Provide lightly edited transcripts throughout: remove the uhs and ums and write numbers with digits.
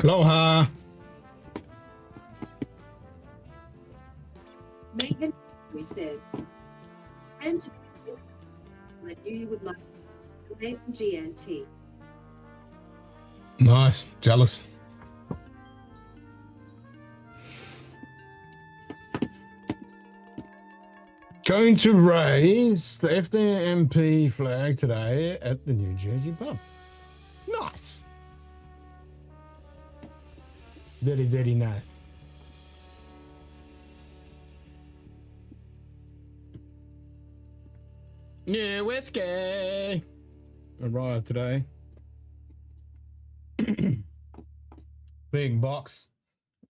Aloha. Megan says, and I knew you would like the GNT. Nice. Jealous. Going to raise the FDMP flag today at the New Jersey pub. Nice. Very, very nice. New whiskey arrived today. Big box.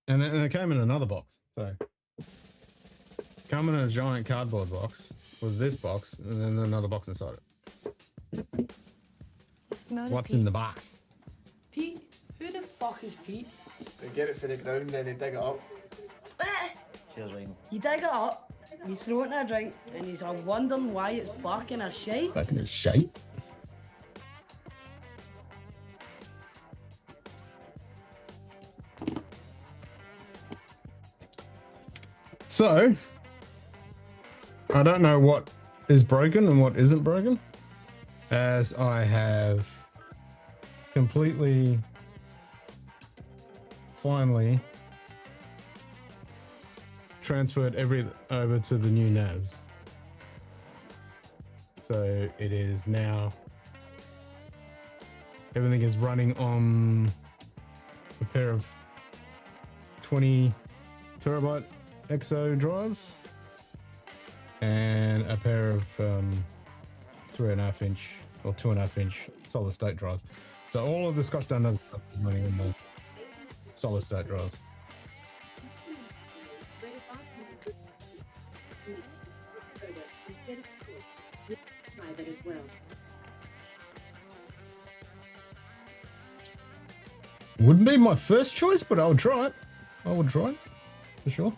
And it came in another box. So come in a giant cardboard box with this box and then another box inside it. What's in the box? Pete? Who the fuck is Pete? They get it for the ground, then they dig it up. Cheers, Ryan. You dig it up, you throw it in a drink, and you're wondering why it's back in a shite? Back in a shite? So, I don't know what is broken and what isn't broken, as I have completely, finally transferred everything over to the new NAS. So it is now, everything is running on a pair of 20 terabyte EXO drives and a pair of 3.5 inch or 2.5 inch solid state drives. So all of the scotchdownunder stuff is running on the solid state drives. Wouldn't be my first choice, but I would try it. I would try it for sure.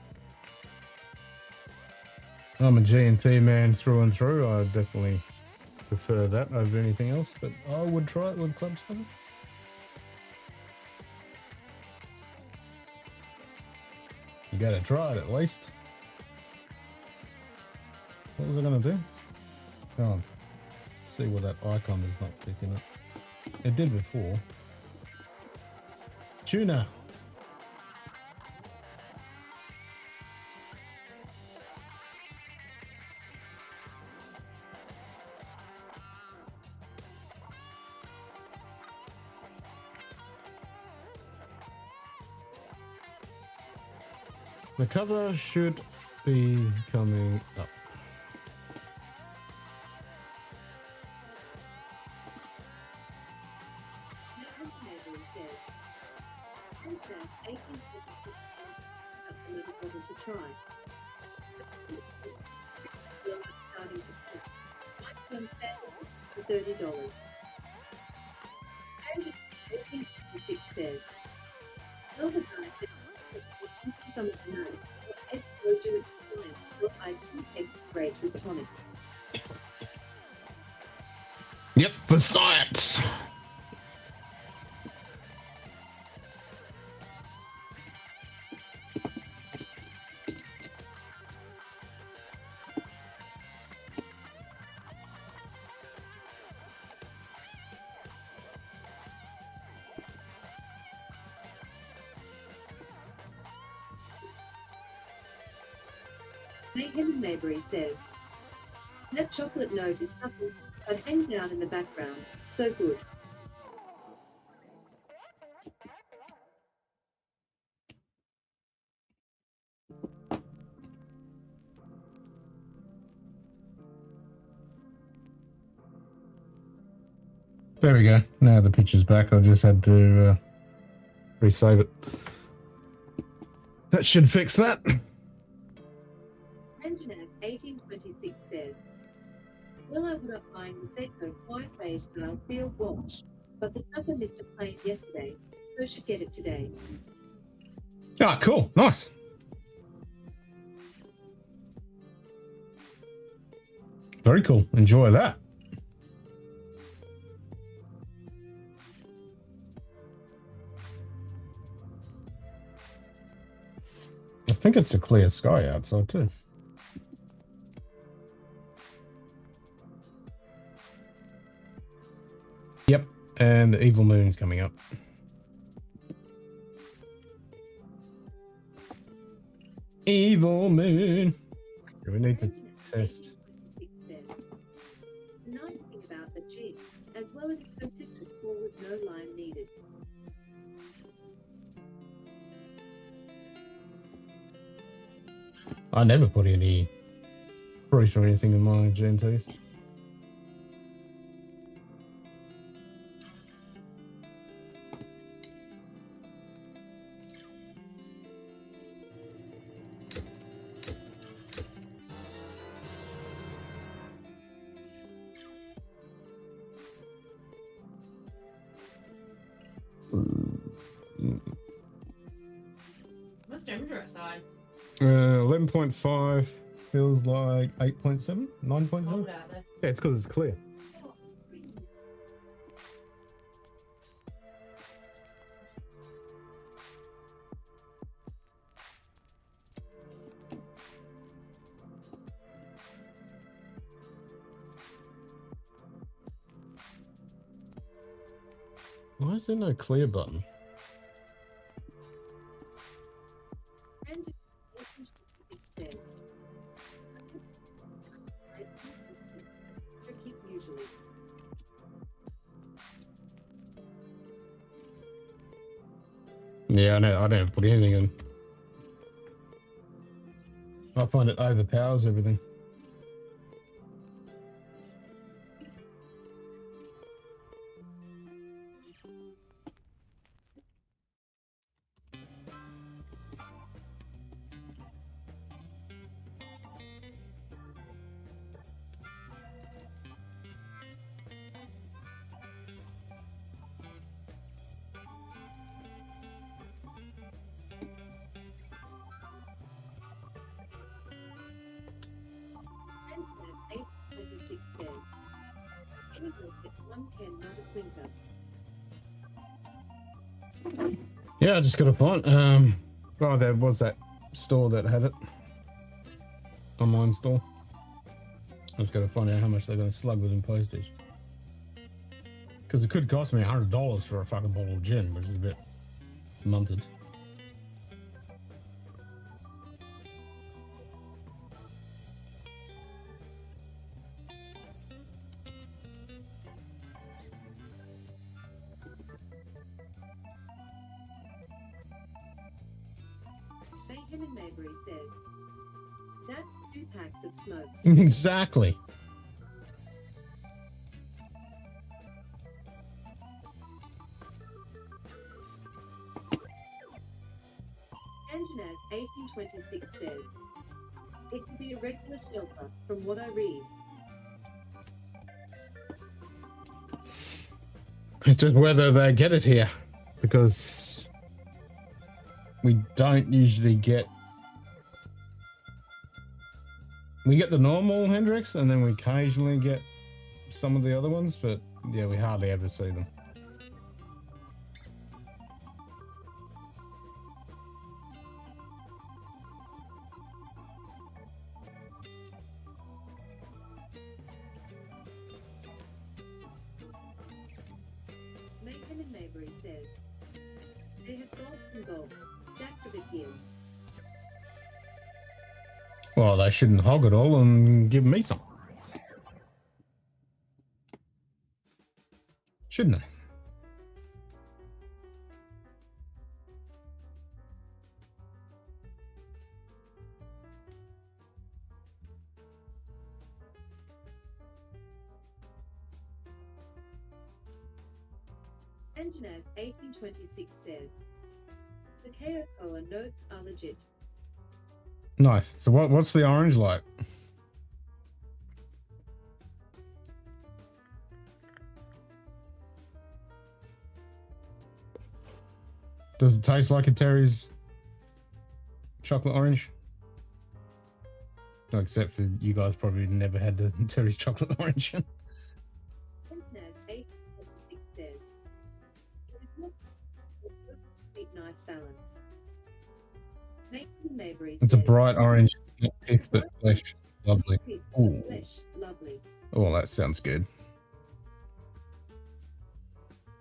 I'm a G&T man through and through. I definitely prefer that over anything else, but I would try it with club stuff. You gotta try it at least. What was I gonna do? Oh, see what that icon is not picking up. It did before. Tuna. The cover should be coming up. $30. And 18.6 says, Silver Guy says, some of the notes, or do it tonic, or I can take great with tonic. Yep, for science. Megan Maybury says, that chocolate note is subtle, but hangs out in the background. So good. There we go. Now the picture's back. I just had to resave it. That should fix that. Anjanette 1826 says, well, I would have mind the Seiko white beige style field watch, but the sucker missed a plane yesterday, so should get it today. Ah, cool. Nice. Very cool. Enjoy that. think it's a clear sky outside too. Yep, and the evil moon's coming up. Evil moon. We need to test. The nice thing about the gin, as well as the citrus ball with no lime needed. I never put any fruit or anything in my gin teas. What's the temperature outside? 11.5 feels like 8.7, 9.7. Cold out there. Yeah, it's because it's clear. Why is there no clear button? And tricky usually. Yeah, I don't put anything in. I find it overpowers everything. Yeah, I just gotta find. Oh, there was that store that had it. Online store. I just gotta find out how much they're gonna slug within postage. Because it could cost me $100 for a fucking bottle of gin, which is a bit munted. Bacon and Maybury says, that's 2 packs of smoke. Exactly. Anjanaz 1826 says, it can be a regular shelter from what I read. It's just whether they get it here, because we don't usually get. We get the normal Hendrix, and then we occasionally get some of the other ones, but yeah, we hardly ever see them. Bacon and Maybury says, they have bulks and bulks, stacks of it here. Well, they shouldn't hog it all and give me some. Shouldn't they? Anjanaz 1826 says, the Keokoa notes are legit. Nice. So what's the orange like? Does it taste like a Terry's chocolate orange? No, except for you guys probably never had the Terry's chocolate orange. Anjanaz 1826 says, it is not a nice balance. Mason Maybury It's a says, bright orange, not teeth but flesh. Lovely. "Teeth, Ooh. flesh, lovely." Oh, that sounds good.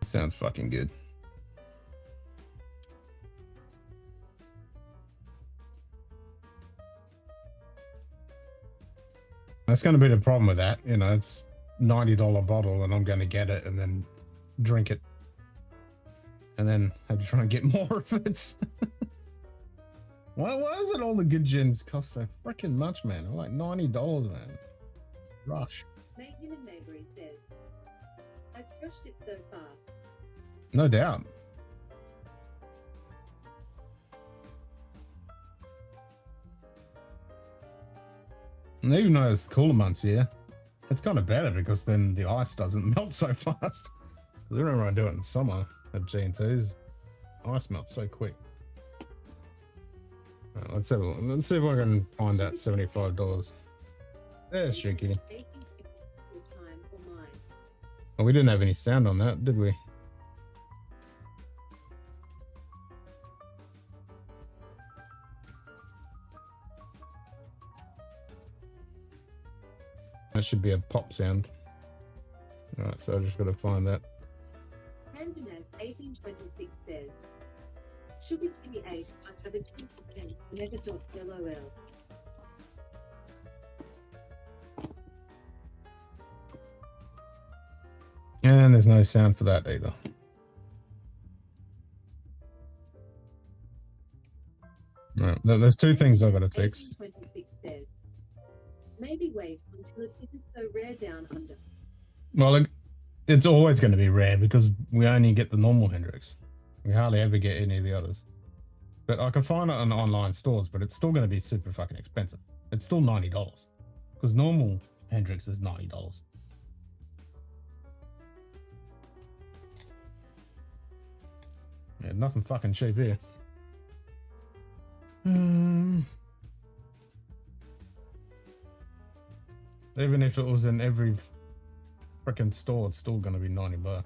Sounds fucking good. That's going to be the problem with that. You know, it's $90 bottle and I'm going to get it and then drink it. And then have to try and get more of it. Why is it all the good gins cost so freaking much, man? They're like $90, man. Rush. Megan and Maybury says, "I crushed it so fast." No doubt. And even though it's cooler months here, it's kind of better because then the ice doesn't melt so fast. Because I remember I do it in summer at G&T's, ice melts so quick. Right, let's have a look. Let's see if I can find that $75. There's Tricky. Oh, we didn't have any sound on that, did we? That should be a pop sound. Alright, so I just got to find that. Pandanet 1826 says, "Sugar Kitty 8, I have a 2% mega.lol." And there's no sound for that either. Right, there's two things I've got to fix. 1826 says, "Maybe wait until it isn't so rare down under." Well, it's always going to be rare because we only get the normal Hendrix. We hardly ever get any of the others. But I can find it on online stores, but it's still going to be super fucking expensive. It's still $90 because normal Hendrix is $90. Yeah, nothing fucking cheap here. Even if it was in every freaking store, it's still gonna be $90.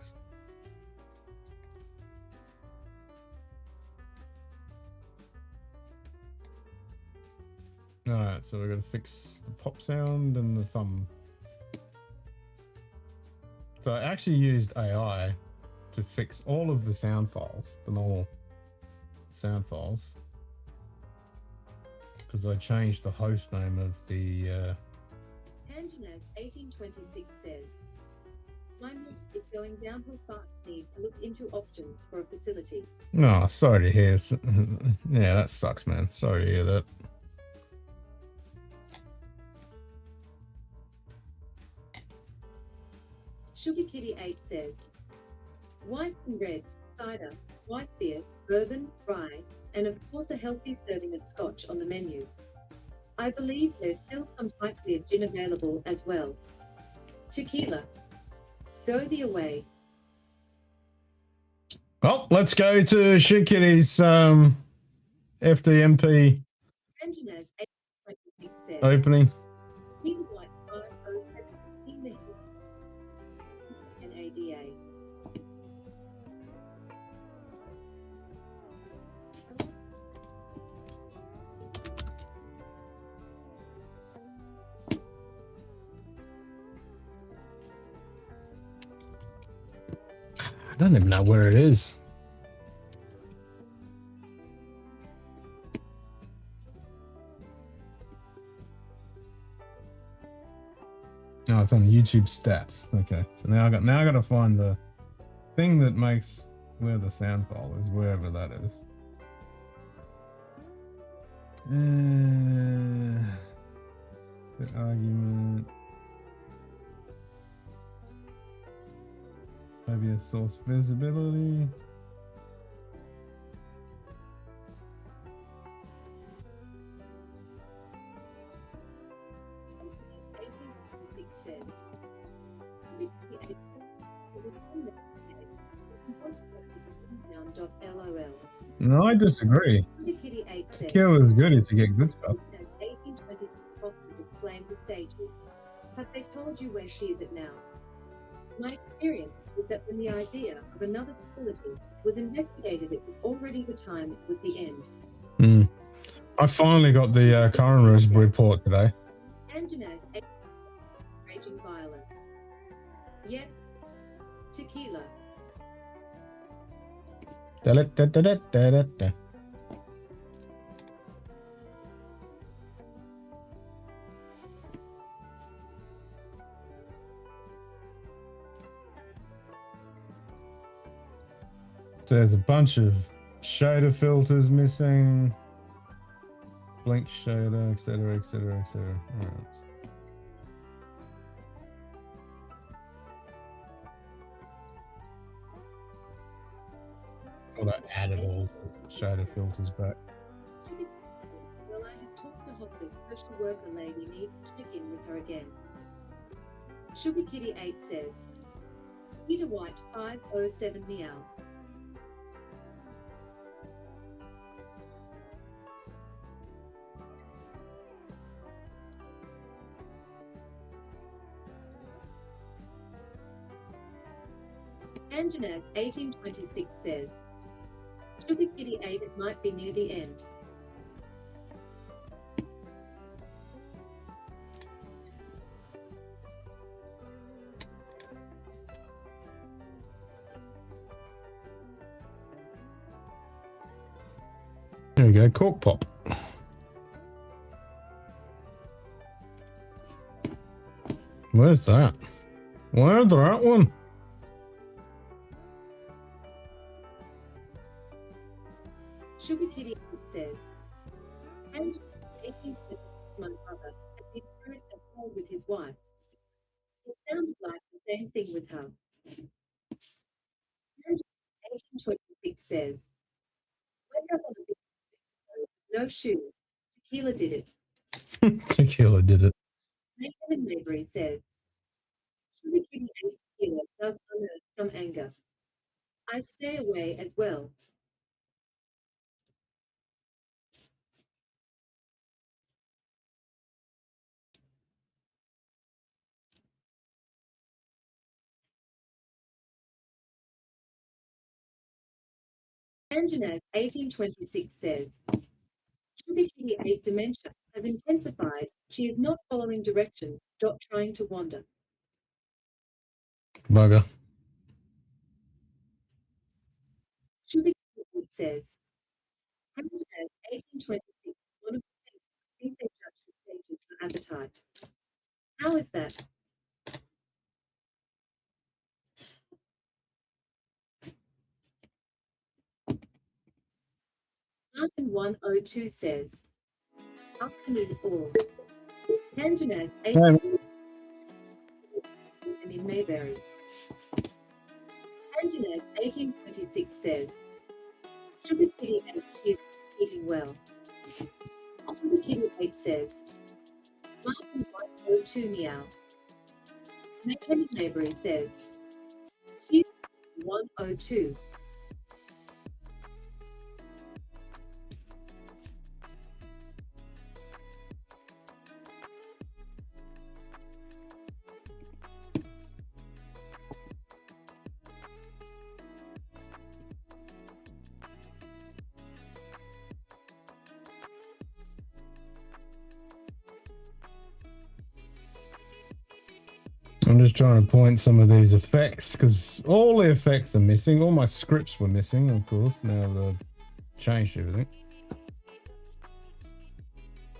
Alright, so we're gonna fix the pop sound and the thumb. So I actually used AI to fix all of the sound files, the normal sound files, because I changed the host name of the Pandanet 1826 says, "My mom is going down her fast need to look into options for a facility." No, sorry to hear. Yeah, that sucks, man. Sorry to hear that. Sugar Kitty 8 says, "Whites and reds, cider, white beer, bourbon, rye, and of course a healthy serving of scotch on the menu. I believe there's still some type of gin available as well. Tequila. Go the away." Well, let's go to Shit Kitty's FDMP Pandanet 1826 says, opening. "Tequila white 507 in the hill. NADA." I don't even know where it is. Oh, it's on YouTube stats. Okay, so now I got to find the thing that makes where the sound file is, wherever that is. The argument. Maybe a source visibility. No, I disagree. Tequila is good if you get good stuff. 1826 boxes explained the stages, but they told you where she is at now. My experience was that when the idea of another facility was investigated, it was already the time it was the end. I finally got the coroner's report today. Anjanag, raging violence. Yet, tequila. Da-da-da-da-da-da-da. So there's a bunch of shader filters missing, blink shader, etc., etc., etc. All right. Thought I added all the shader filters back. Well, I have talked to Hoppers, social worker lady needs to check in with her again. Sugar Kitty 8 says, Peter White 507 meow. Anjanag 1826 says, Sugar Kitty 8, it might be near the end. There we go, cork pop. Where's that? Where's that one? Sugar Kitty says, and 1826, my brother, has been married and home with his wife. It sounded like the same thing with her. And 1826 says, wake up on a big no shoes. Tequila did it. Tequila did it. Nathan Maybury says, Sugar Kitty ate tequila does unearth some anger. I stay away as well. Anjanag 1826 says, Sugar Kitty 8 dementia has intensified. She is not following directions, not trying to wander. Bugger. Sugar Kitty 8 says, Anjanag 1826, one of the things I think they judge the stages for appetite. How is that? Martin 102 says, afternoon all. Anjanag 1826 and in Mayberry. Anjanag 1826 says, Sugar Kitty 8 is eating well. Sugar Kitty 8 says, Martin 102 meow. Nathan Mayberry says, She's 102. I'm just trying to point some of these effects because all the effects are missing. All my scripts were missing, of course. Now they've changed everything.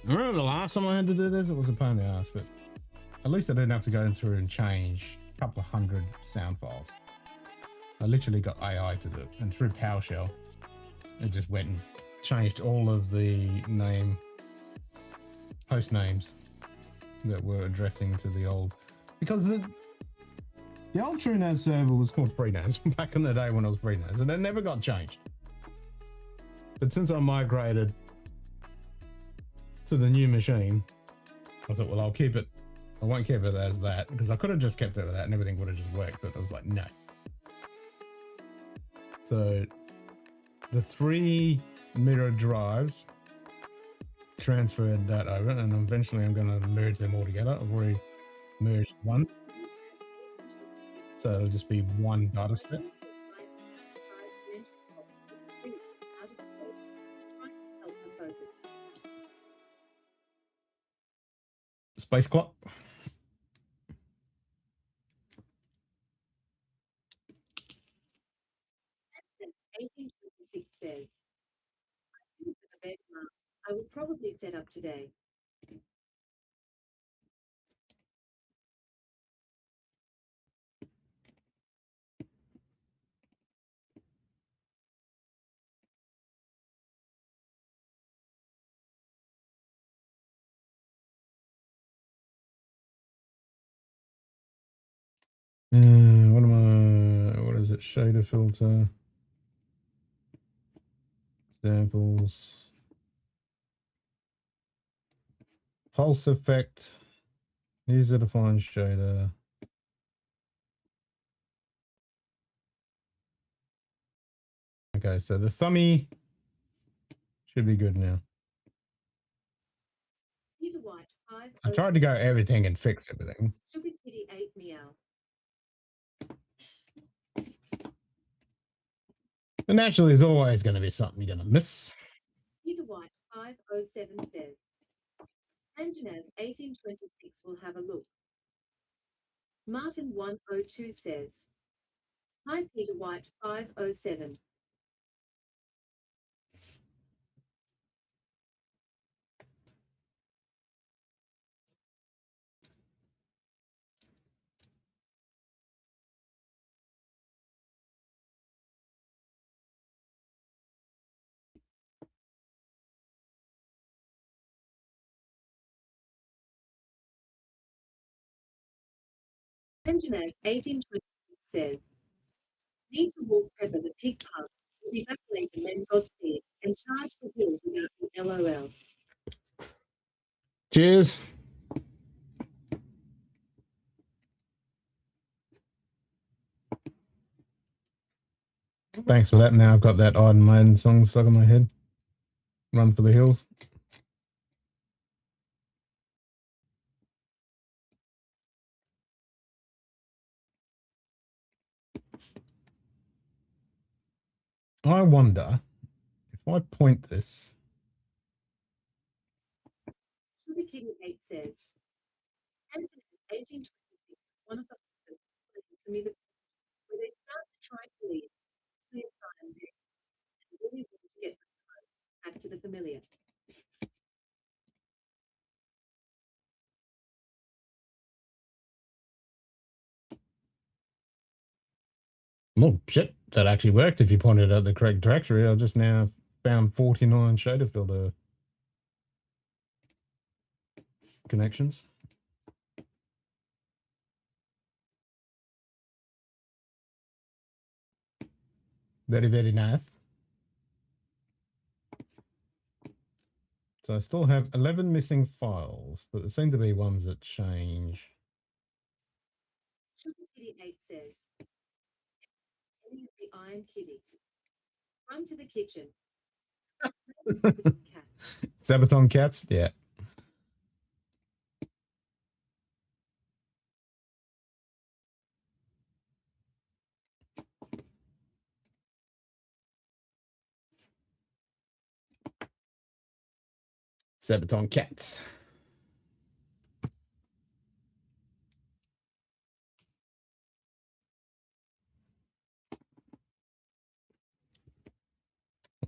I remember the last time I had to do this, it was a pain in the ass, but at least I didn't have to go through and change a couple of hundred sound files. I literally got AI to do it, and through PowerShell, it just went and changed all of the host names that were addressing to the old. Because the old TrueNAS server was called FreeNAS back in the day when I was FreeNAS, and it never got changed. But since I migrated to the new machine, I thought, well, I'll keep it. I won't keep it as that, because I could have just kept it as that and everything would have just worked, but I was like, no. So the 3 mirror drives transferred that over, and eventually I'm going to merge them all together. I've already merged one, so it'll just be one data set. Space clock. 1826 says, I think for the bed mask I would probably set up today. What is it? Shader filter. Examples. Pulse effect. Use a defined shader. Okay, so the thummy should be good now. Peter White, 5. I tried to go everything and fix everything. Sugar Kitty 8 meow. But naturally, there's always going to be something you're going to miss. Peter White, 507 says, Anjanaz 1826 will have a look. Martin 102 says, Hi Peter White, 507. Anjanaz 1826 says, Need to walk Pepper the pig pub, will be back later when Godspeed, and charge the bill without the LOL. Cheers. Thanks for that. Now I've got that Iron Maiden song stuck in my head. Run for the hills. I wonder if I point this. Sugar Kitty 8 says, Anjanaz 1826, one of the authors explained to me that where they start to try to leave, clear sign there, and really want to get back to the familiar. Oh, shit. That actually worked if you pointed out the correct directory. I just now found 49 shader filter connections. Very, very nice. So I still have 11 missing files, but there seem to be ones that change. Sugar Kitty 8 says, Any of the Iron Kitty. Run to the kitchen. Cat. Sabaton cats? Yeah. Sabaton cats.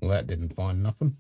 Well, that didn't find nothing.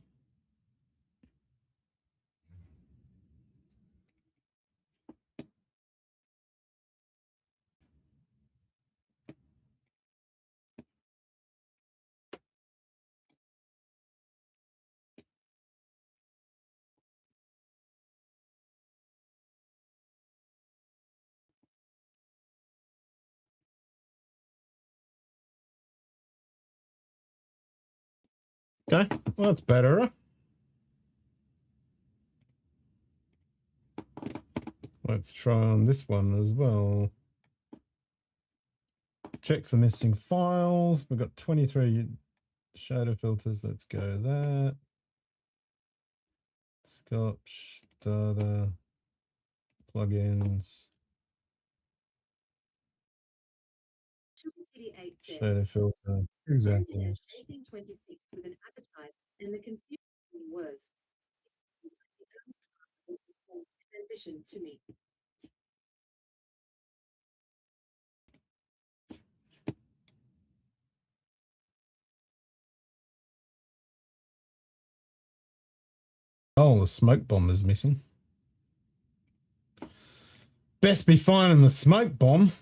Okay, well, that's better. Let's try on this one as well. Check for missing files. We've got 23 shader filters. Let's go that. Scotch, data, plugins. Sugar Kitty 8 says, Shader filter. Exactly. Anjanaz 1826 with an appetite, and the confusion worse. And position to me. Oh, the smoke bomb is missing. Best be finding the smoke bomb.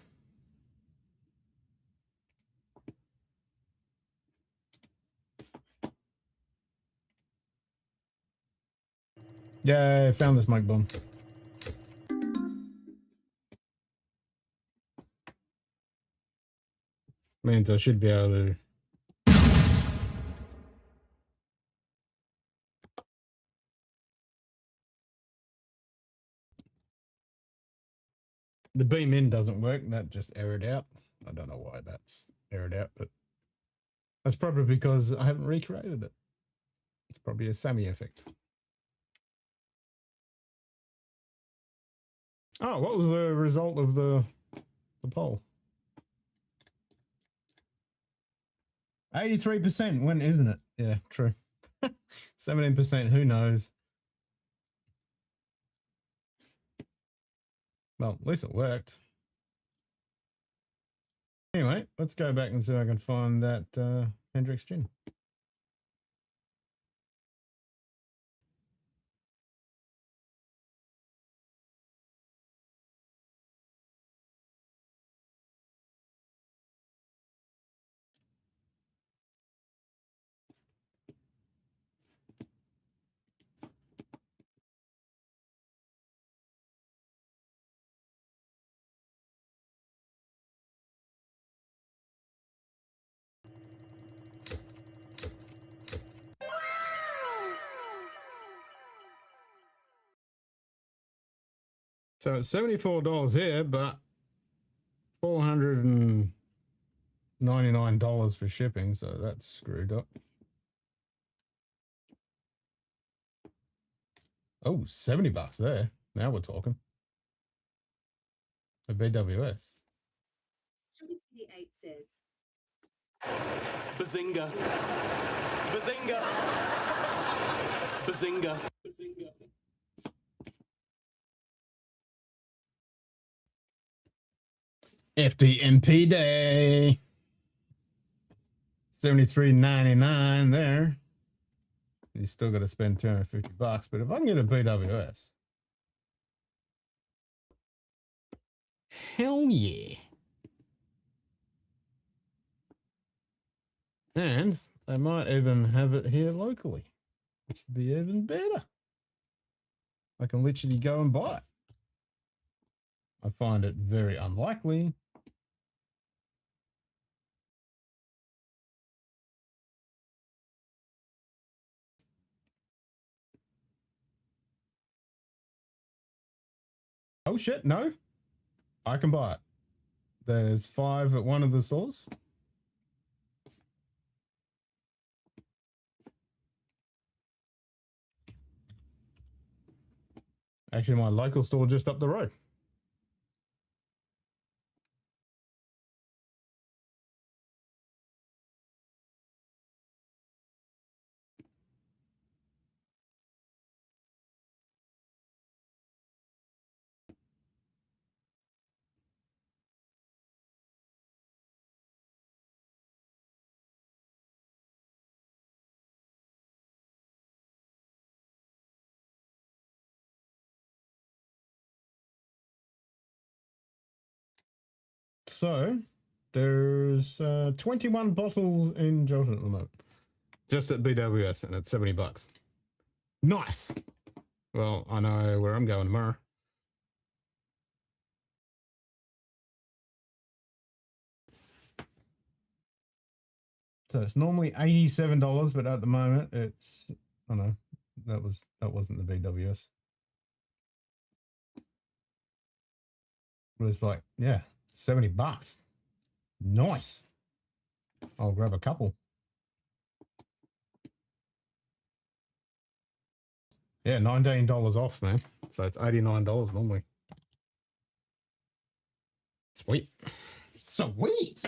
Yeah, found the smoke bomb. Means I should be able to. The beam in doesn't work. That just errored out. I don't know why that's errored out, but that's probably because I haven't recreated it. It's probably a Sammy effect. Oh, what was the result of the poll? 83%. When isn't it? Yeah, true. 17%. Who knows? Well, at least it worked. Anyway, let's go back and see if I can find that Hendrix gin. So it's $74 here, but $499 for shipping, so that's screwed up. Oh, $70 there. Now we're talking. A BWS. Sugar Kitty 8 says, Bazinga! Bazinga! Bazinga! FDMP day. $73.99 there. You still got to spend $250, but if I can get a BWS, hell yeah. And they might even have it here locally, which would be even better. I can literally go and buy it. I find it very unlikely. Oh shit, no. I can buy it. There's 5 at one of the stores. Actually, my local store just up the road. So there's 21 bottles in Jolton at the moment. Just at BWS, and it's $70. Nice. Well, I know where I'm going tomorrow. So it's normally $87, but at the moment it's, oh no, that wasn't the BWS. It was like, yeah, $70. Nice. I'll grab a couple. Yeah, $19 off, man. So it's $89 normally. Sweet. Sweet.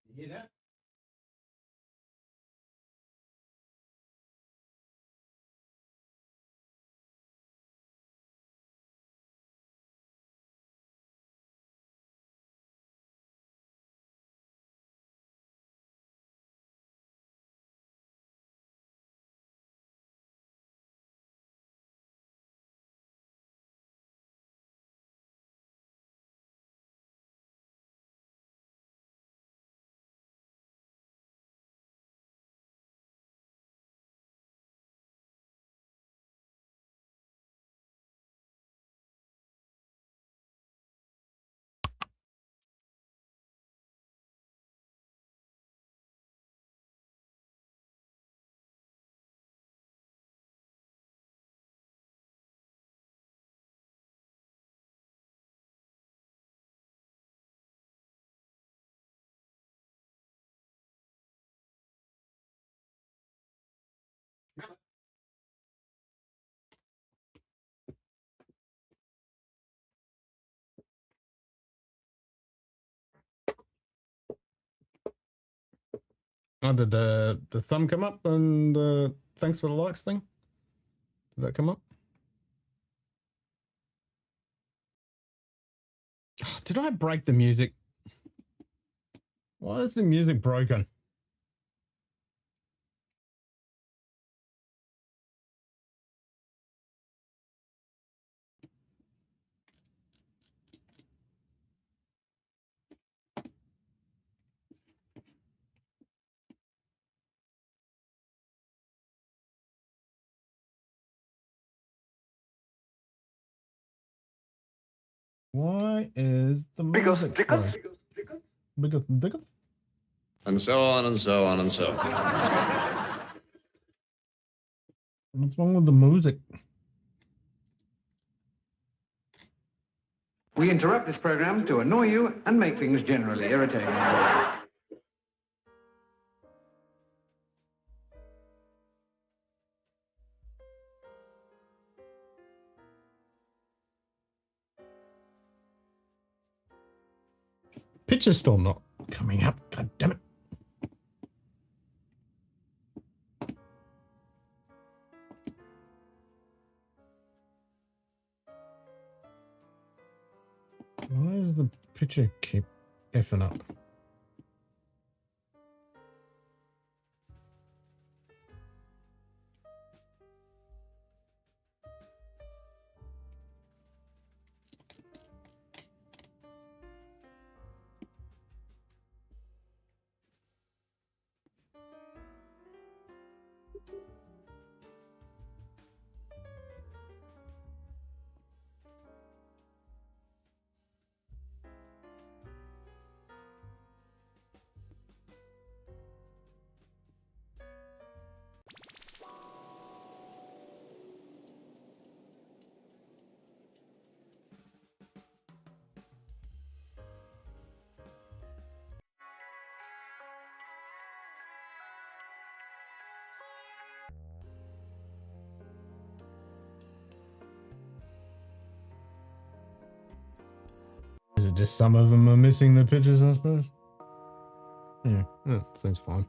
You hear that? Oh, did the thumb come up and thanks for the likes thing? Did that come up? Oh, did I break the music? Why is the music broken? Why is the music broken? Because. And so on and so on and so on. What's wrong with the music? We interrupt this program to annoy you and make things generally irritating. Picture's still not coming up. God damn it. Why does the picture keep effing up? Is it just some of them are missing the pictures, I suppose? Yeah, that seems fine.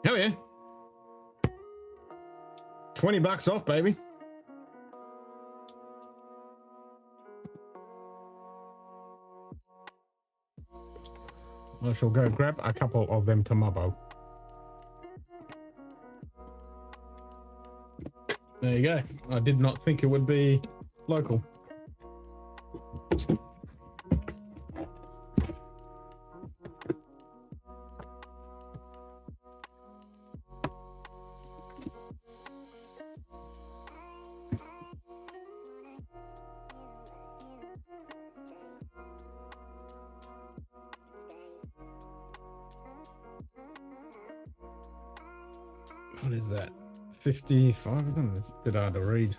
Hell yeah. $20 off, baby. I shall go grab a couple of them tomorrow. There you go. I did not think it would be local. What is that? 55? It's a bit hard to read.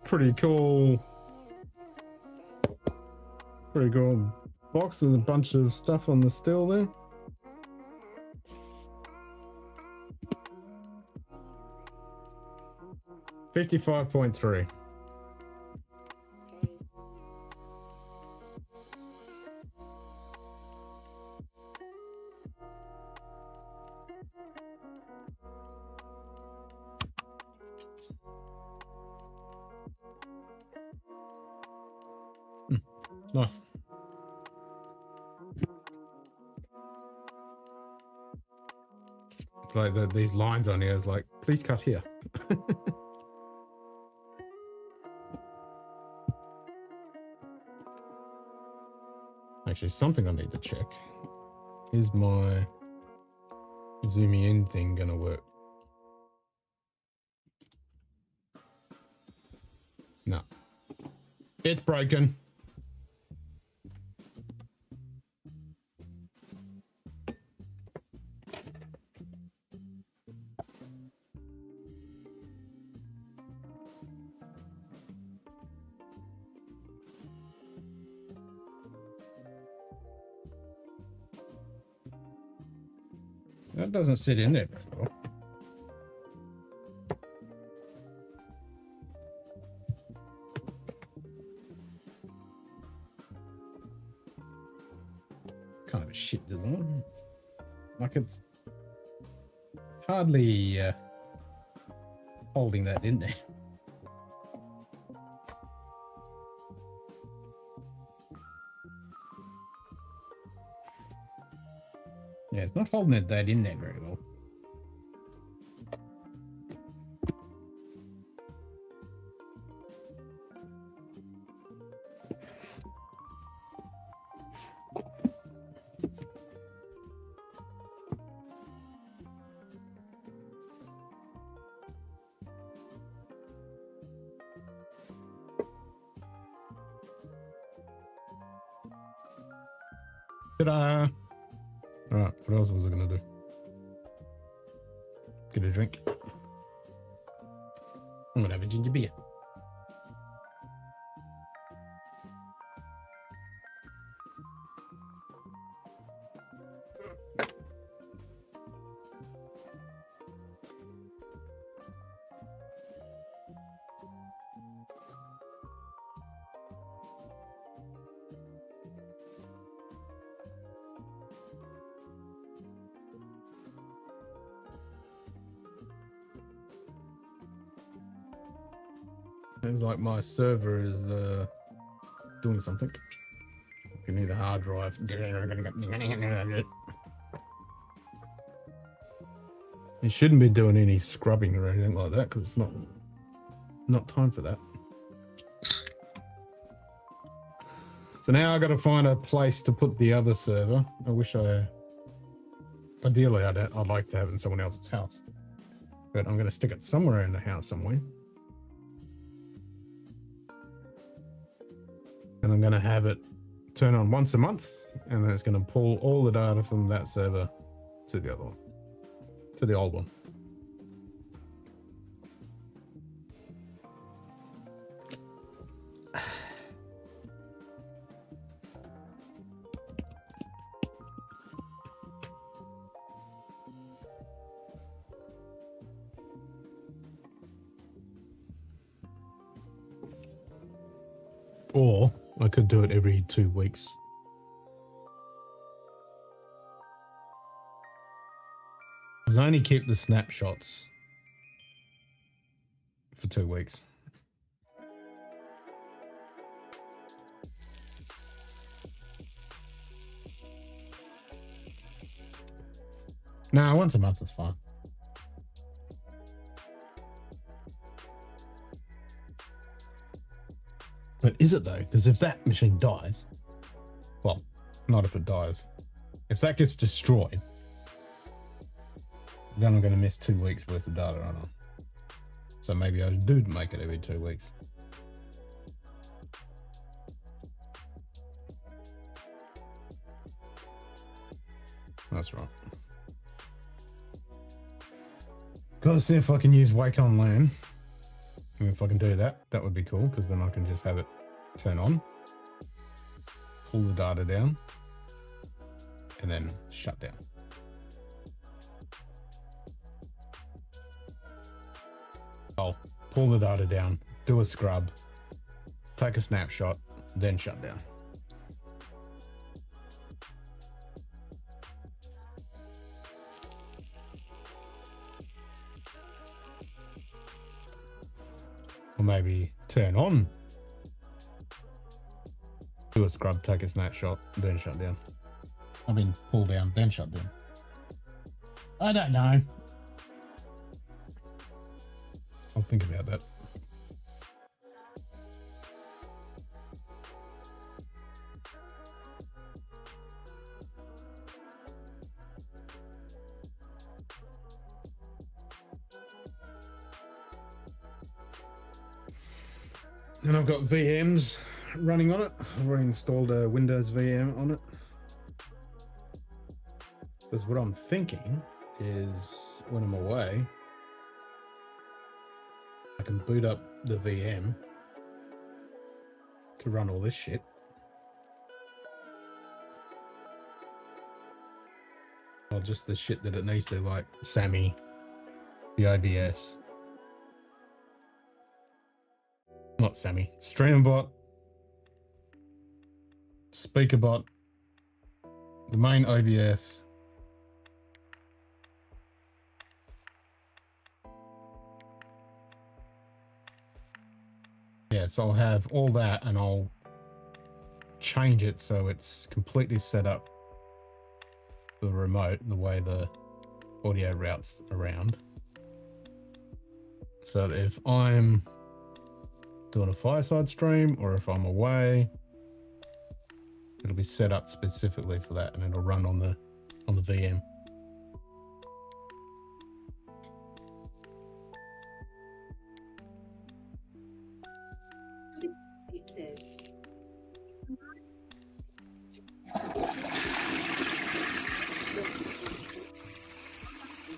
Pretty cool. Pretty cool box with a bunch of stuff on the still there. $55.3. Nice. Like these lines on here is like, please cut here. Actually, something I need to check. Is my zooming in thing gonna work? No. It's broken. That doesn't sit in there very well. Kind of a shit design. Like it's hardly holding that in there. Yeah, it's not holding that in there very well. Ta-da! Alright, what else was I gonna do? Get a drink. I'm gonna have a ginger beer. It's like my server is doing something. You need a hard drive. You shouldn't be doing any scrubbing or anything like that because it's not time for that. So now I got to find a place to put the other server. Ideally I'd like to have it in someone else's house, but I'm going to stick it somewhere in the house somewhere. And I'm going to have it turn on once a month, and then it's going to pull all the data from that server to the other one, to the old one. Or I could do it every 2 weeks. Because I only keep the snapshots for 2 weeks. No, once a month is fine. But is it though? Because if that machine dies, well, not if it dies. If that gets destroyed, then I'm going to miss 2 weeks worth of data on it. So maybe I do make it every 2 weeks. That's right. Got to see if I can use Wake on LAN. And if I can do that, that would be cool, because then I can just have it turn on, pull the data down, and then shut down. I'll pull the data down, do a scrub, take a snapshot, then shut down. Or maybe turn on, do a scrub, take a snapshot, then shut down. I mean, pull down, then shut down. I don't know. I'll think about that. And I've got VMs running on it. I've already installed a Windows VM on it. Because what I'm thinking is when I'm away, I can boot up the VM to run all this shit. While well, just the shit that it needs to, like Sammy, the OBS. Not Sammy. Streambot, Speakerbot, the main OBS. Yeah, so I'll have all that and I'll change it so it's completely set up for the remote, the way the audio routes around. So that if I'm doing a fireside stream or if I'm away, it'll be set up specifically for that and it'll run on the VM. It says.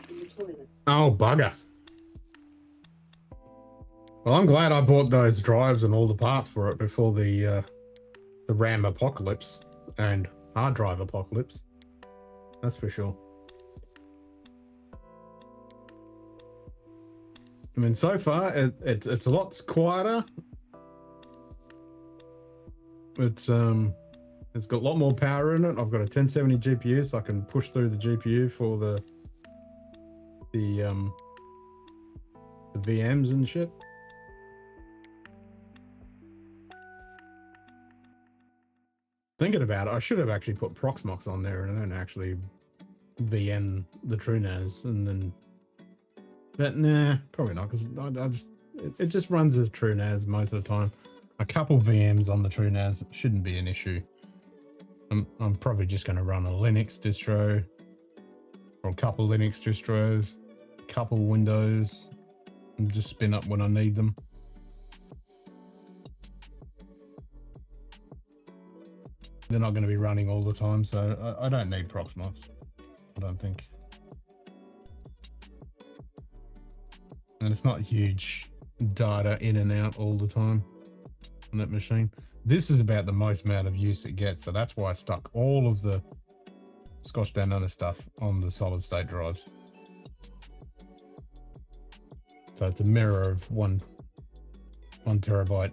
In the toilet. Oh, bugger. Well, I'm glad I bought those drives and all the parts for it before the RAM apocalypse and hard drive apocalypse. That's for sure. I mean, so far it's a lot quieter. It's got a lot more power in it. I've got a 1070 GPU, so I can push through the GPU for the VMs and shit. Thinking about it, I should have actually put Proxmox on there and then actually VM the TrueNAS and then, but nah, probably not, because it just runs as TrueNAS most of the time. A couple VMs on the TrueNAS shouldn't be an issue. I'm probably just going to run a Linux distro or a couple Linux distros, a couple Windows, and just spin up when I need them. They're not going to be running all the time, so I don't need Proxmox, I don't think. And it's not huge data in and out all the time on that machine. This is about the most amount of use it gets, so that's why I stuck all of the scotchdownunder stuff on the solid state drives. So it's a mirror of one terabyte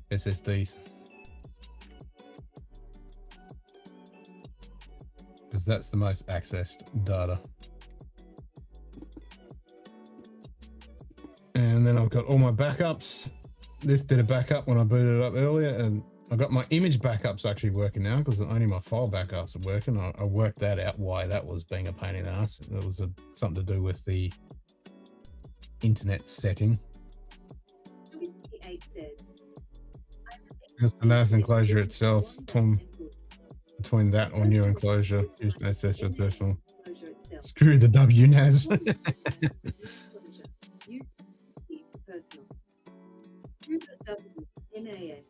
SSDs. Because that's the most accessed data. And then I've got all my backups. This did a backup when I booted it up earlier, and I got my image backups actually working now because only my file backups are working. I worked that out why that was being a pain in the ass. It was something to do with the internet setting. It's the NAS enclosure itself. Between that or new enclosure, use NAS for personal. Screw the WNAS. WNAS.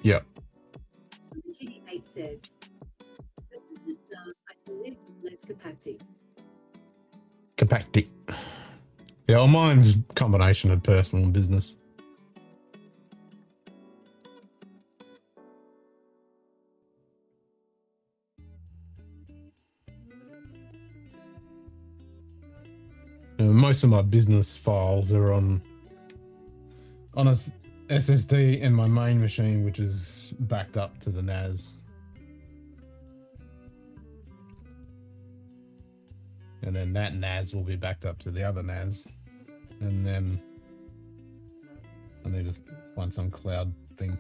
Yep. Kitty 8 says, I can live with less capacity. Capacity. Yeah, well, mine's a combination of personal and business. Most of my business files are on a SSD in my main machine, which is backed up to the NAS. And then that NAS will be backed up to the other NAS. And then I need to find some cloud thing.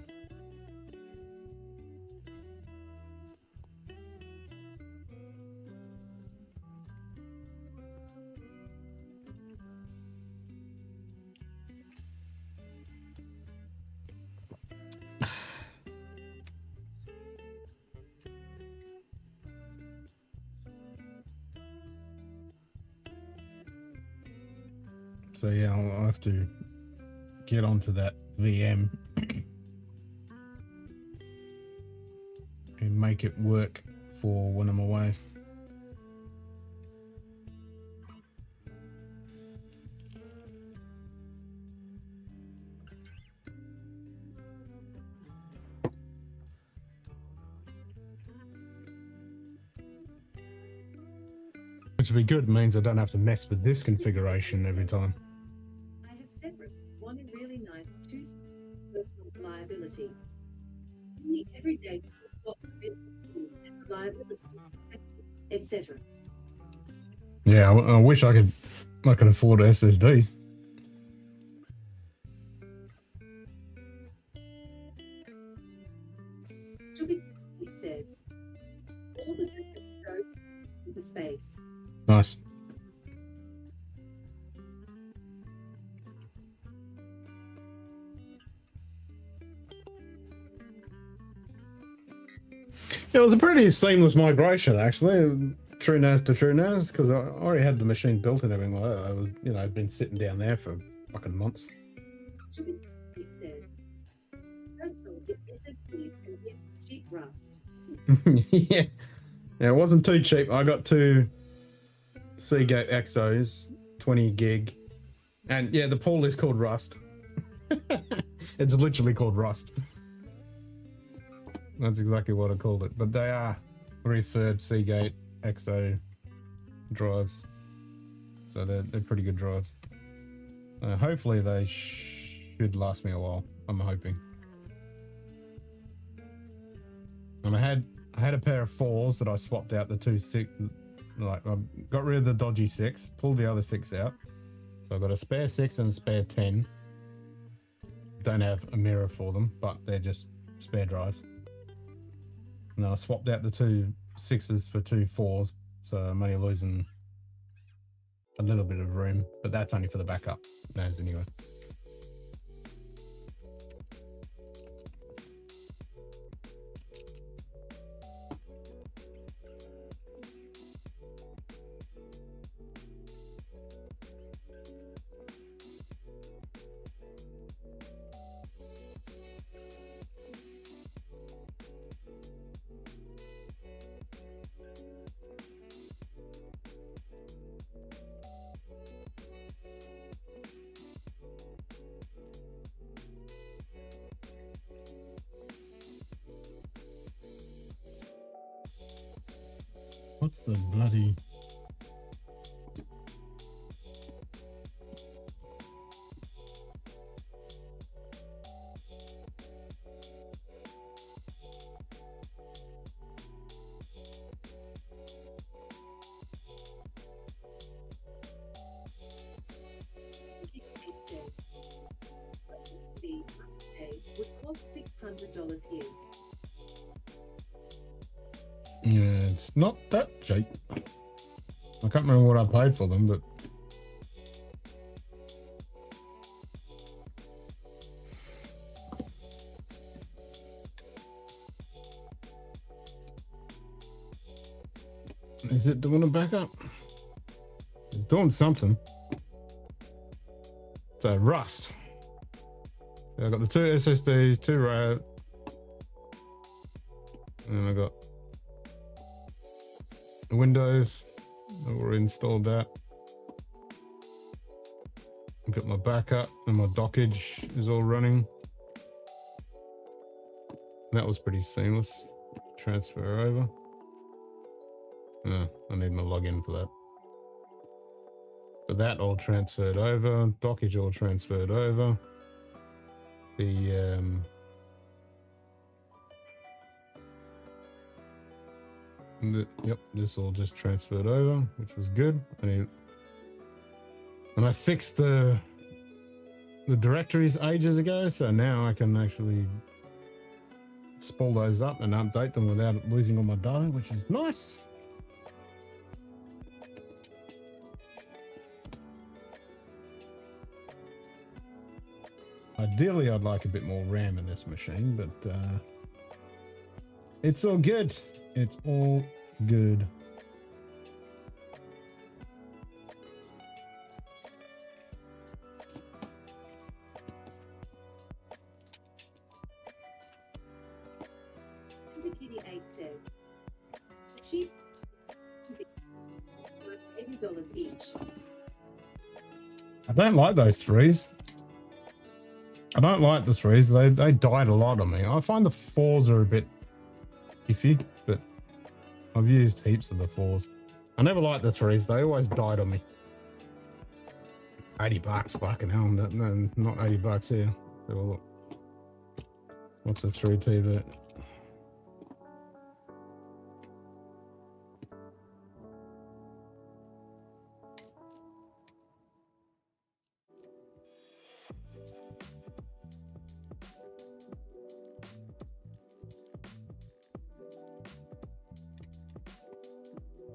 So yeah, I'll have to get onto that VM and make it work for when I'm away. Which would be good, means I don't have to mess with this configuration every time. I have separate, one in really nice, two personal reliability. Only everyday spot business and reliability, etc. Yeah, I wish I could afford SSDs. It says, all the different go into space. Nice. It was a pretty seamless migration, actually. True NAS to true NAS, because I already had the machine built and everything like that. I was, I'd been sitting down there for fucking months. It says, personal SSD can get cheap rust. Yeah, it wasn't too cheap. I got two Seagate Exos, 20 gig, and yeah, the pool is called Rust. It's literally called Rust. That's exactly what I called it. But they are refurb Seagate Exo drives, so they're pretty good drives. Hopefully they should last me a while. I'm hoping. And I had a pair of 4s that I swapped out the 2 6. Like, I got rid of the dodgy 6, pulled the other 6 out. So I've got a spare 6 and a spare 10. Don't have a mirror for them, but they're just spare drives. And then I swapped out the 2 6s for 2 4s, so I'm only losing a little bit of room, but that's only for the backup NAS anyway. What's the bloody... Would cost $600 here. Yeah, it's not that cheap. I can't remember what I paid for them, but... Is it doing a backup? It's doing something. So, Rust. So I've got the 2 SSDs, 2 RAID, and I got the Windows. I've already installed that. I've got my backup and my dockage is all running. That was pretty seamless. Transfer over. I need my login for that. But that all transferred over. Dockage all transferred over. Yep, this all just transferred over, which was good. And I fixed the directories ages ago, so now I can actually spool those up and update them without losing all my data, which is nice. Ideally, I'd like a bit more RAM in this machine, but it's all good. It's all good. Kitty 8 says, cheap, $80 each. I don't like those 3s. I don't like the 3s. They died a lot on me. I find the 4s are a bit iffy, but I've used heaps of the 4s. I never liked the threes. They always died on me. $80, fucking hell. No, not $80 here. So look. What's a 3T bet?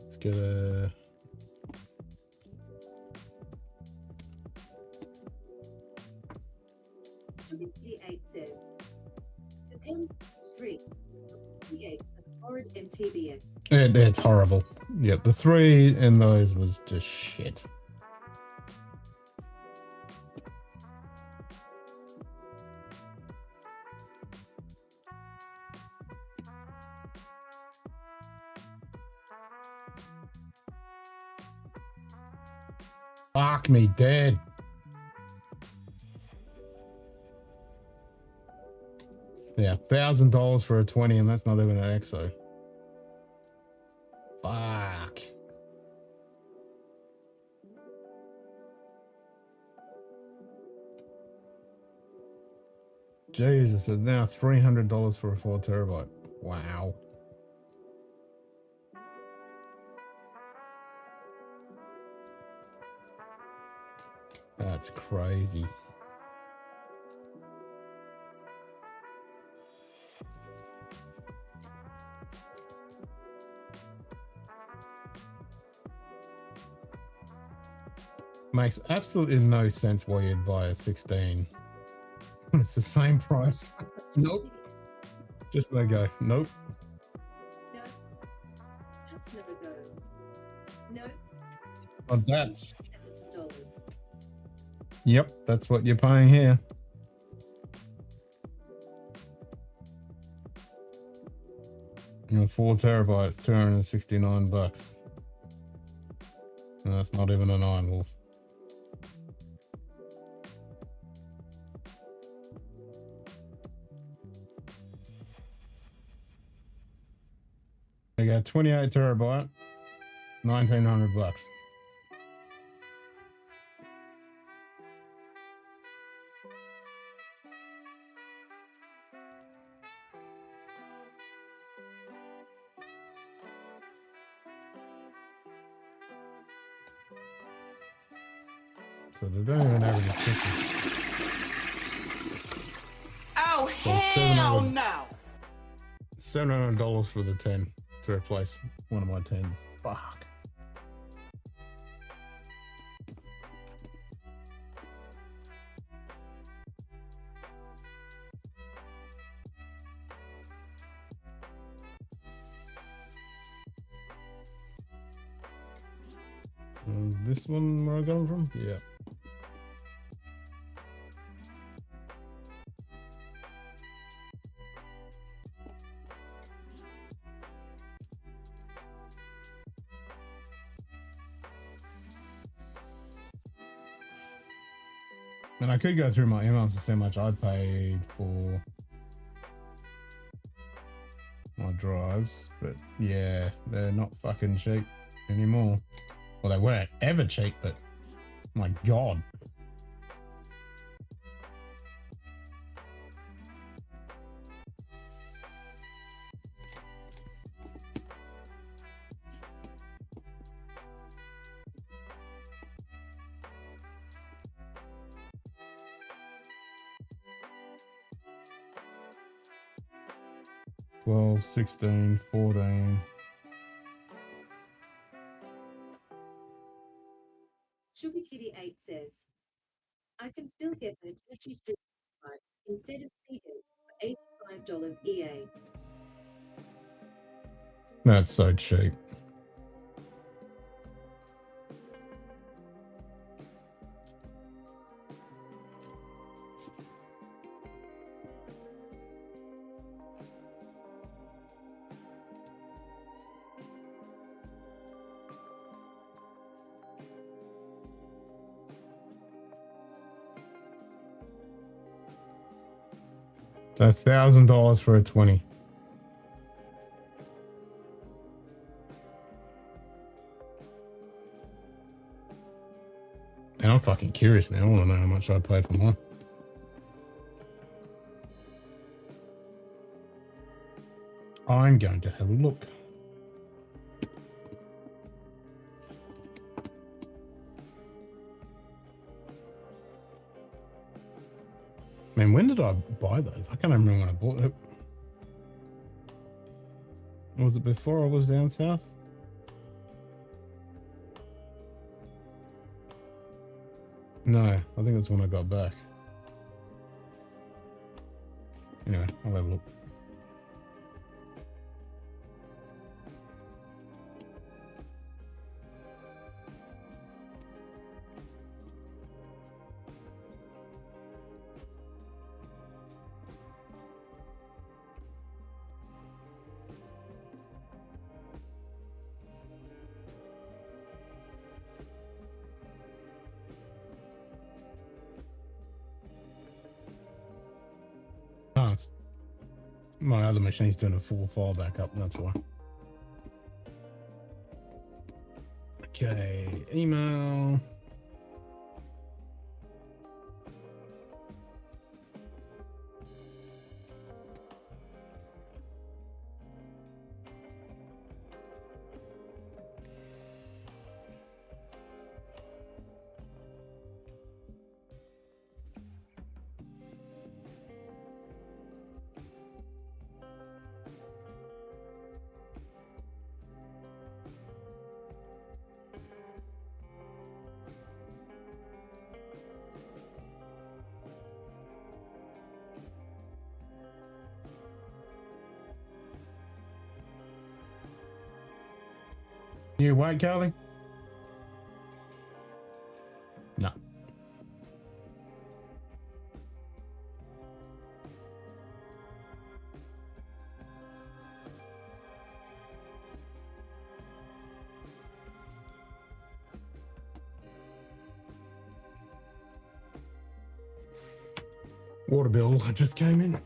Let's get a... Sugar8 says, the 10 3 8 has horrid MTBF. It's horrible. Yep, the 3 in those was just shit. Fuck me dead. Yeah, $1,000 for a 20, and that's not even an EXO. Fuck. Jesus, and now $300 for a 4 terabyte. Wow. That's crazy. Makes absolutely no sense why you'd buy a 16. It's the same price. Nope. Just let go. Nope. No. Just never go. No. Oh, that's... $1,000. Yep, that's what you're paying here. You know, 4 terabytes, $269. And that's not even an Iron Wolf. They got 28 terabyte, $1,900. So they don't even average 50. Oh, So hell no! $700 for the 10 to replace one of my 10s. Fuck. This one where I got them from? Yeah. And I could go through my emails to see how much I paid for my drives, but yeah, they're not fucking cheap anymore. Well, they weren't ever cheap, but my God. $12, $16, $14. Sugar Kitty 8 says, I can still get an Hitachi card instead of Seagate for $85 EA. That's so cheap. So $1,000 for a 20. I'm fucking curious now. I want to know how much I paid for mine. I'm going to have a look. Man, when did I buy those? I can't remember when I bought it. Was it before I was down south? No, I think it's when I got back. Anyway, I'll have a look. Oh, it's my other machine's doing a full file backup, that's why. Okay, email. You awake, Carly? No. Water bill just came in.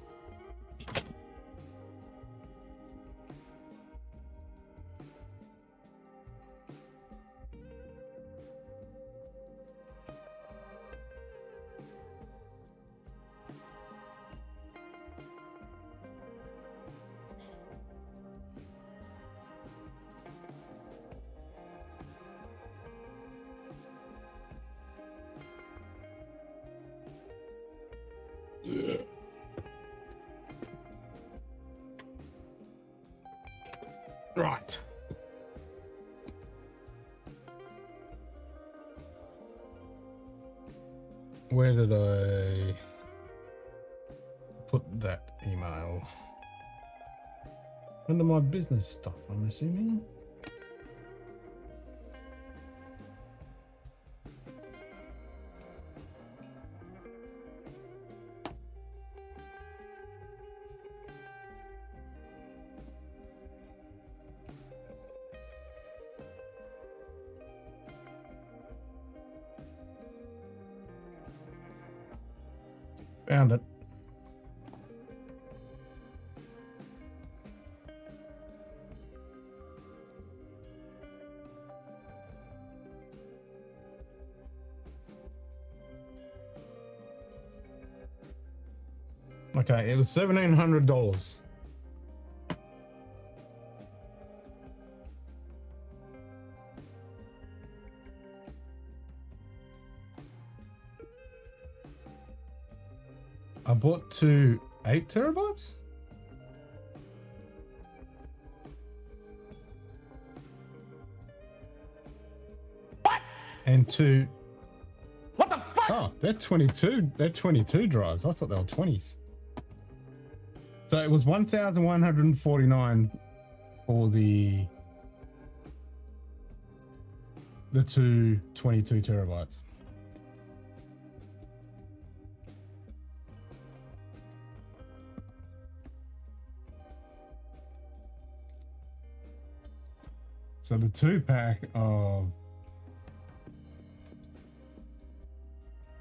Right. Where did I put that email? Under my business stuff, I'm assuming. Found it. Okay, it was $1,700. I bought two 8 terabytes. What? And two. What the fuck? Oh, they're 22. They're 22 drives. I thought they were 20s. So it was 1,149 for the two 22 terabytes. So the 2-pack of,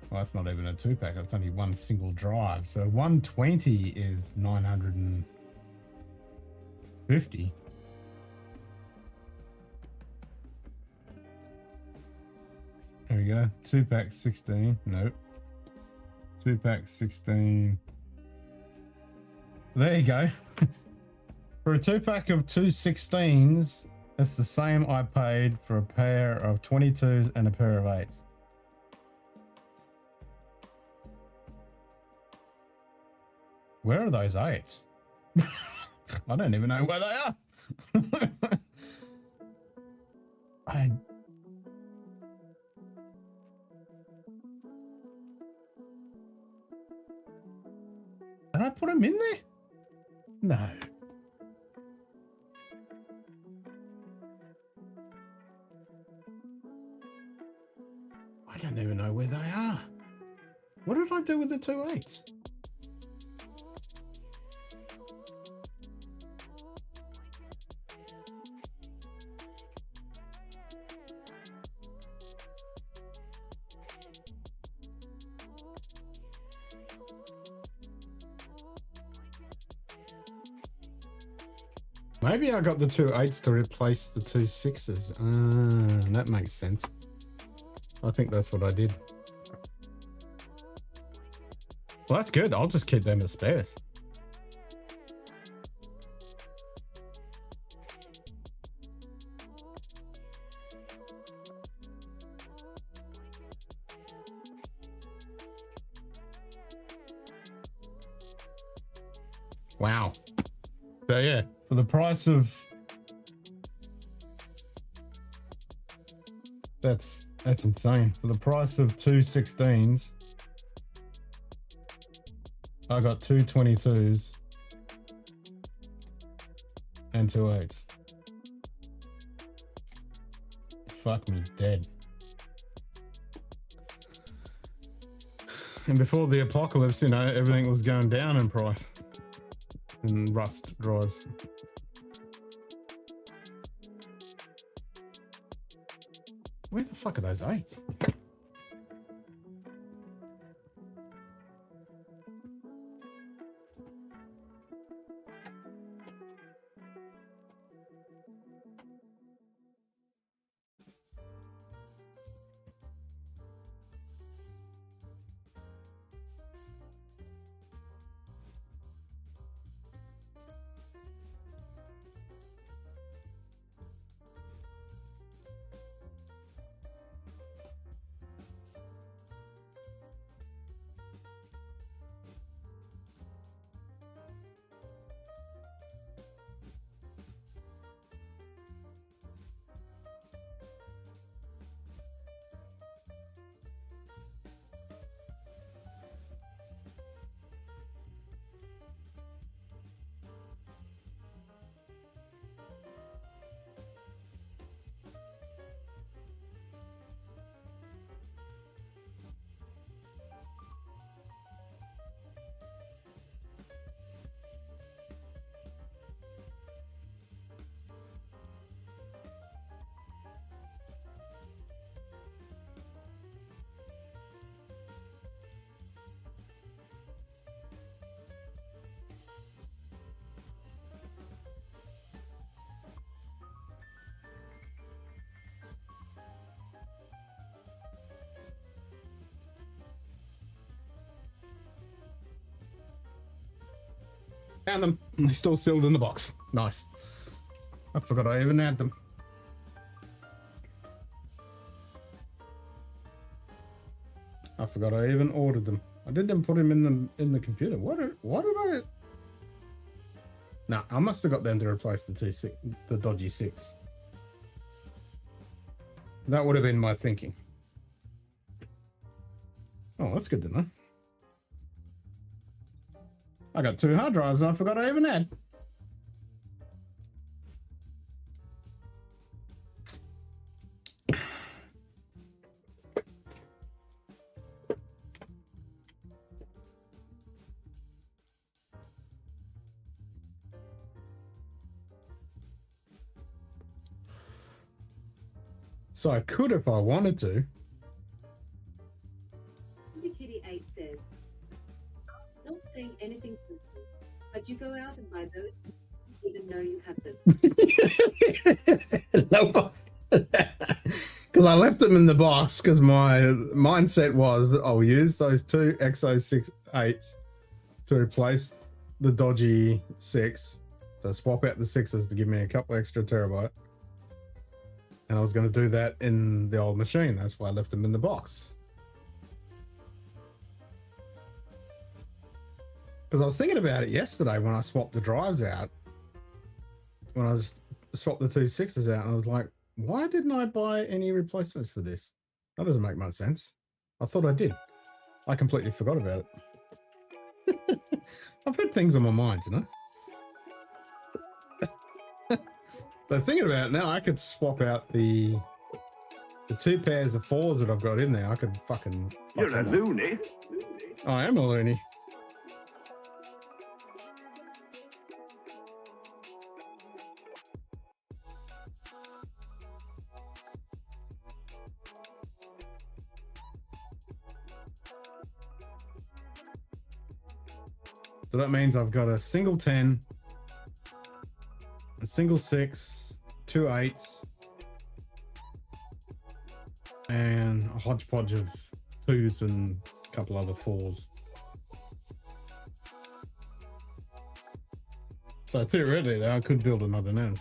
well, that's not even a 2-pack. That's only one single drive. So 120 is 950. There we go. 2-pack 16. Nope. 2-pack 16. So there you go. For a 2-pack of 2 16s, it's the same I paid for a pair of 22s and a pair of 8s. Where are those 8s? I don't even know where they are. Did I put them in there? No. I don't even know where they are. What did I do with the 2 8s? Maybe I got the 2 8s to replace the 2 6s. That makes sense. I think that's what I did. Well, that's good. I'll just keep them as spares. Wow. So yeah, for the price of that's insane. For the price of 2 16s, I got 2 22s and 2 8s. Fuck me dead. And before the apocalypse, you know, everything was going down in price. And rust drives. Where the fuck are those 8s? Found them. They're still sealed in the box. Nice. I forgot I even had them. I forgot I even ordered them. I didn't put them in the computer. What did I? Nah, I must have got them to replace the dodgy 6. That would have been my thinking. Oh, that's good to know. I got 2 hard drives I forgot I even had. So I could if I wanted to. Kitty 8 says, not saying anything simple, but you go out and buy those you even know you have them. No. Because I left them in the box because my mindset was I'll use those two XO6-8s to replace the dodgy 6. So swap out the 6s to give me a couple extra terabyte. And I was going to do that in the old machine. That's why I left them in the box. Because I was thinking about it yesterday when I swapped the drives out. When I swapped the two 6s out, and I was like, why didn't I buy any replacements for this? That doesn't make much sense. I thought I did. I completely forgot about it. I've had things on my mind, you know? But thinking about it now, I could swap out the two pairs of 4s that I've got in there. I could fucking... You're a loony. I am a loony. So that means I've got a single 10, a single 6, two 8s, and a hodgepodge of 2s and a couple other 4s. So theoretically, I could build another NAS.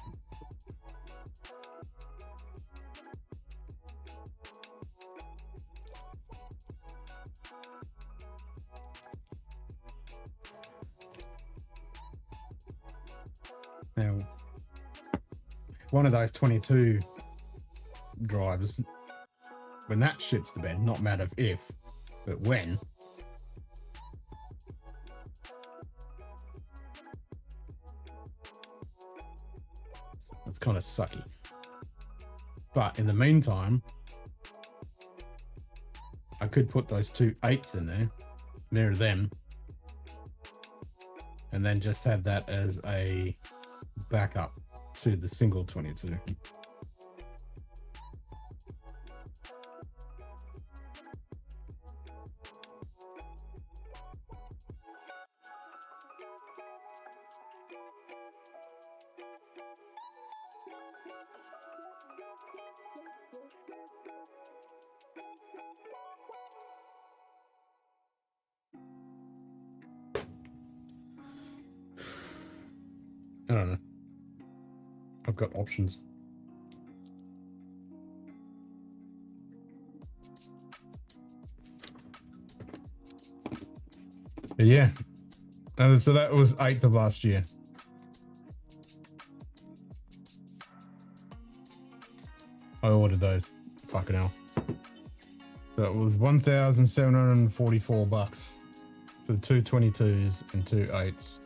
Now, one of those 22 drives, when that shits the bed, not matter if, but when, that's kind of sucky. But in the meantime, I could put those two 8s in there, near them, and then just have that as a backup to the single 22. I don't know. I've got options. But yeah. So that was 8th of last year. I ordered those. Fucking hell. So it was $1,744 for the two 22s and two 8s.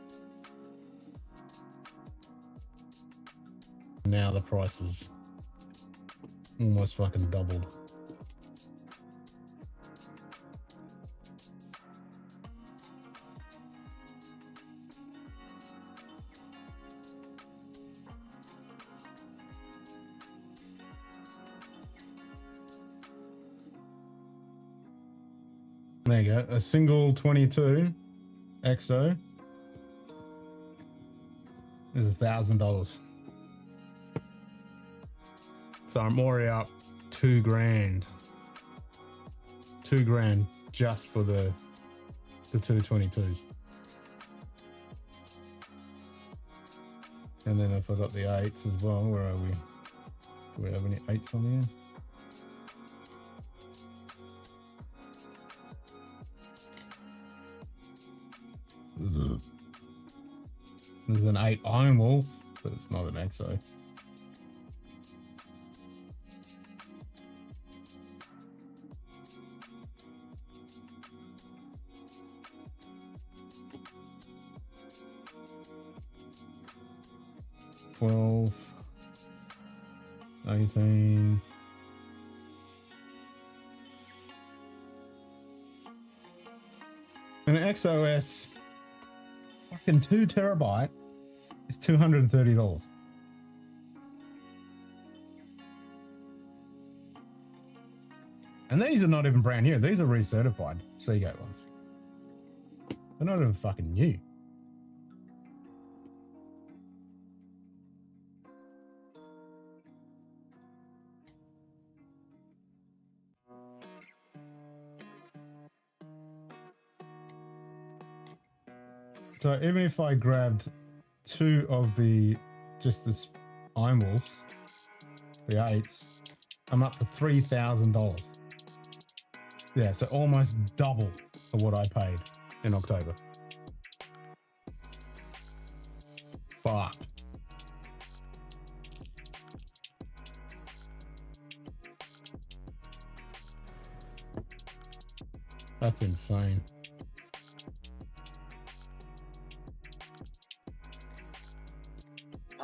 Now the price is almost fucking doubled. There you go. A single 22 XO is $1,000. So I'm already up $2,000. $2,000 just for the two 22s. And then if I got the 8s as well, where are we? Do we have any 8s on here? There's an 8 Iron Wolf, but it's not an XO. $12, $18. And an XOS fucking 2 terabyte is $230. And these are not even brand new. These are recertified Seagate ones. They're not even fucking new. So even if I grabbed 2 of the just this Iron Wolves, the 8s, I'm up to $3,000. Yeah, so almost double of what I paid in October. Fuck. That's insane.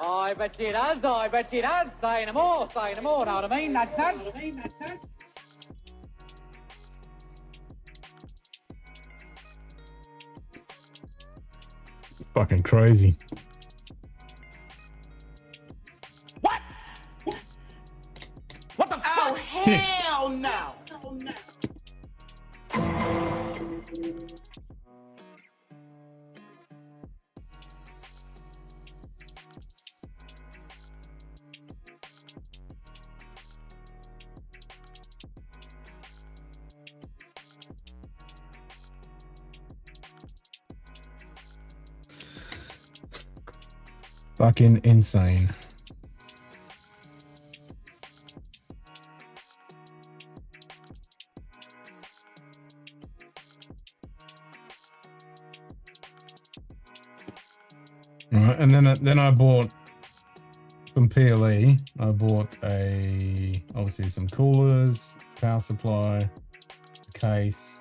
I bet you does, I bet you does. Say no more, know what I mean? That's that. Fucking crazy. What? What the fuck? Oh, hell no! Fucking insane. Right, and then I bought from PLE. I bought obviously some coolers, power supply, case,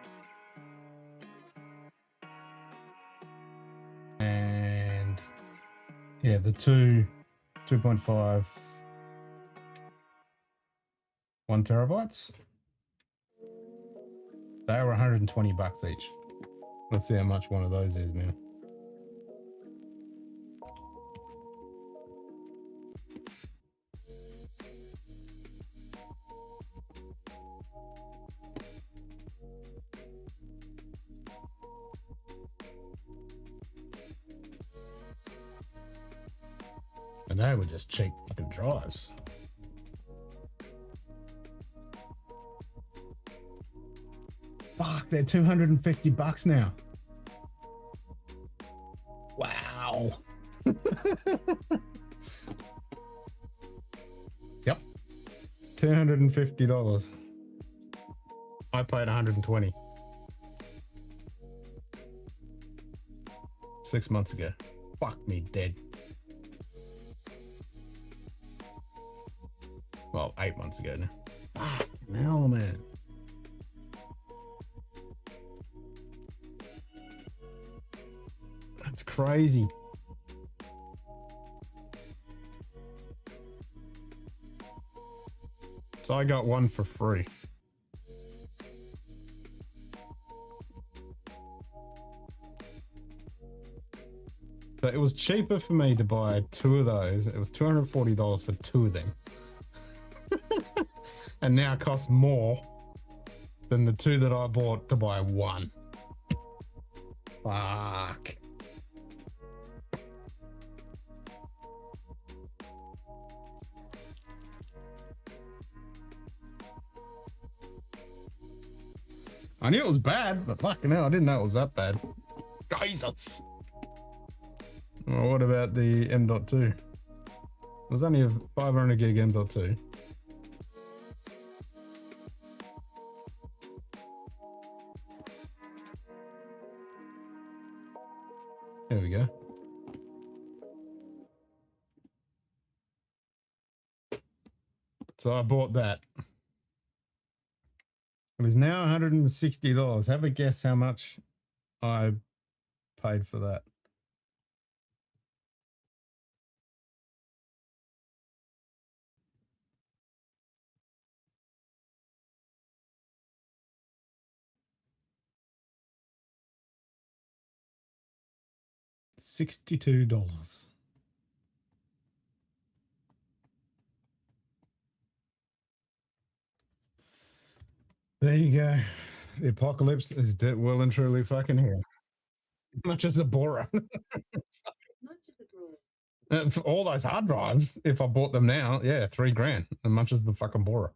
and yeah, the 2.5 1 terabytes. They were $120 each. Let's see how much one of those is now. And they were just cheap fucking drives. Fuck, they're $250 now. Wow. Yep. $250. I paid $120. 6 months ago. Fuck me dead. Well, 8 months ago now. Fucking hell, man. That's crazy. So I got one for free. So it was cheaper for me to buy 2 of those. It was $240 for 2 of them. And now it costs more than the 2 that I bought to buy 1. Fuck. I knew it was bad, but fucking hell, I didn't know it was that bad. Jesus. Well, what about the M.2? It was only a 500 gig M.2. There we go. So I bought that. It was now $160. Have a guess how much I paid for that. $62. There you go. The apocalypse is well and truly fucking here. Much as a Bora. Much as a broad. For all those hard drives, if I bought them now, yeah, $3,000. And much as the fucking Bora.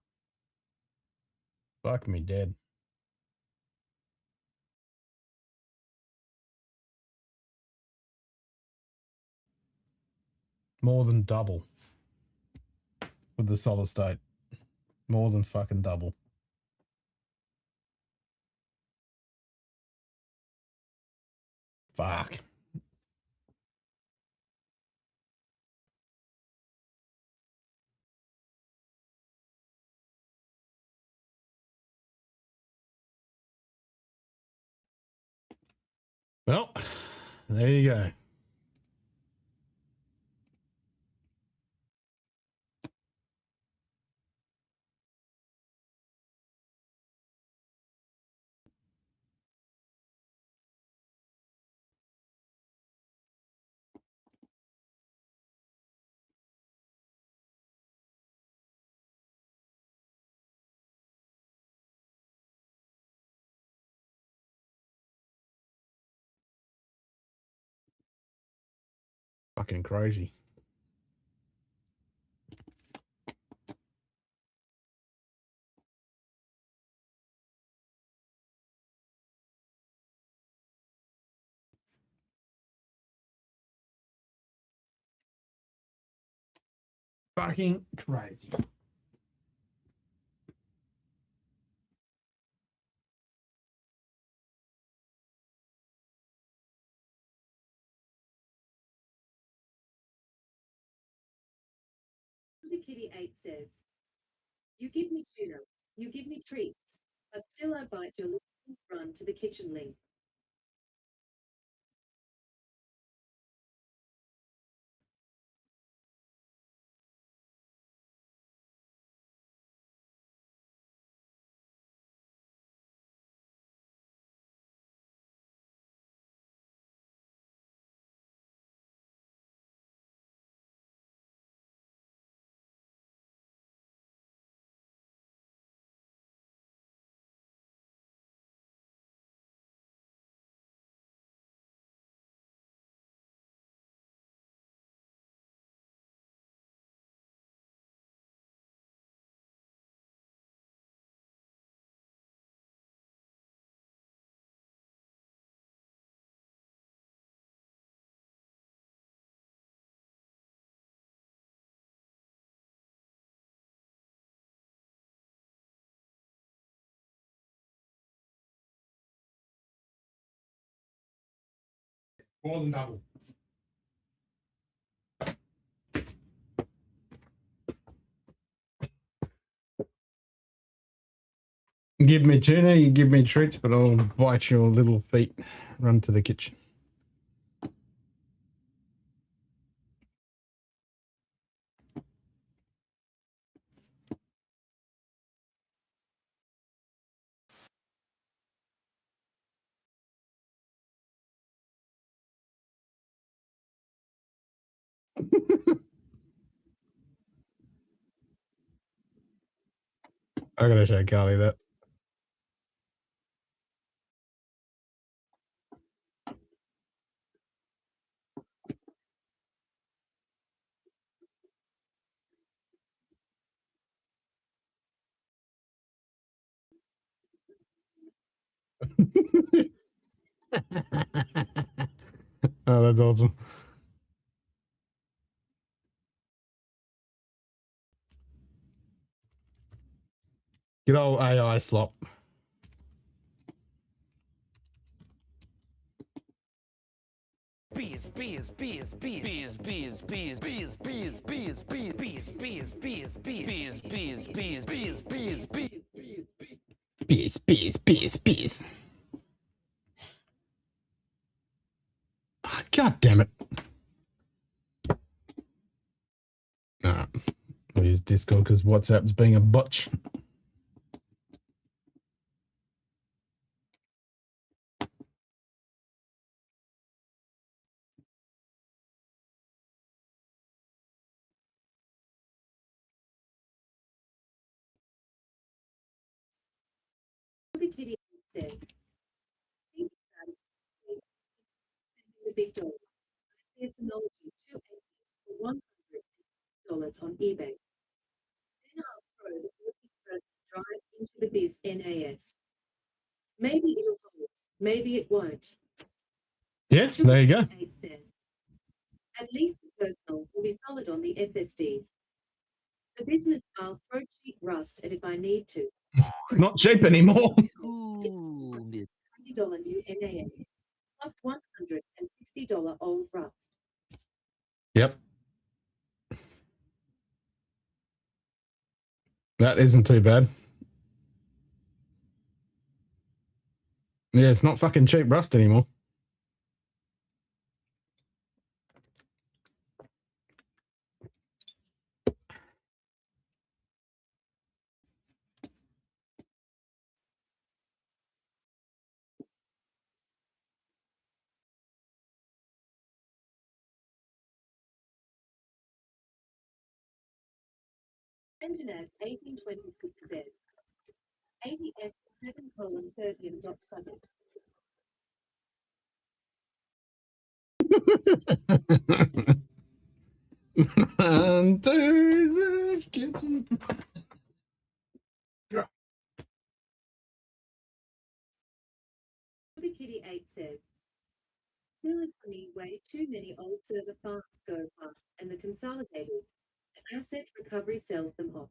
Fuck me dead. More than double with the solid state. More than fucking double. Fuck. Well, there you go. Fucking crazy. Fucking crazy. The Kitty 8 says, you give me tuna, you give me treats, but still I bite your little run to the kitchen link. More than double. Give me tuna, you give me treats, but I'll bite your little feet. Run to the kitchen. I gotta show Carly that. Oh, that's awesome. Good old AI slop. Bees, bees, bees, bees, bees, bees, bees, bees, bees, bees, bees, bees, bees, bees, bees, bees, bees, bees, bees, bees, Bees. God damn it. Nah, I'll use Discord because WhatsApp's being a butch. The Kitty 8 says, think about it, the big dog. I see a Synology 280 for $100 on eBay. Then I'll throw the 40 drive into the biz NAS. Maybe it'll hold, maybe it won't. Yeah, there you go. 8 says, at least personal will be solid on the SSDs. The business I'll throw cheap rust at if I need to. Not cheap anymore. $20 new NAS plus $160 old rust. Yep. That isn't too bad. Yeah, it's not fucking cheap rust anymore. Engine ad 1826 says 80F 7:30 and dot subject. And to the kitchen. Kitty 8 says, still is for me way too many old server farms go past and the consolidators, and asset recovery sells them off.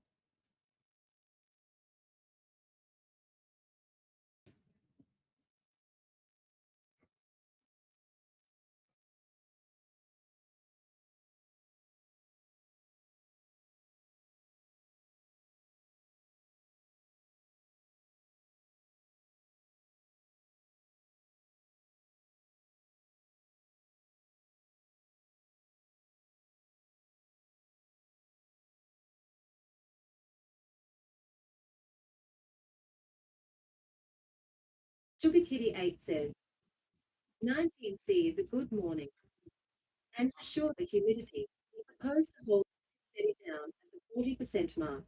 Sugar Kitty 8 says, 19C is a good morning. And for sure the humidity, we propose to hold steady down at the 40% mark.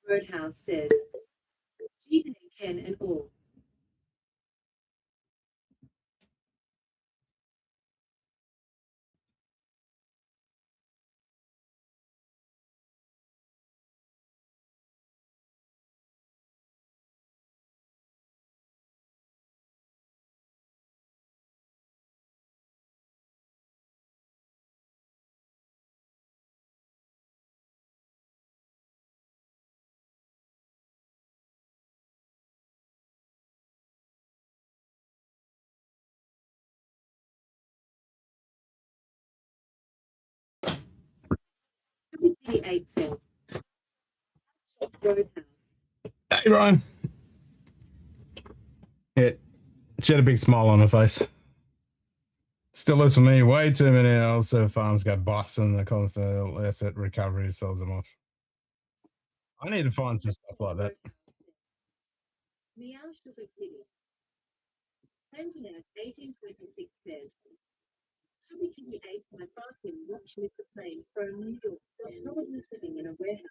Roadhouse says, G-Day Ken and all. Sugar Kitty 8 says, Roadhouse. Hey, Ryan. Yeah, she had a big smile on her face. Still is for me. Way too many old server farms go bust and the constant asset recovery sells them off. I need to find some stuff like that. Meow Sugar Kitty. Engine ad 1826 says, Sugar Kitty 8 my bathroom watch Mr. Plane from New York, probably sitting in a warehouse.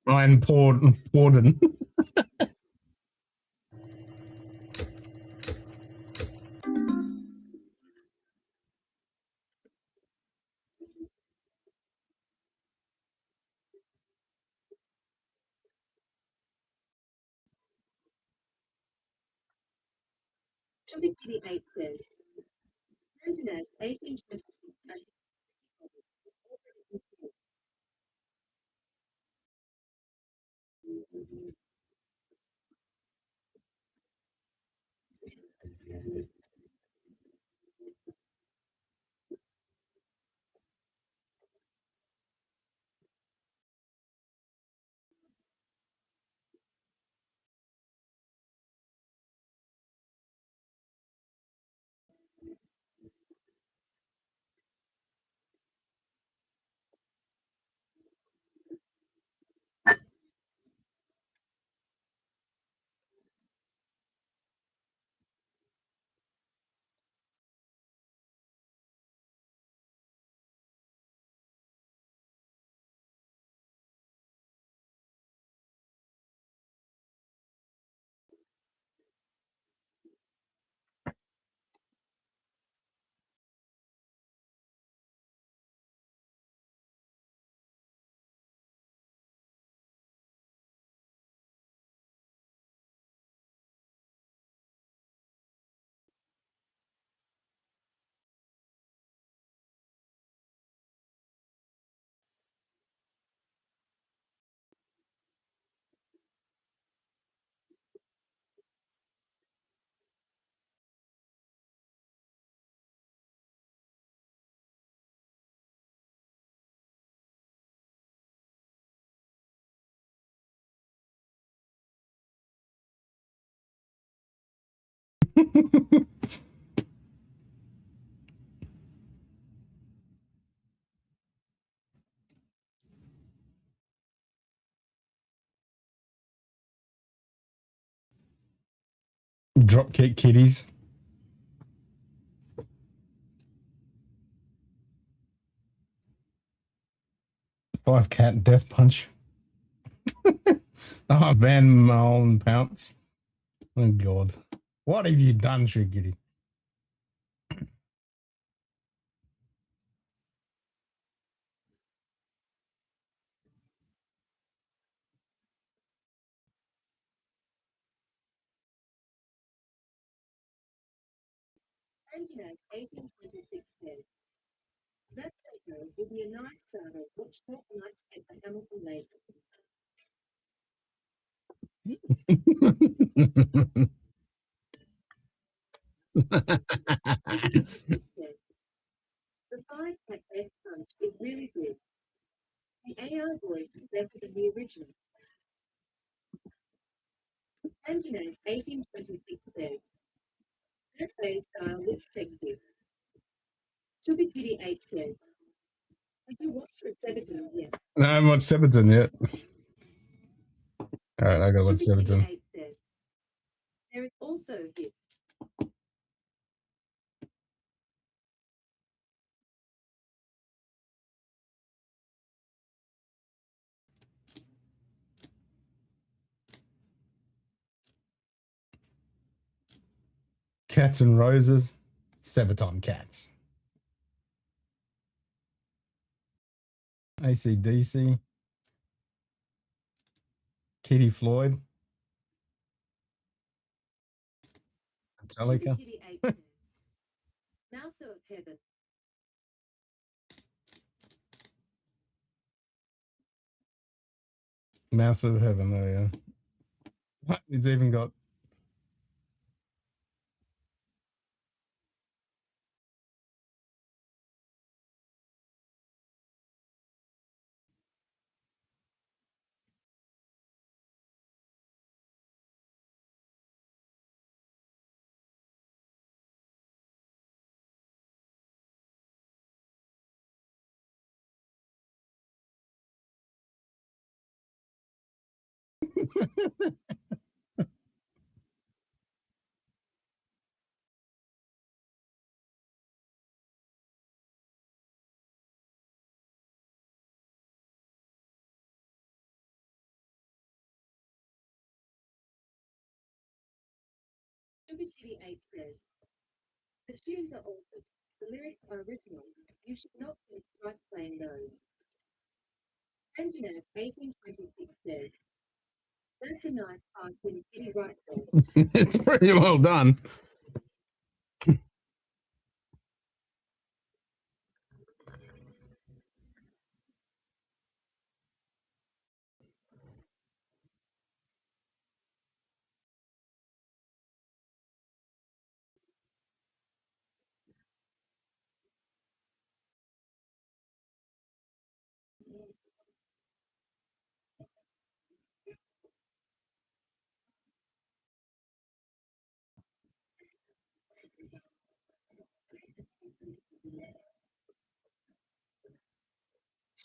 Ryan Porden. Sugar Kitty 8 says, Antoinette 1826. Dropkick kitties. 5 cat death punch. Oh, Van Malone pounce. Oh, God. What have you done, Sugar Kitty? Antoinette 1826 says, that takeover would be a nice starter. Watch that night at the Hamilton later. Says, the 5 cat death punch is really good. The AR voice is better than the original. Antoinette 1826 says, that bass style looks sexy. Sugar Kitty 8 says, have you watched the 17 yet? No, I haven't watched Seventon yet. All right, I got to watch Sugar Kitty Seventon. 8 says, there is also this. Cats and Roses. Sebaton Cats. AC/DC. Kitty Floyd. Sugar Metallica. Kitty 8 says, Mouser of Heaven. Mouse of Heaven. Oh, yeah. What? It's even got. Sugar Kitty 8 says, the tunes are altered. The lyrics are original. You should not be strike playing those. Antoinette 1826 says, that's a nice part in Kitty right there. It's pretty well done.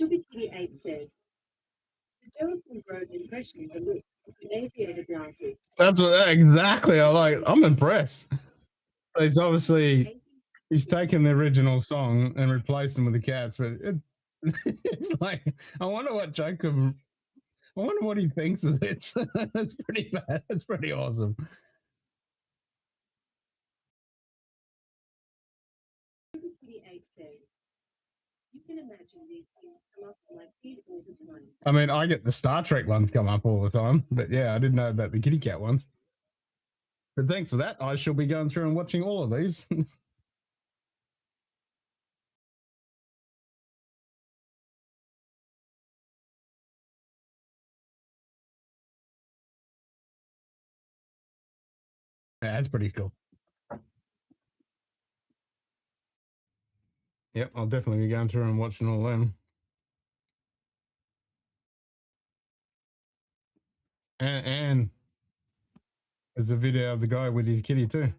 Sugar Kitty 8 says, the Joachim Grove impression the look of the aviator glasses. That's what exactly. I'm impressed. It's obviously he's taken the original song and replaced them with the cats, but it's like I wonder what Jacob. I wonder what he thinks of it. That's pretty bad. That's pretty awesome. Sugar Kitty 8 says, you can imagine these things come up on my feed all the time. I mean, I get the Star Trek ones come up all the time, but yeah, I didn't know about the kitty cat ones. But thanks for that. I shall be going through and watching all of these. Yeah, that's pretty cool. Yep, I'll definitely be going through and watching all them. And there's a video of the guy with his kitty too.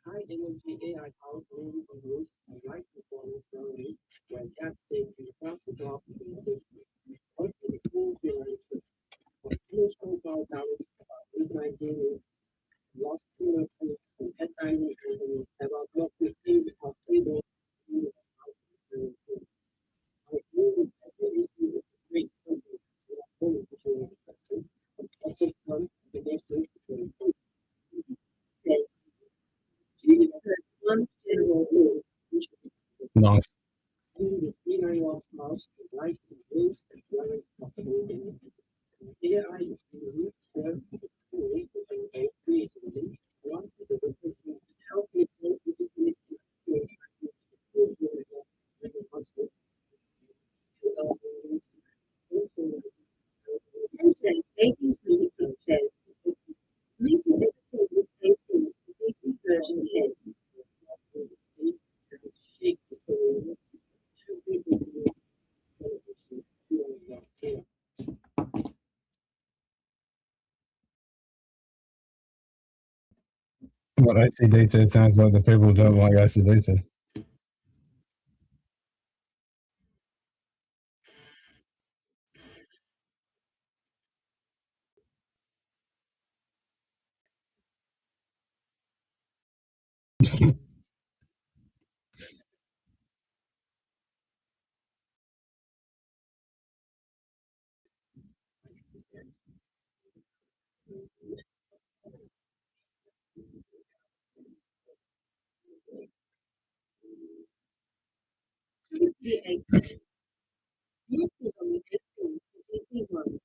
High energy AI powered movie reviews and live performance galleries where cats take the classic drop in the history. What is full interest? What emotional power balance about recognizing is lost to fruits and pet dining companies about what we think of table I really is great something without fully between the section, but also some the message between says Jesus one general rule which Nice. the binary of mouse to life and ways that weren't possible in AI is being used here as a tool to convey creativity. One is a replacement to help me cope with the issue Angela 1826 says, make the episode with AC, the DC version head. What ACDC sounds like the people don't like ACDC. Sugar Kitty 8 says, you click on the 18 to DC one.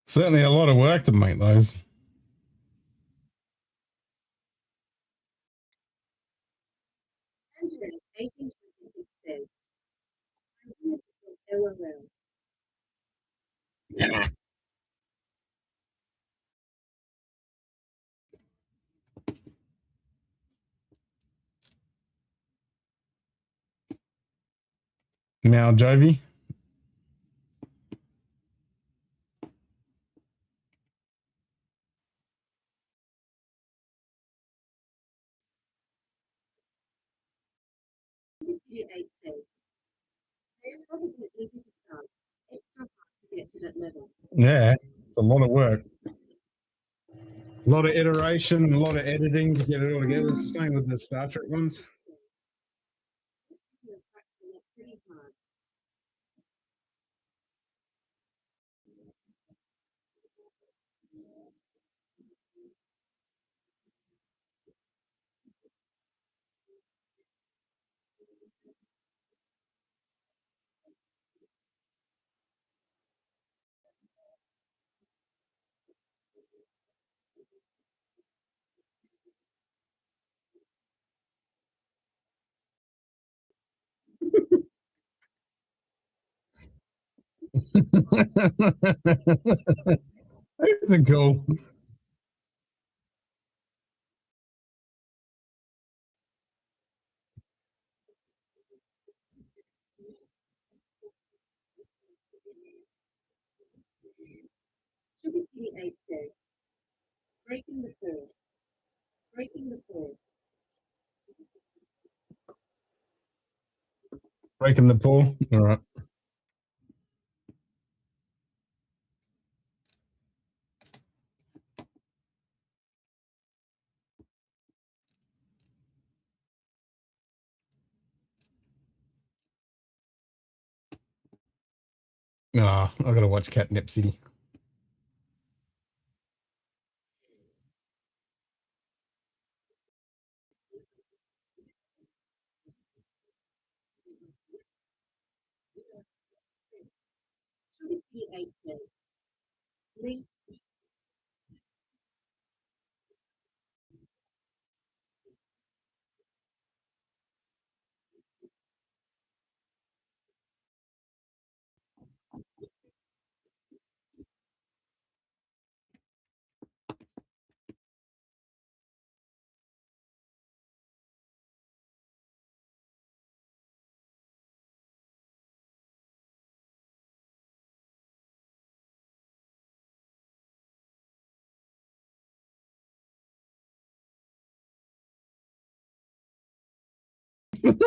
Certainly a lot of work to make those. Angela 1826 says, I'm here to LOL. Now, Jovi. Sugar Kitty 8 says, they are probably easy to start, extra hard to get to that level. Yeah, it's a lot of work. A lot of iteration, a lot of editing to get it all together. It's the same with the Star Trek ones. Pretty hard. It's a cool. Sugar Kitty 8 says, breaking the fall. Breaking the fall. Breaking the pool. All right. Ah, I gotta watch Catnip City. Sugar Kitty 8 says, link.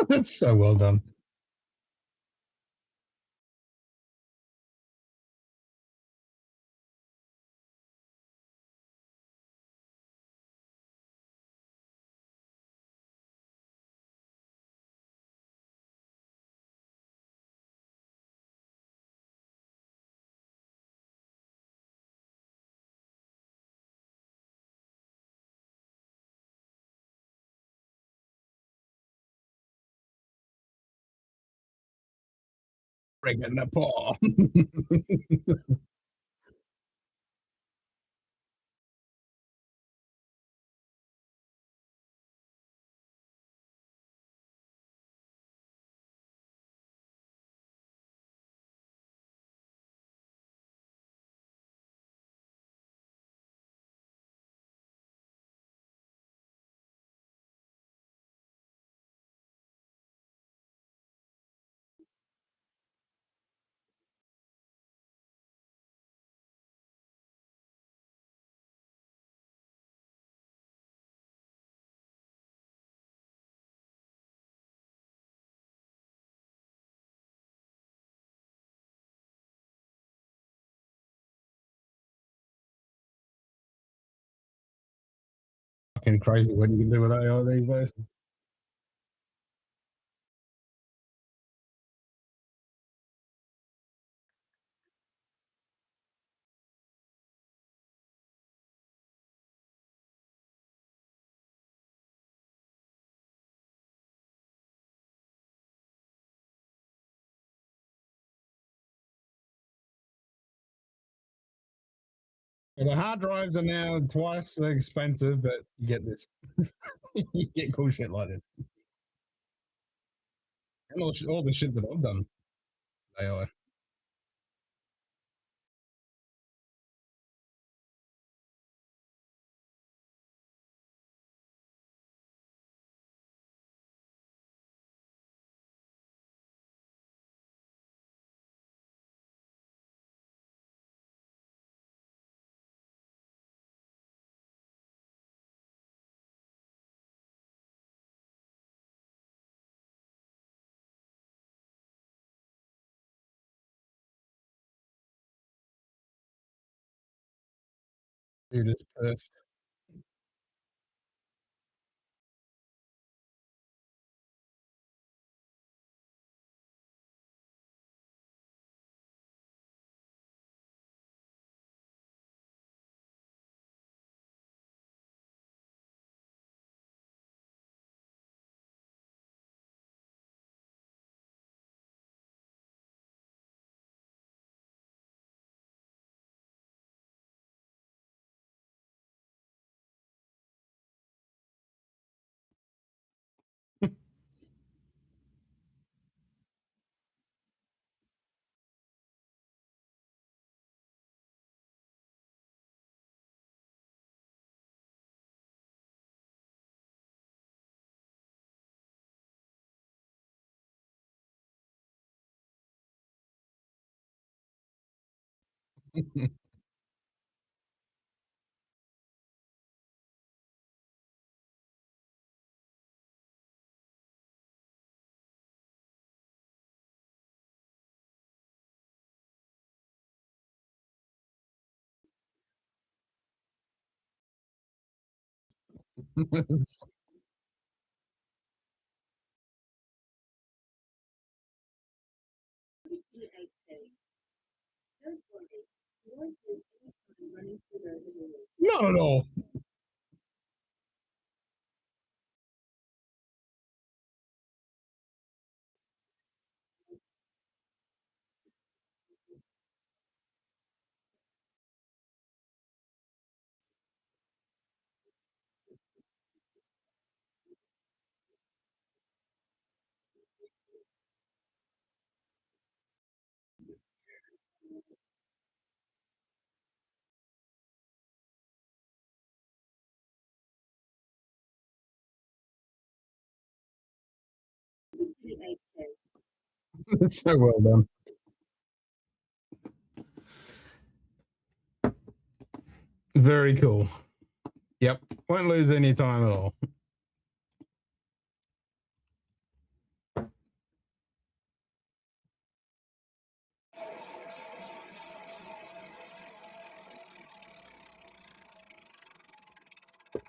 That's so well done. Breaking the pool. Fucking crazy what you can do with AI these days. Well, the hard drives are now twice the expensive, but you get this. You get cool shit like this. And all the shit that I've done. AI. Dude, it's pissed. Kitty8 says, don't worry, you won't lose any time running through those areas. Not at all. Kitty8 says, That's so well done. Very cool. Yep. Won't lose any time at all.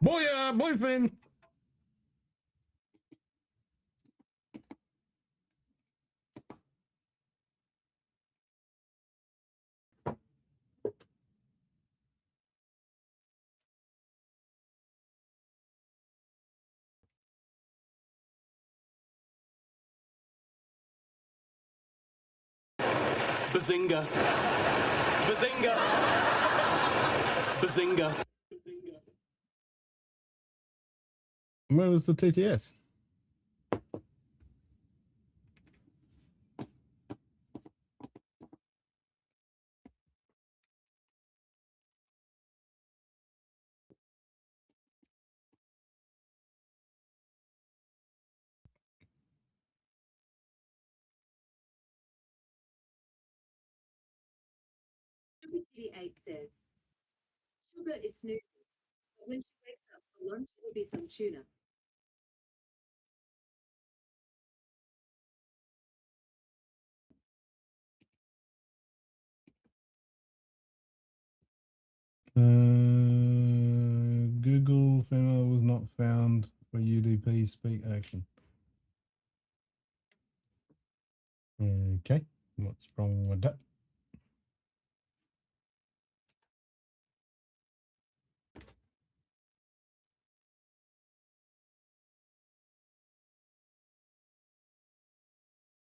Booyah, boyfriend. Bazinga! Bazinga! Bazinga! Where was the TTS? Kitty8 says, Sugar is snoozing, but when she wakes up for lunch, it'll be some tuna. Google female was not found for UDP speak action. Okay, what's wrong with that?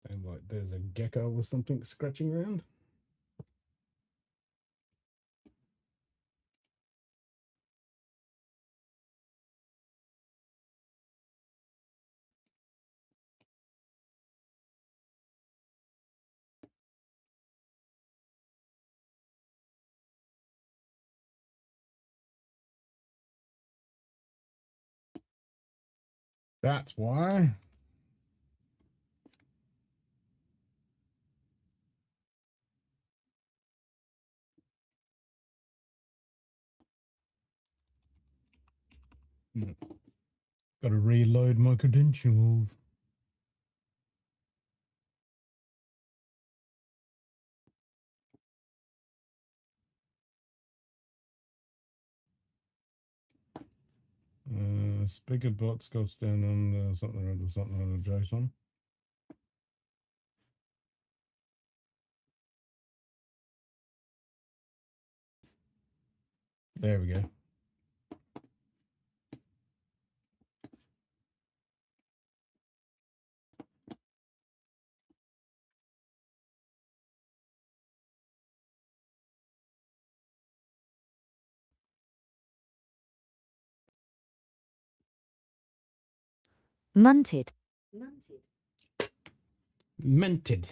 Sounds like there's a gecko or something scratching around. That's why. Got to reload my credentials. Speaker bot Scotch down on the something on the JSON. There we go. Munted. Munted. Mented.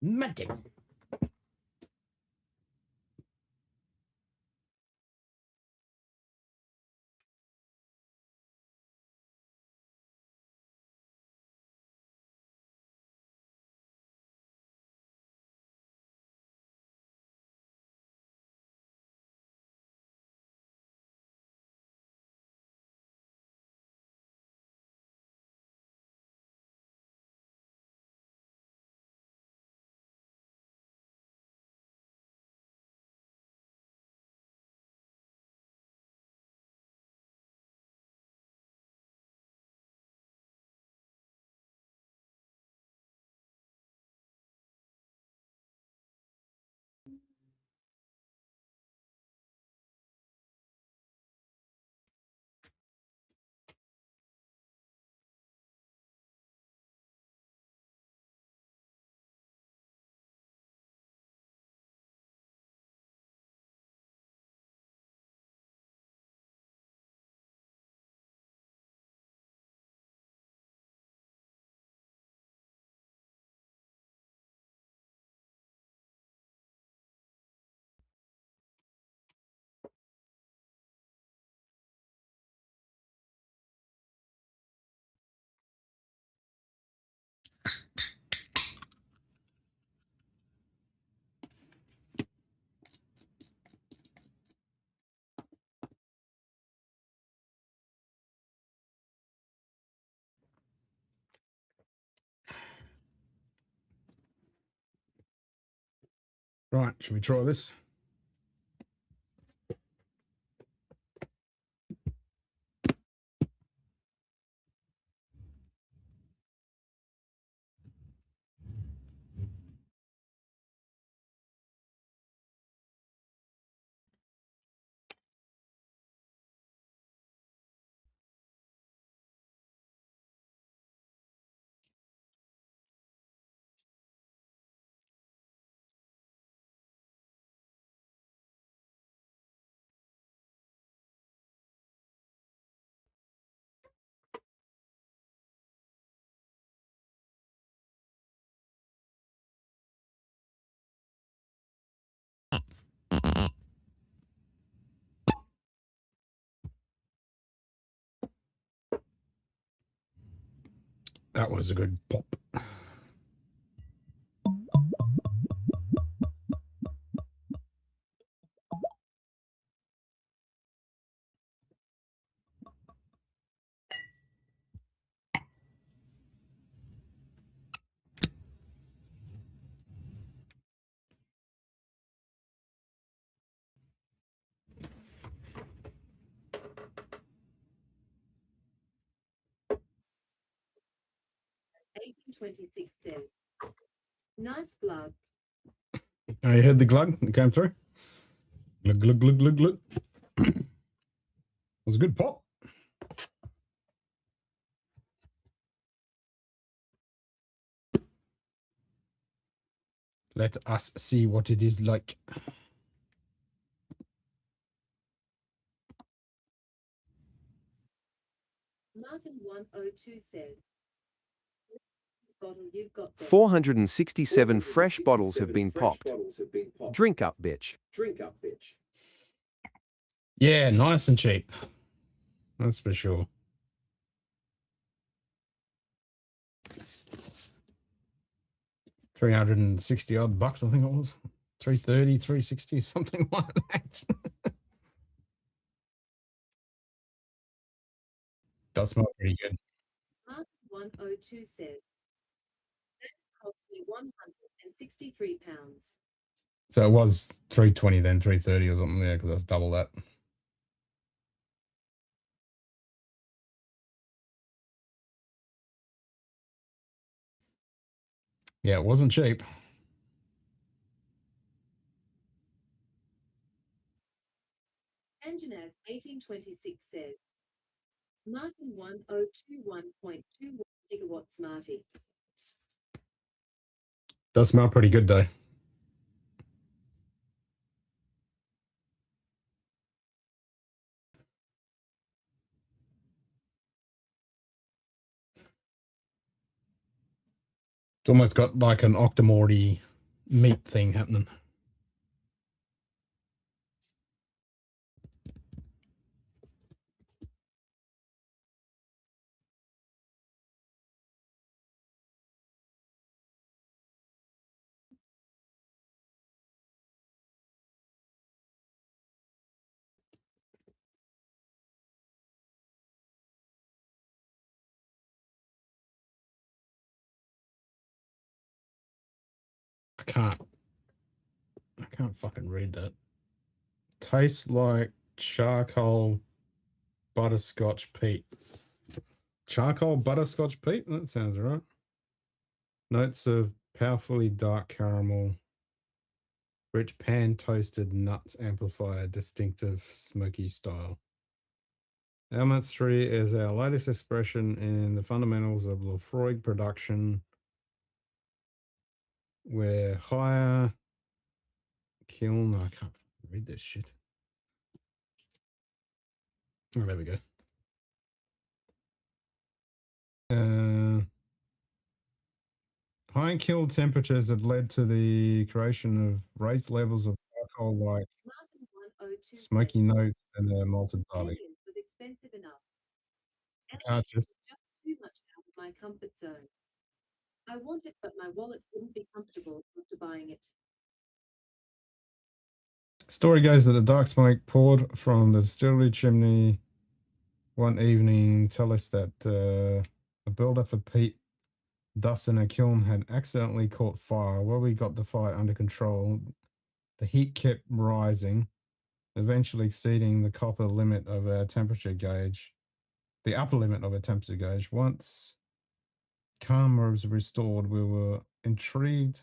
Munted. Right, should we try this? That was a good pop. says, nice glug. Oh, you heard the glug that came through? Glug, glug, glug, glug, glug. It was a good pop. Let us see what it is like. Martin 102 says, bottle you've got there. 467 fresh bottles have been popped. Drink up, bitch. Drink up, bitch. Yeah, nice and cheap. That's for sure. $360 odd bucks, I think it was. 330, 360, something like that. Does smell pretty good. Martin 102 says, that cost me £163. So it was 320 then 330 or something there because that's double that. Yeah, it wasn't cheap. Anjanaz 1826 says, Martin 1021.21 gigawatt Smarty. Does smell pretty good though. It's almost got like an Octomorty meat thing happening. I can't fucking read that. Tastes like charcoal butterscotch peat. Charcoal butterscotch peat? That sounds right. Notes of powerfully dark caramel. Rich pan toasted nuts amplify a distinctive smoky style. Element 3 is our latest expression in the fundamentals of Lefroy production, where higher kiln. I can't read this shit. Oh, there we go. High kiln temperatures have led to the creation of raised levels of alcohol like smoky notes and malted barley. Was expensive enough. Can't just Just too much out of my comfort zone. I want it, but my wallet wouldn't be comfortable after buying it. Story goes that the dark smoke poured from the distillery chimney one evening tell us that a builder for peat dust in a kiln had accidentally caught fire. While we got the fire under control, the heat kept rising, eventually exceeding the copper limit of our temperature gauge, the upper limit of our temperature gauge. Once calm was restored, we were intrigued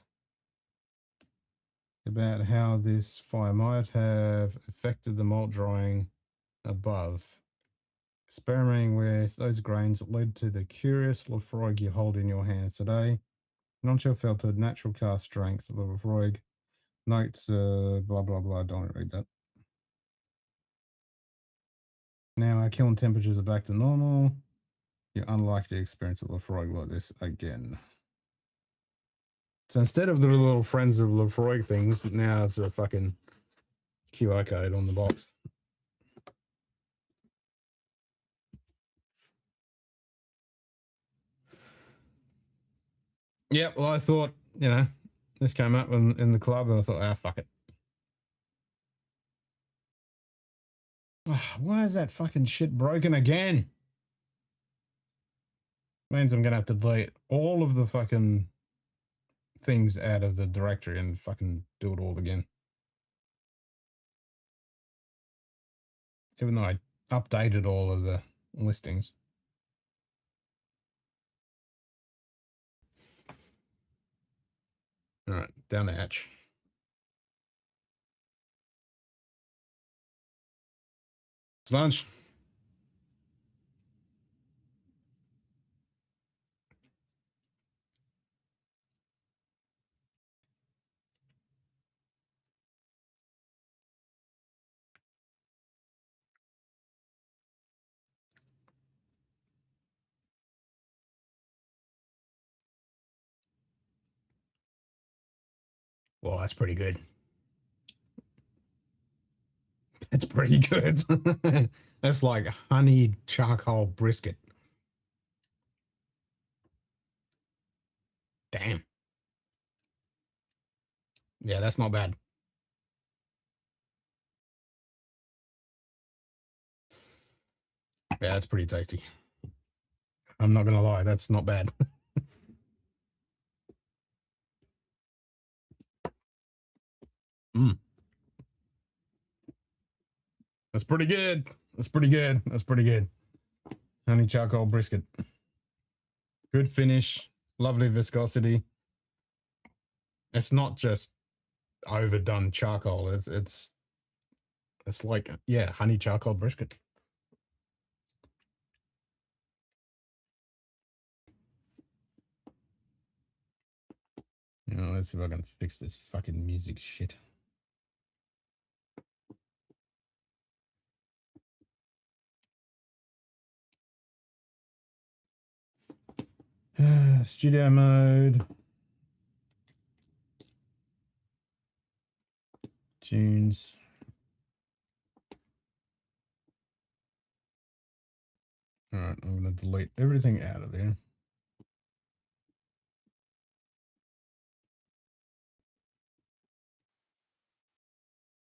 about how this fire might have affected the malt drying above. Experimenting with those grains led to the curious Lefroy you hold in your hands today. Non-chill filtered, natural cask strength, Lefroy notes, blah, blah, blah. Don't read that. Now our kiln temperatures are back to normal. You're unlikely to experience a Lefroy like this again. So instead of the little friends of Lefroy things, now it's a fucking QR code on the box. Yeah, well, I thought, this came up in the club, and I thought, fuck it. Why is that fucking shit broken again? Means I'm gonna have to delete all of the fucking things out of the directory and fucking do it all again. Even though I updated all of the listings. All right, down the hatch. It's lunch. Well, that's pretty good. That's pretty good. That's like honey charcoal brisket. Damn. Yeah, that's not bad. Yeah, that's pretty tasty. I'm not gonna lie, that's not bad. That's pretty good. That's pretty good. That's pretty good. Honey charcoal brisket. Good finish. Lovely viscosity. It's not just overdone charcoal. It's like, yeah, honey charcoal brisket. Let's see if I can fix this fucking music shit. Studio mode. Tunes. All right, I'm going to delete everything out of there.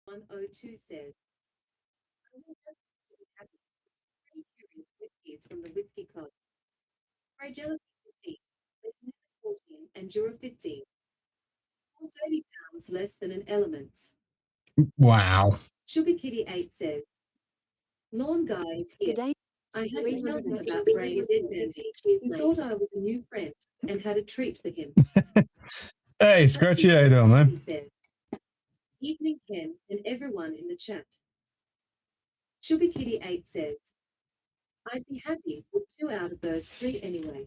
.102 says, I will just have 3 curious whiskies from the Whiskey Club. Fragility 15, Lightness 14, and Jura 15. All 30 pounds less than an Elements. Wow. Sugar Kitty 8 says, Lawn Guy is here. Good day. I had to tell him about Brain Dead Bandy. He thought I was a new friend and had a treat for him. Hey, Scotchy, how you doing, man? He says, Evening Ken and everyone in the chat. Sugar Kitty 8 says, I'd be happy with 2 out of those 3 anyway.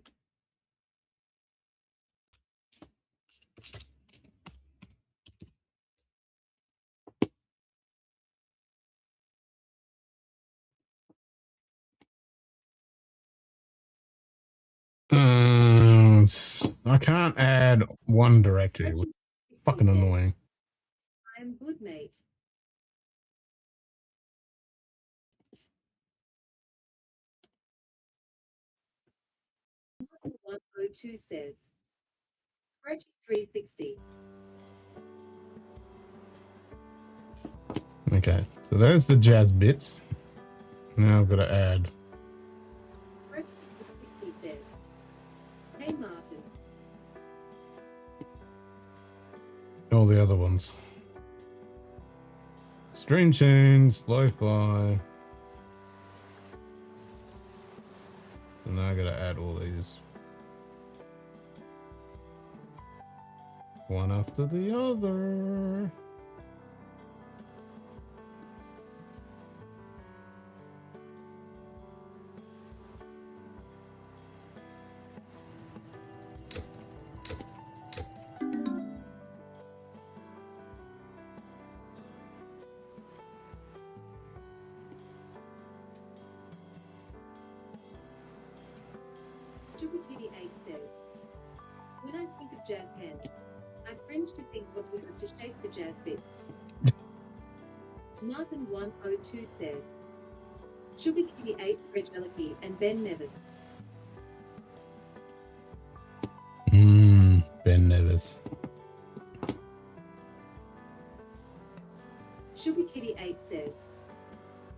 I can't add one directory. It's fucking annoying. I am good, mate. Martin 102 says, Spreadsheet 360. Okay, so there's the jazz bits. Now I've got to add. Spreadsheet 360 says, Hey Martin. All the other ones. Stream tunes, lo-fi. So now I gotta add all these. One after the other. Sugar Kitty 8 says, When I think of jazz hands, I cringe to think what we have to shake the jazz bits. Martin 102 says, Sugar Kitty 8 Fragility and Ben Nevis. Ben Nevis. Sugar Kitty 8 says,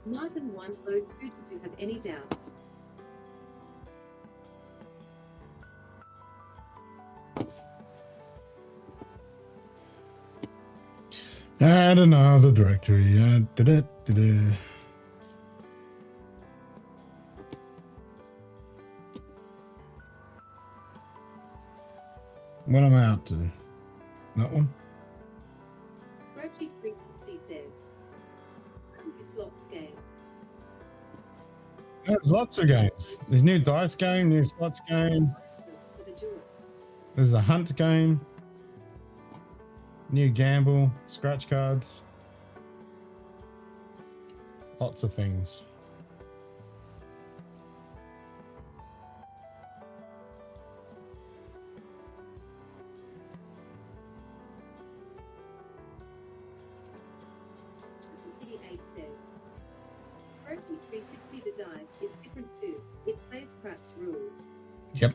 Martin 102, did you have any doubts? Add another directory. Da-da-da-da. What am I up to? That one? Spreadsheet 360 says, New slots game. There's lots of games. There's new dice game, new slots game. For the juror. There's a hunt game. New gamble, scratch cards. Lots of things. Kitty 8 says, Spreadsheet 360 the dice is different too. It plays craps rules. Yep.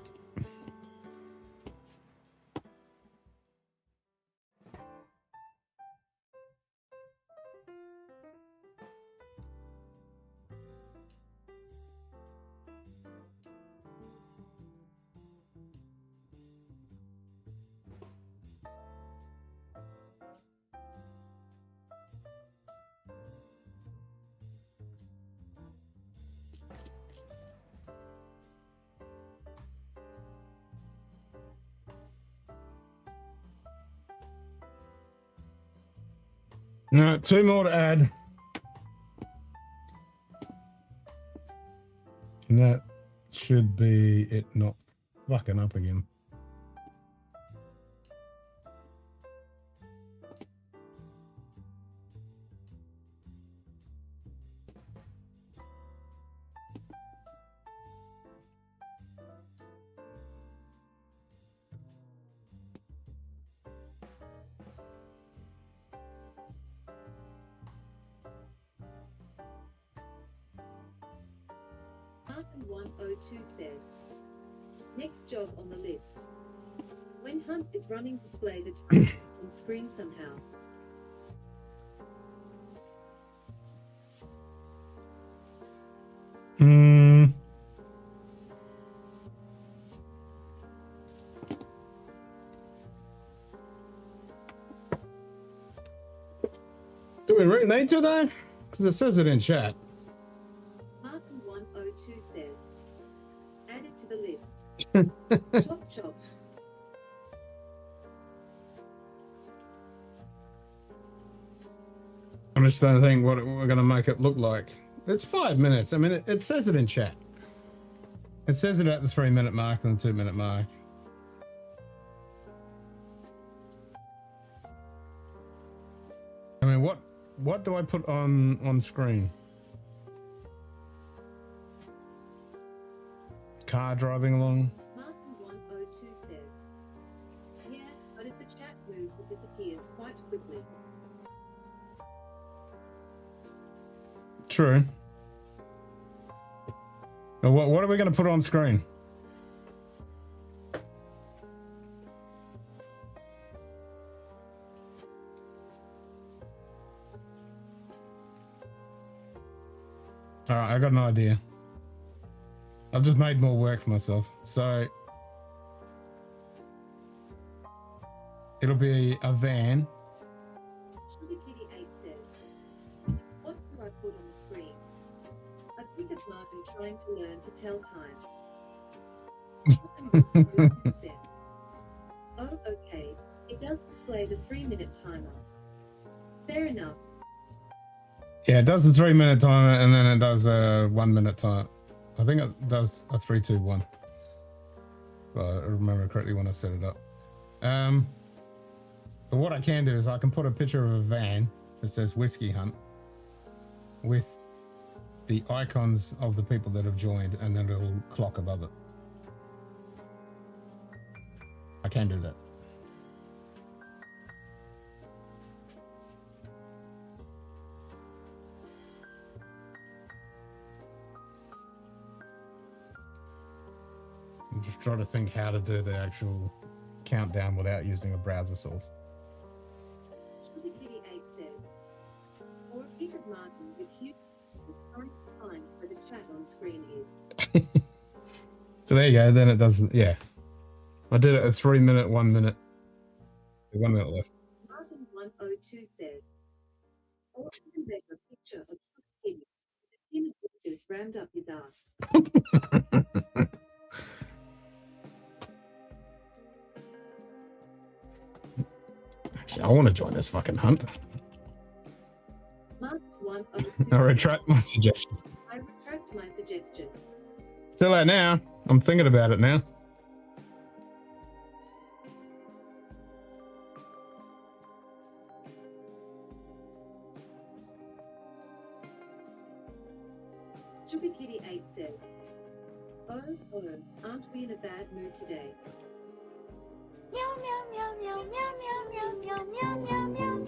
No, 2 more to add. And that should be it not fucking up again. Martin102 says, next job on the list. When Hunt is running, display the time on screen somehow. Do we really need to though? Because it says it in chat. Martin102 says, add it to the list. Chop chop. I'm just trying to think what we're going to make it look like. It's 5 minutes. I mean, it says it in chat. It says it at the 3 minute mark and the 2 minute mark. I mean, what do I put on screen? Car driving along. Martin102 says, yeah, but if the chat moves, it disappears quite quickly. True. Now, what are we going to put on screen? All right, I got an idea. I've just made more work for myself. So it'll be a van. Sugar Kitty 8 says, what do I put on the screen? I think it's Martin trying to learn to tell time. Oh, okay. It does display the 3 minute timer. Fair enough. Yeah, it does the 3 minute timer and then it does a 1 minute time. I think it does a 3, 2, 1. Well, I remember correctly when I set it up. But what I can do is I can put a picture of a van that says Whiskey Hunt with the icons of the people that have joined and then a little clock above it. I can do that. I'm just trying to think how to do the actual countdown without using a browser source. Sugar Kitty 8 says, or a pic of Martin with huge trying to find where the chat on screen is. So there you go, then it does, yeah. I did it a 3 minute, 1 minute. 1 minute left. Martin102 says, or even better, a picture of Sugar Kitty with a tin of biscuits rammed up his ass. Actually, I want to join this fucking hunt. I retract my suggestion. I retract my suggestion. Too late now. I'm thinking about it now. Sugar Kitty 8 says, oh, aren't we in a bad mood today? Meow, meow, meow, meow, meow, meow, meow, meow, meow, meow, meow, meow,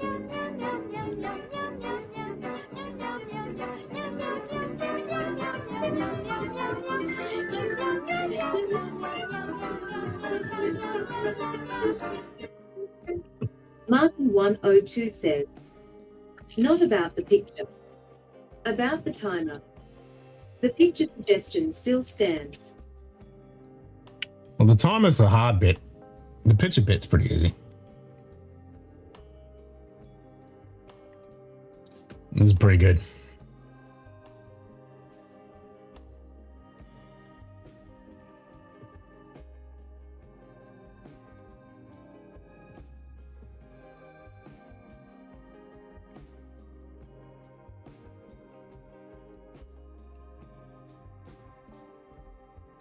Martin102 says, not about the picture, about the timer. The picture suggestion still stands. Well, the timer's the hard bit. The picture bit's pretty easy. This is pretty good.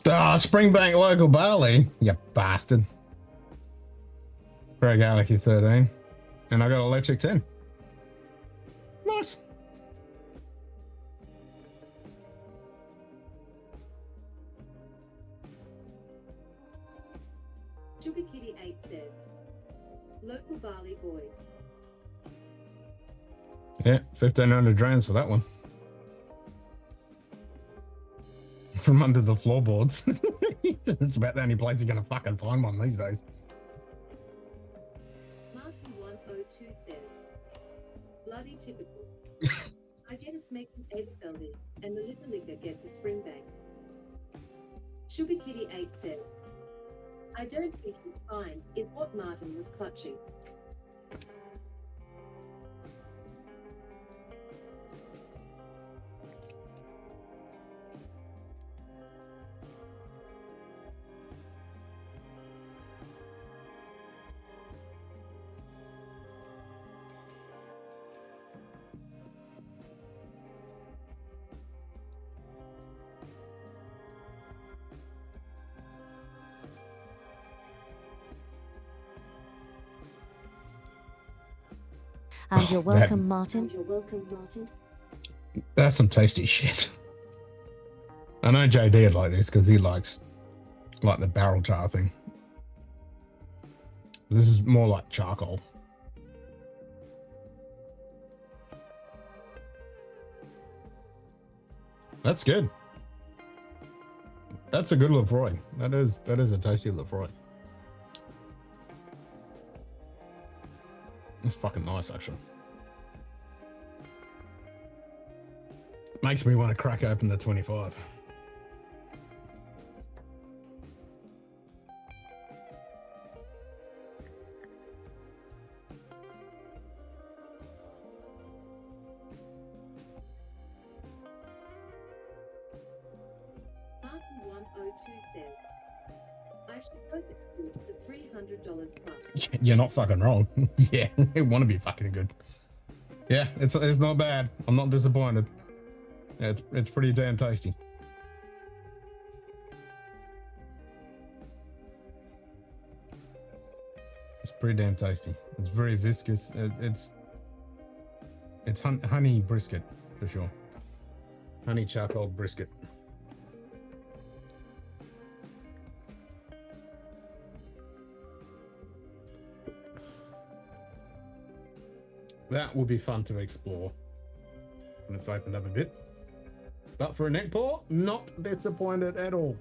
Ah, Springbank local barley, you bastard. Grey Garlicky 13. And I got electric 10. Nice. Sugar Kitty 8 says, local barley boys. Yeah, 1,500 drains for that one. from under the floorboards. It's about the only place you're gonna fucking find one these days. Martin 102 says, bloody typical. I get a smaking Eberfeldy, and the little liquor gets a springbank. Sugar Kitty 8 says, I don't think he's fine, is what Martin was clutching. And you're welcome, Martin. And you're welcome, Martin. That's some tasty shit. I know JD would like this because he likes like the barrel tar thing. This is more like charcoal. That's good. That's a good Lefroy. That is a tasty Lefroy. It's fucking nice, actually. Makes me want to crack open the 25. Martin 102 says, I should hope it's good for $300 plus. You're not fucking wrong. Yeah, it want to be fucking good. Yeah, it's not bad. I'm not disappointed. Yeah, it's pretty damn tasty. It's pretty damn tasty. It's very viscous. It's honey brisket for sure. Honey charcoal brisket. That will be fun to explore when it's opened up a bit. But for a neck pour, not disappointed at all.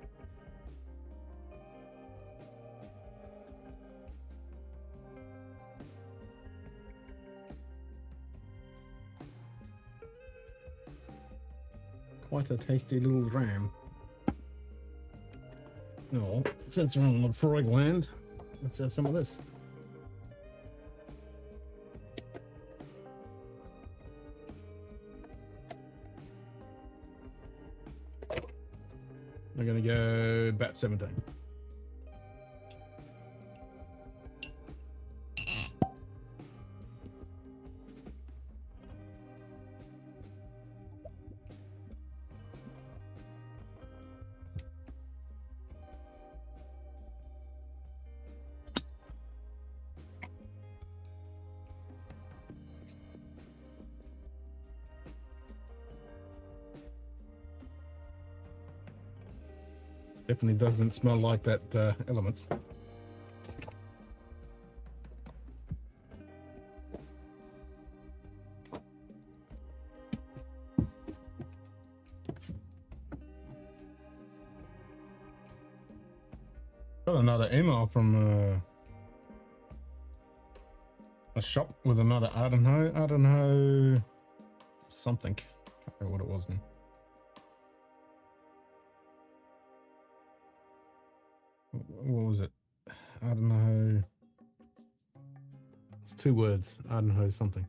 Quite a tasty little ram. Oh, since we're on Lefroy land, let's have some of this. We're gonna go bat 17. Definitely doesn't smell like that Elements. Got another email from a shop with another Idaho something. Can't remember what it was now. What was it? I don't know. It's 2 words. I don't know something.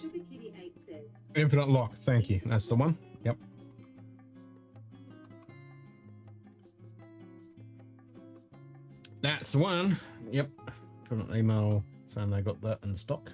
Sugar Kitty 8 says, Infinite Lock. Thank you. That's the one. Yep. That's the one. Yep. Got an email saying they got that in stock.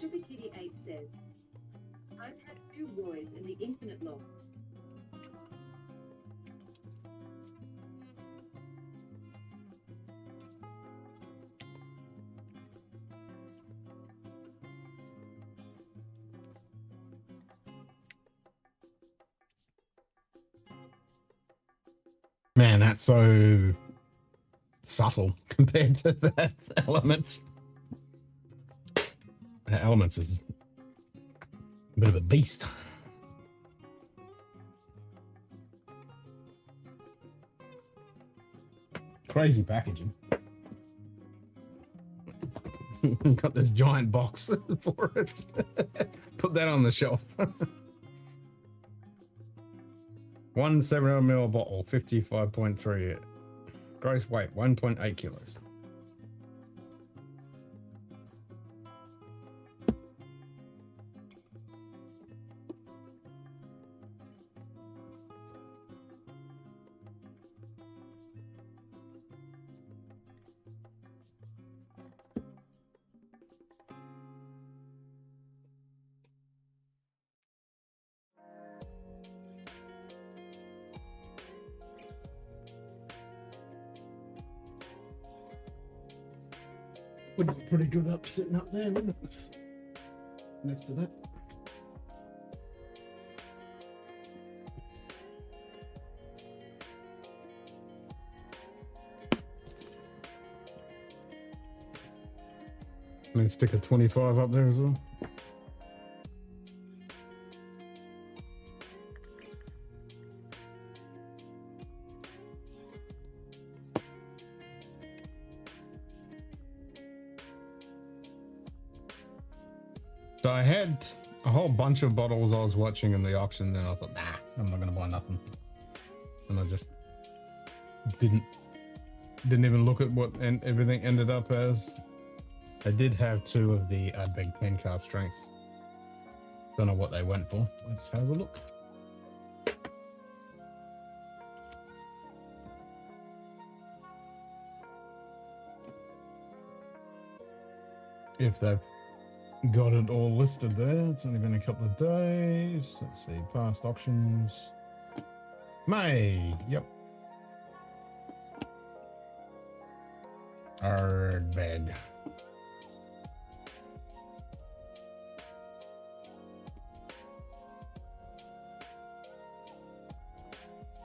Sugar Kitty 8 says, I've had 2 Roys in the infinite lock. Man, that's so subtle compared to that Elements. That Elements is a bit of a beast. Crazy packaging. Got this giant box for it. Put that on the shelf. 1 700ml bottle, 55.3. Gross weight, 1.8 kilos. Would be pretty good up sitting up there, wouldn't it? Next to that. And then stick a 25 up there as well. So I had a whole bunch of bottles I was watching in the auction, and I thought, nah, I'm not going to buy nothing. And I just didn't even look at what everything ended up as. I did have 2 of the Ardbeg 10 cast strengths. Don't know what they went for. Let's have a look. If they've got it all listed there. It's only been a couple of days. Let's see, past auctions. May, yep. Ardbeg.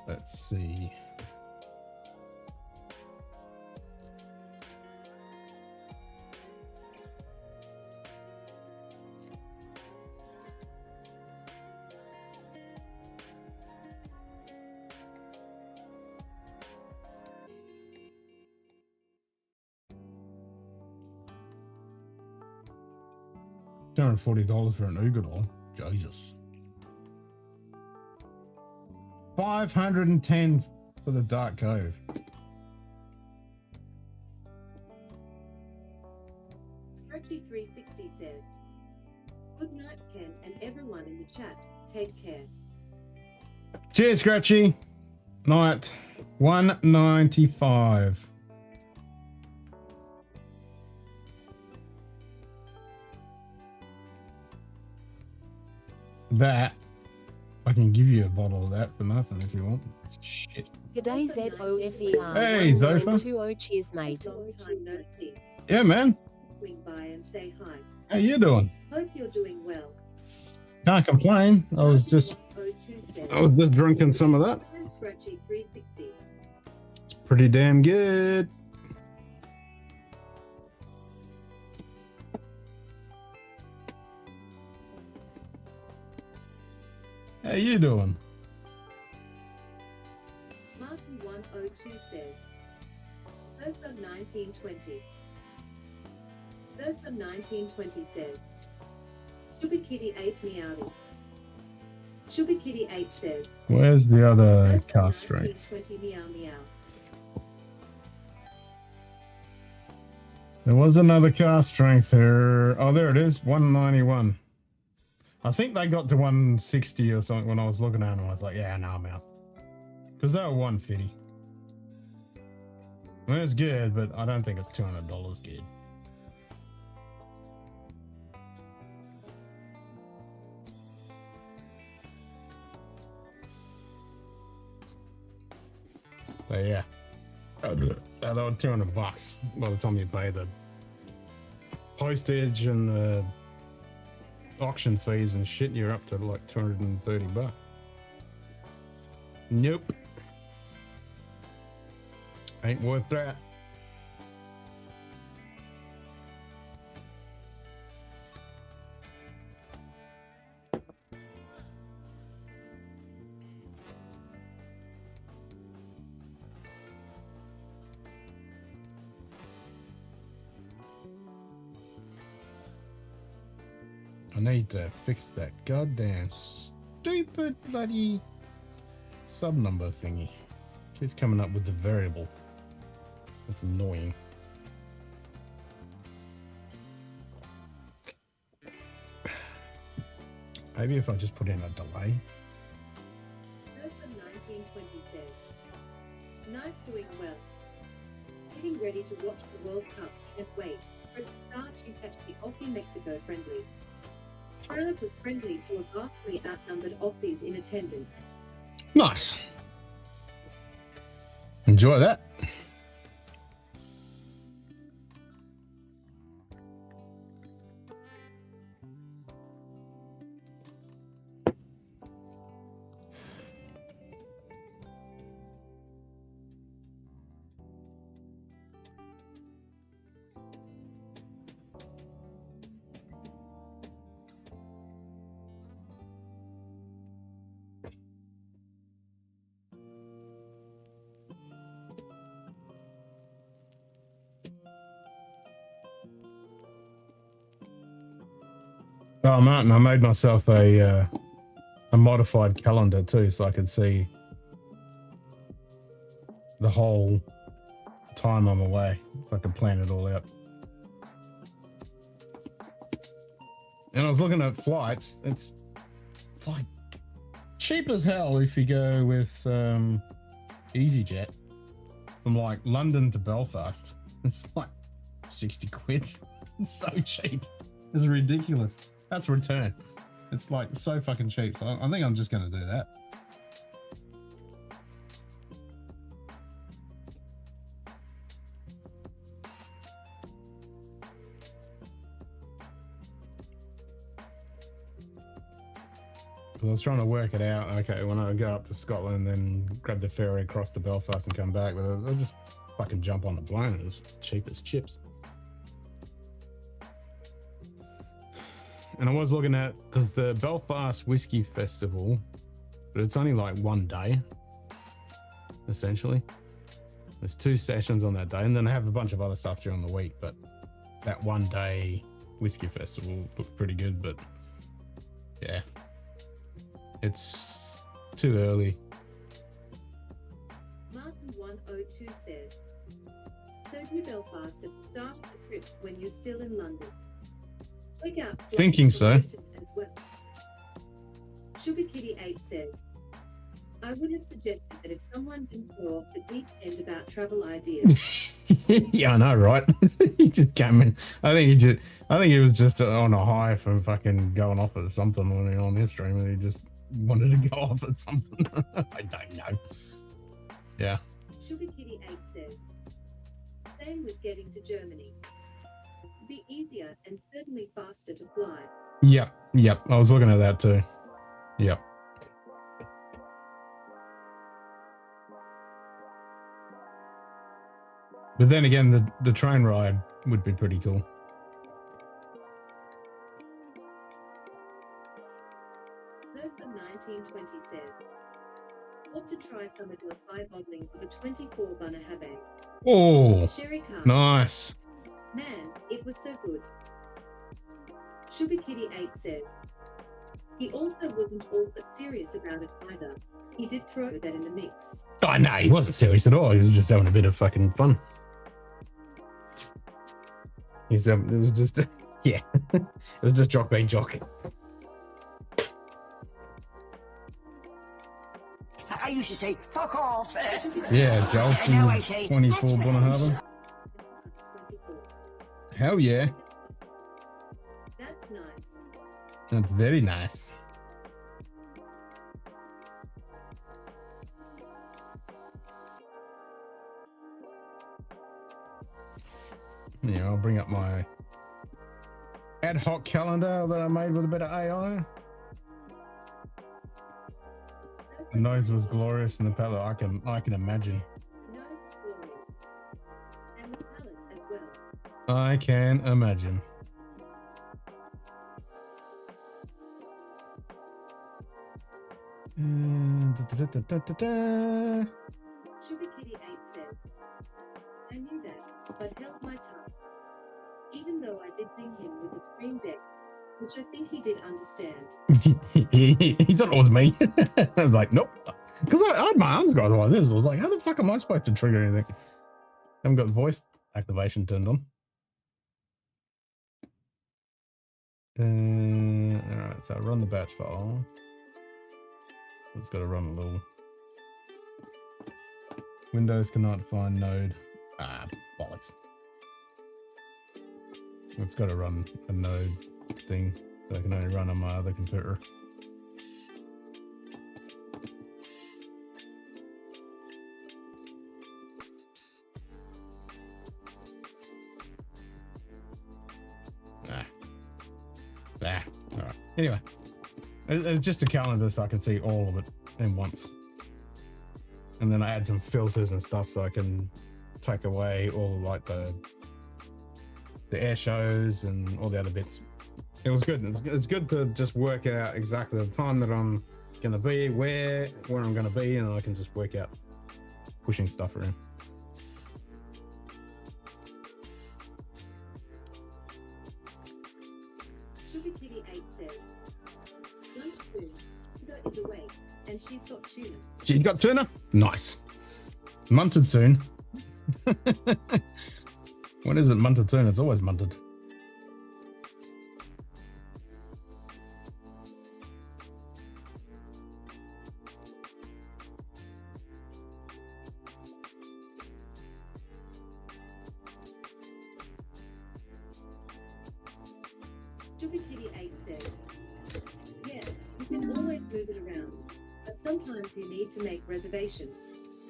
Let's see. $240 for an Ugador. Jesus. 510 for the Dark Cove. Scratchy 360 says, good night, Ken, and everyone in the chat. Take care. Cheers, Scratchy. Night 195. That I can give you a bottle of that for nothing if you want. It's shit. G'day ZOFER. Hey, Zofa. 1920, cheers, mate. Long time no see. Yeah, man. Swing by and say hi. How you doing? Hope you're doing well. Can't complain. I was just drinking some of that. Scratchy 360. It's pretty damn good. How you doing? Martin 102 says, Surfer 1920. Surfer 1920 says, Sugar Kitty 8 meowdy. Sugar Kitty 8 says, Where's the other cast strength? 1920 meow meow. There was another cast strength here. Oh, there it is. 191. I think they got to 160 or something when I was looking at them. I was like, yeah, no, I'm out. Because they were 150. I mean, it's good, but I don't think it's $200 good. So yeah. So they were $200 by the time you pay the postage and the auction fees and shit. You're up to like $230. Nope. Ain't worth that. I need to fix that goddamn stupid bloody sub number thingy. Keeps coming up with the variable. That's annoying. Maybe if I just put in a delay. Open 1920 says, nice doing well. Getting ready to watch the World Cup and wait for it to start to catch the Aussie-Mexico friendly. Ireland was friendly to a vastly outnumbered Aussies in attendance. Nice. Enjoy that. Oh, Martin, I made myself a modified calendar too, so I could see the whole time I'm away, so I could plan it all out. And I was looking at flights. It's like cheap as hell if you go with EasyJet from like London to Belfast. It's like 60 quid. It's so cheap. It's ridiculous. That's return. It's like so fucking cheap. So I think I'm just going to do that. I was trying to work it out. Okay, when I go up to Scotland, then grab the ferry across to Belfast and come back, but I'll just fucking jump on the plane. It was cheap as chips. And I was looking at, because the Belfast Whiskey Festival, but it's only like one day, essentially. There's 2 sessions on that day, and then they have a bunch of other stuff during the week, but that one day Whiskey Festival looked pretty good, but yeah. It's too early. Martin 102 says, so to Belfast at the start of the trip when you're still in London. Check out Thinking so. As well. Sugar Kitty 8 says, I would have suggested that if someone didn't go off the deep end about travel ideas. Yeah, I know, right? He just came in. I think he was just on a high from fucking going off at something on his stream, and he just wanted to go off at something. I don't know. Yeah. Sugar Kitty 8 says, same with getting to Germany. Be easier and certainly faster to fly. Yep. I was looking at that too. Yep. But then again, the train ride would be pretty cool. Surfer 1920 says, ought to try some of your pie bottling for the 24 Bunner Habe. Oh, Sherry Carr. nice. Man, it was so good. Sugar Kitty 8 says, he also wasn't all that serious about it either. He did throw that in the mix. Oh, no, he wasn't serious at all. He was just having a bit of fucking fun. It was just, yeah, it was just jock being jock. I used to say, fuck off. Yeah, Joel from 24 Bonner Harbour. Hell yeah. That's nice. That's very nice. Yeah, I'll bring up my ad hoc calendar that I made with a bit of AI. The nose was glorious in the palette. I can imagine. Nose is glorious. And the palate as well. I can imagine. Sugar Kitty 8 says, I knew that, but held my tongue. Even though I did zing him with a scream deck, which I think he did understand. He thought it was me. I was like, nope. Because I had my arms crossed like this. I was like, how the fuck am I supposed to trigger anything? I haven't got voice activation turned on. Alright, so I run the batch file. It's got to run a little. Windows cannot find node. Ah, bollocks. It's got to run a node thing, so I can only run on my other computer. Alright. Anyway, it's just a calendar so I can see all of it in once. And then I add some filters and stuff so I can take away all like the air shows and all the other bits. It was good. It's good to just work out exactly the time that I'm going to be, where I'm going to be, and I can just work out pushing stuff around. Sugar Kitty 8 says, lunch soon. Sugar is awake, and she's got tuna. She's got tuna? Nice. Munted soon. When is it munted soon? It's always munted. Sugar Kitty 8 says, yeah, you can always move it around, but sometimes you need to make reservations.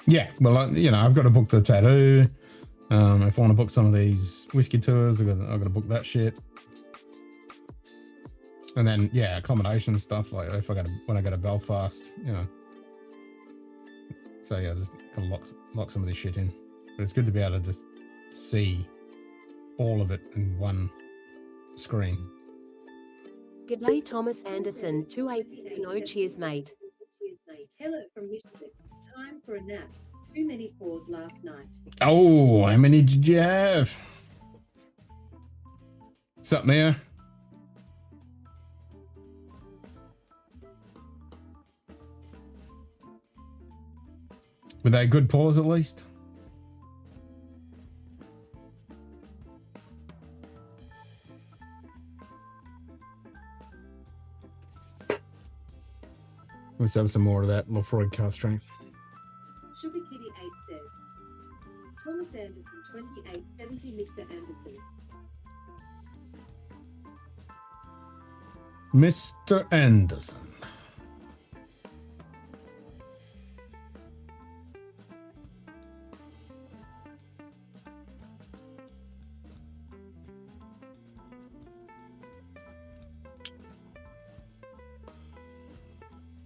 Yeah, well, I've got to book the tattoo. If I want to book some of these whiskey tours, I've got to book that shit. And then, yeah, accommodation stuff, like when I go to Belfast, So yeah, just kind of lock some of this shit in. But it's good to be able to just see all of it in one screen. G'day Thomas Anderson, 280. No cheers, mate. Hello from Michigan. Time for a nap. Too many pours last night. Oh, how many did you have? What's up, Mia? Were they good pours at least? Let's have some more of that Lefroy car strength. Sugar Kitty 8 says, Thomas Anderson 2870 Mr. Anderson. Mr. Anderson.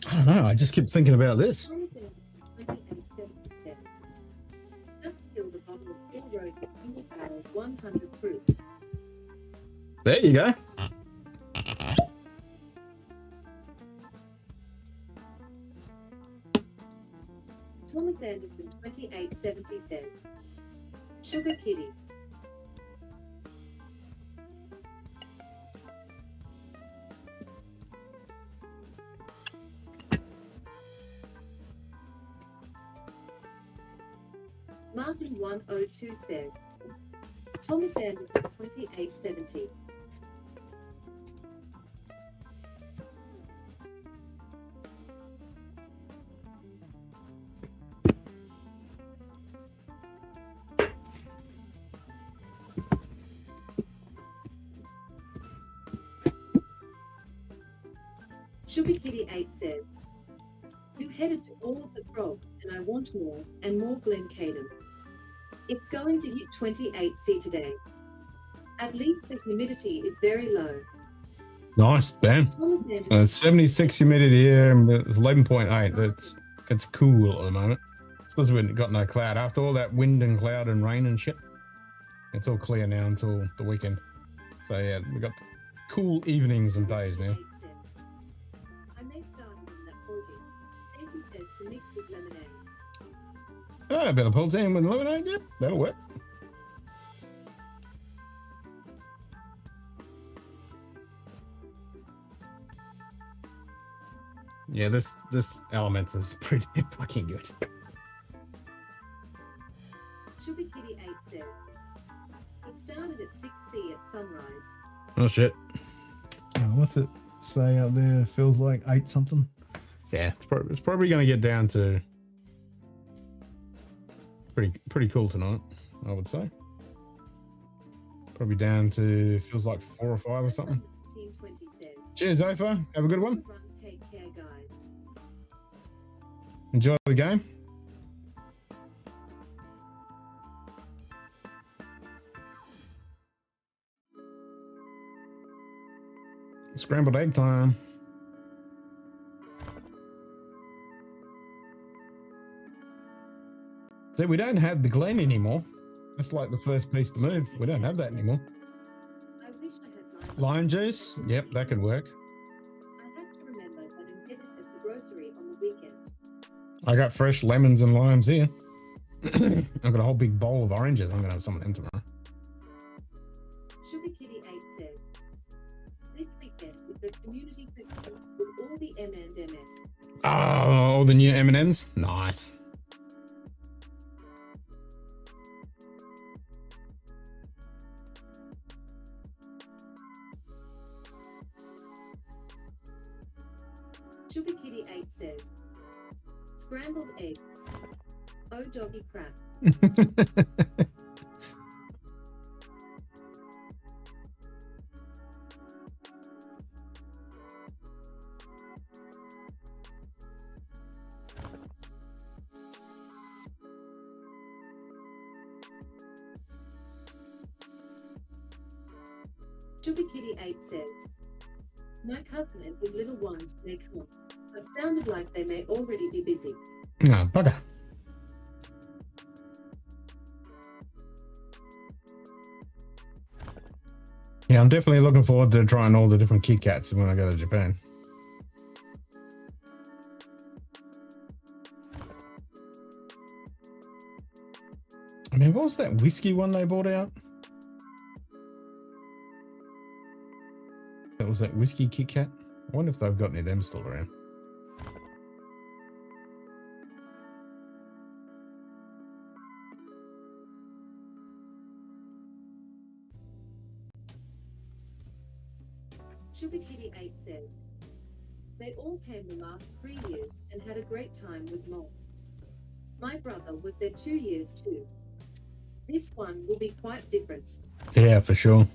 I don't know, I just keep thinking about this. Just fill the bottle of full road single barrel 100 proof. There you go. Thomas Anderson 2870 says, Sugar Kitty. Martin 102 says, Thomas Anderson 2870. Sugar Kitty 8 says, you headed to all of the grog, and I want more, and more Glencairn. It's going to hit 28C today. At least the humidity is very low. Nice, bam. 76 humidity here, and it's 11.8. It's cool at the moment. Suppose we've got no cloud. After all that wind and cloud and rain and shit, it's all clear now until the weekend. So yeah, we got cool evenings and days now. I may start on that 40. Stacey says to mix with lemonade. Oh, a bit of poutine with lemonade, yep, that'll work. Yeah, this element is pretty fucking good. Sugar Kitty 8 says, it started at 6C at sunrise. Oh shit. What's it say out there? Feels like 8 something. Yeah, it's probably going to get down to pretty cool tonight, I would say. Probably down to feels like 4 or 5 or something. Cheers, Zofa. Have a good one. Take care, guys. Enjoy the game. Scrambled egg time. See, we don't have the Glen anymore. That's like the first piece to move. We don't have that anymore. I wish I had Lime juice? Yep, that could work. I have to remember that I'm headed at the grocery on the weekend. I got fresh lemons and limes here. I've got a whole big bowl of oranges. I'm going to have some of them tomorrow. Sugar Kitty 8 says, this weekend is the community festival with all the M&Ms. Oh, all the new M&Ms? Nice. Sugar Kitty 8 says, scrambled eggs. Oh, doggy crap. Sugar Kitty 8 says, my cousin and his little one may come, but sounded like they may already be busy. No, bugger. Yeah, I'm definitely looking forward to trying all the different Kit Kats when I go to Japan. I mean, what was that whiskey one they brought out? That was that whiskey Kit Kat. I wonder if they've got any of them still around. Sugar Kitty 8 says, they all came the last 3 years and had a great time with Mom. My brother was there 2 years too. This one will be quite different. Yeah, for sure.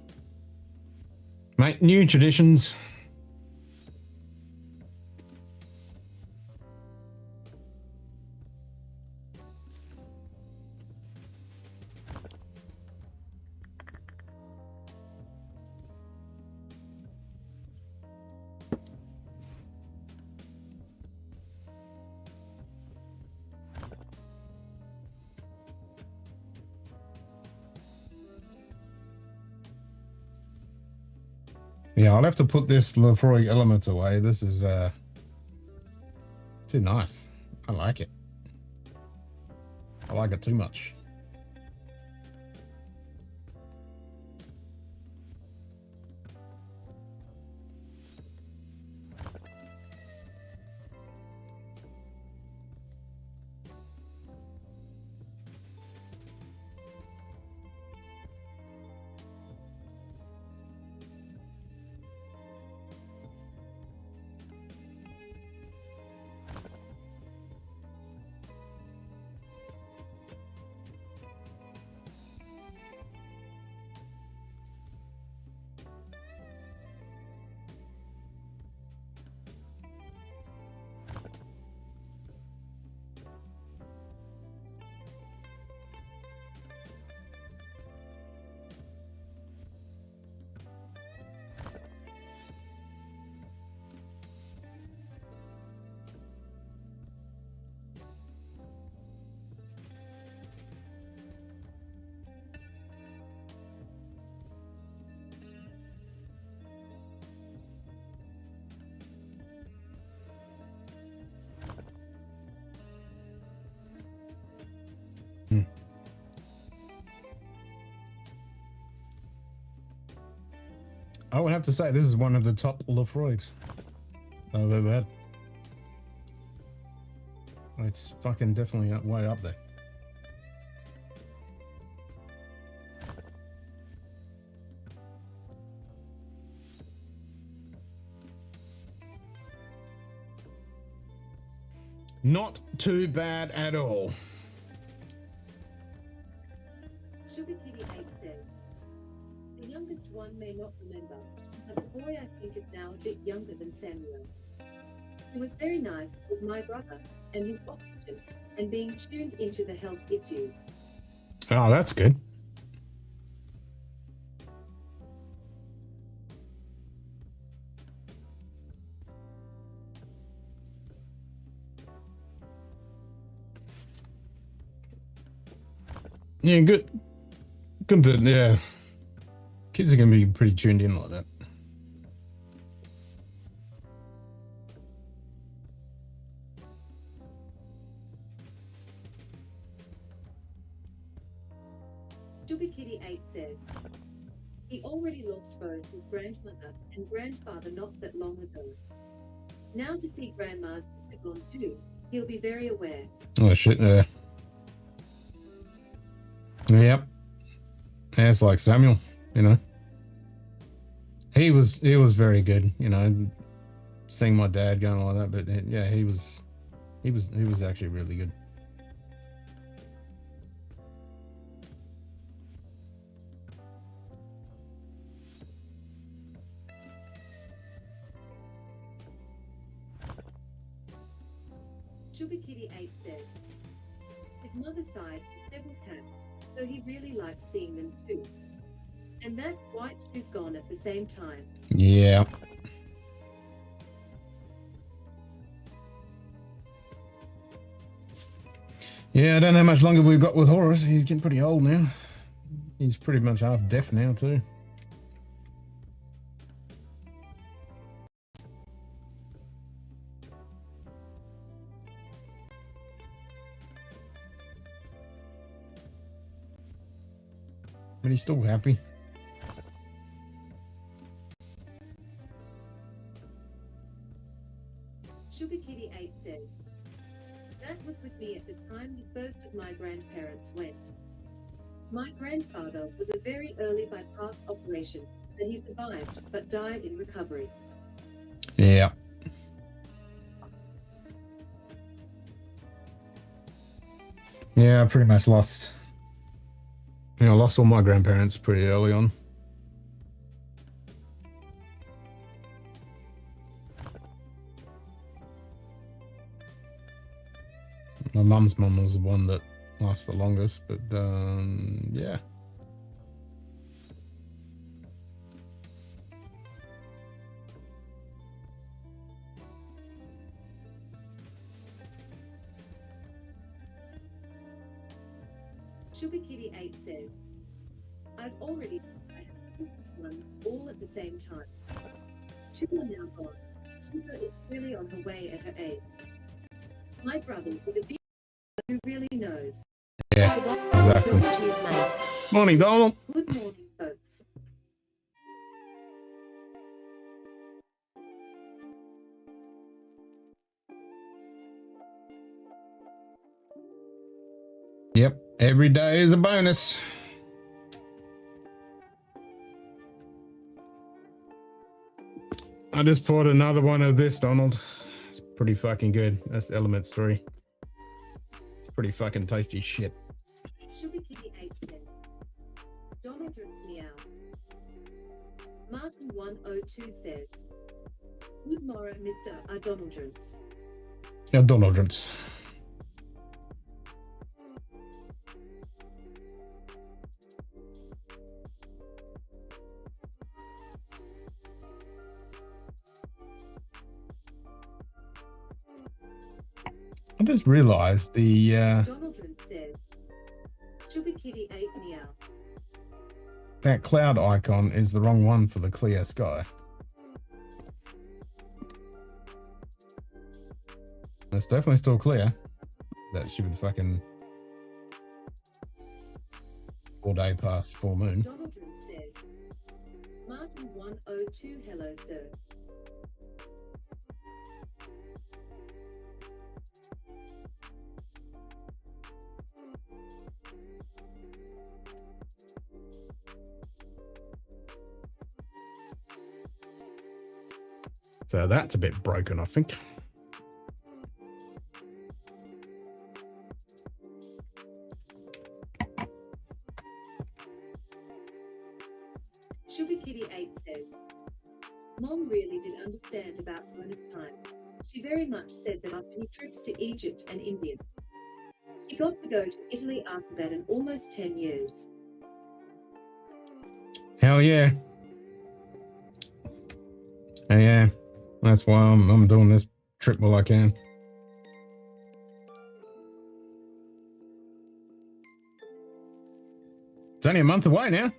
Mate, new traditions. Yeah, I'll have to put this Lefroy Elements away. This is too nice. I like it. I like it too much. I would have to say this is one of the top Lafroigs I've ever had. It's fucking definitely way up there. Not too bad at all. Sugar Kitty 8 says, the youngest one may not remember, but the boy I think is now a bit younger than Samuel. He was very nice with my brother and his oxygen and being tuned into the health issues. Oh, that's good. Yeah, good. Good to, yeah. Kids are going to be pretty tuned in like that. Sugar Kitty 8 says, he already lost both his grandmother and grandfather not that long ago. Now to see grandma's sister gone too, he'll be very aware. Oh shit, yeah. Yep. Yeah, it's like Samuel, you know. He was very good, you know, seeing my dad going like that, but yeah, he was actually really good. Sugar Kitty 8 says, his mother's side has several cats, so he really likes seeing them too. And that white shoe's gone at the same time. Yeah. Yeah, I don't know how much longer we've got with Horace. He's getting pretty old now. He's pretty much half deaf now too. But he's still happy. Sugar Kitty 8 says, that was with me at the time the first of my grandparents went. My grandfather was a very early bypass operation, and he survived, but died in recovery. Yeah. Yeah, I pretty much lost. You know, I lost all my grandparents pretty early on. My mum's mum was the one that lasted the longest, but yeah. Sugar Kitty 8 says, I've already had one all at the same time. Two are now gone. Sugar is really on her way at her age. My brother is a big who really knows. Yeah, exactly. Cheers, mate. Morning, Donald. Good morning, folks. Yep, every day is a bonus. I just poured another one of this, Donald. It's pretty fucking good. That's Elements 3. It's pretty fucking tasty shit. Sugar Kitty 8 says, Donald drinks me out. Martin 102 says, good morrow, Mr. Donald drinks. Yeah, Donald drinks. I just realised the Donald says, Sugar Kitty 8 meow. that cloud icon is the wrong one for the clear sky. It's definitely still clear. That stupid fucking 4 day past full moon. Donald says, Martin 1 102, hello, sir. So that's a bit broken, I think. Sugar Kitty 8 says, Mom really did understand about bonus time. She very much said that after trips to Egypt and India, he got to go to Italy after that in almost 10 years. Hell yeah. Yeah. That's why I'm doing this trip while I can. It's only a month away now.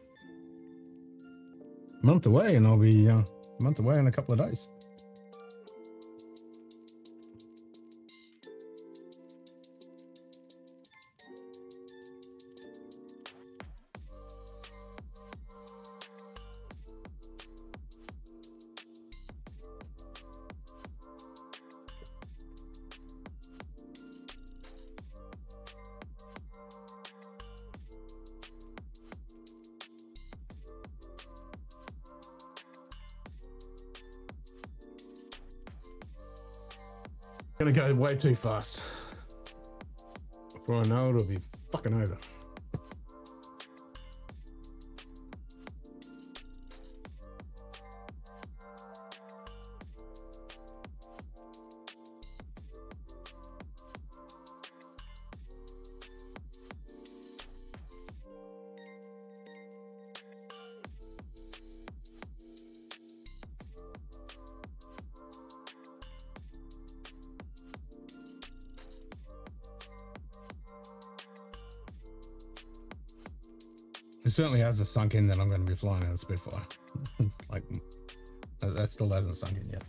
Month away, and I'll be a month away in a couple of days. Gonna go way too fast. Before I know it, it'll be fucking over. It certainly hasn't sunk in that I'm going to be flying out of Spitfire. Like, that still hasn't sunk in yet.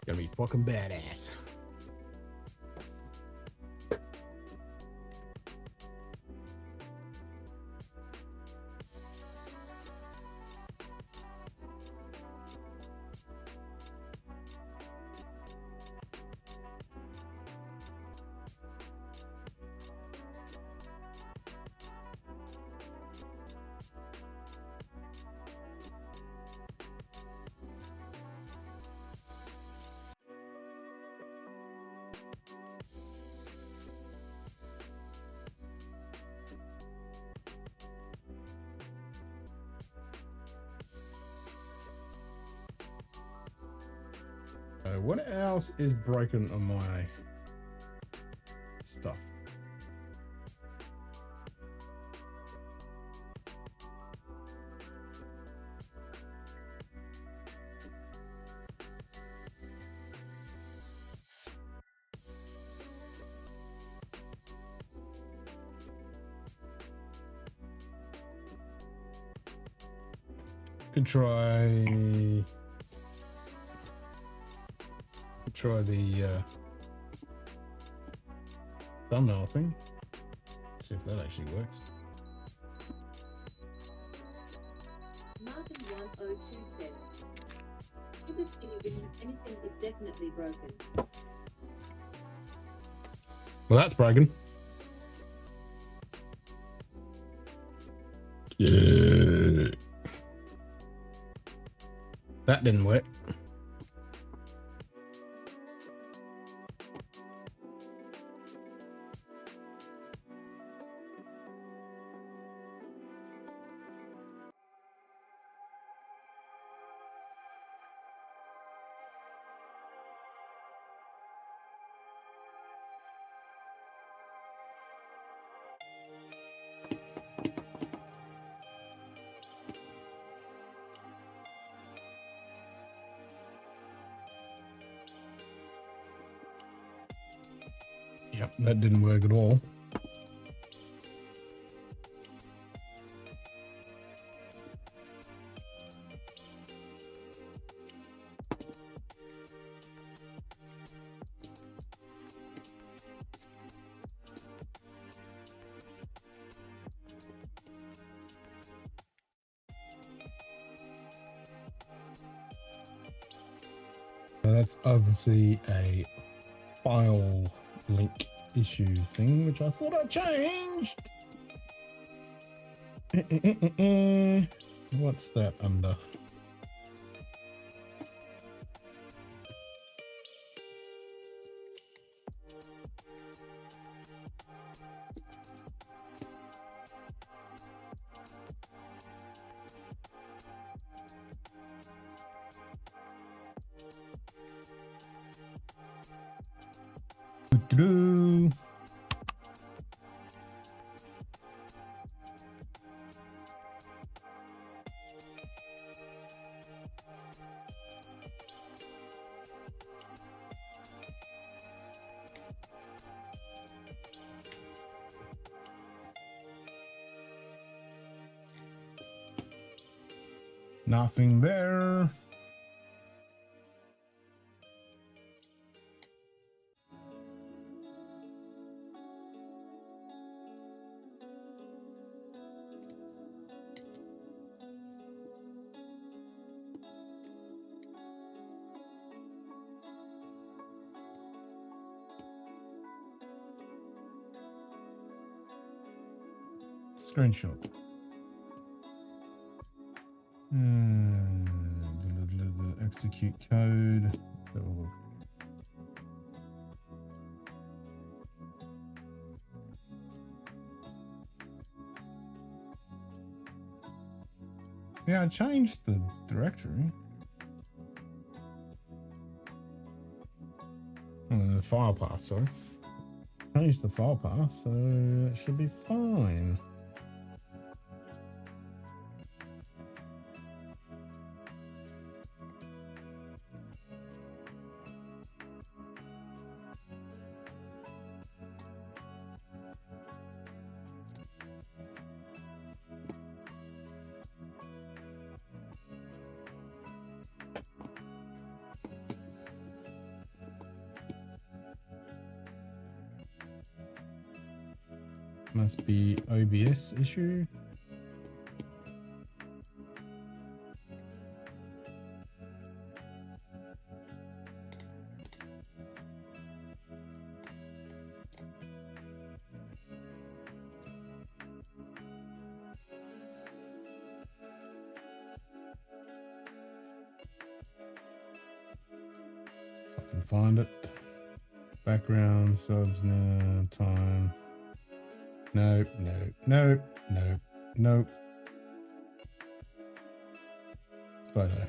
Gonna be fucking badass. What else is broken on my stuff? Could try the thumbnail thing. See if that actually works. Martin 102 says, Sugar Kitty, anything is definitely broken. Well, that's broken. Yeah. That didn't work. Yep, that didn't work at all. So that's obviously a file link issue thing, which I thought I changed. What's that under? Doo-doo. Nothing there. Screenshot. Execute code. Yeah, I changed the directory. The file path, sorry. Changed the file path, so it should be fine. Must be OBS issue. I can find it. Background, subs now, time. Nope, nope, nope, nope, nope. Photo.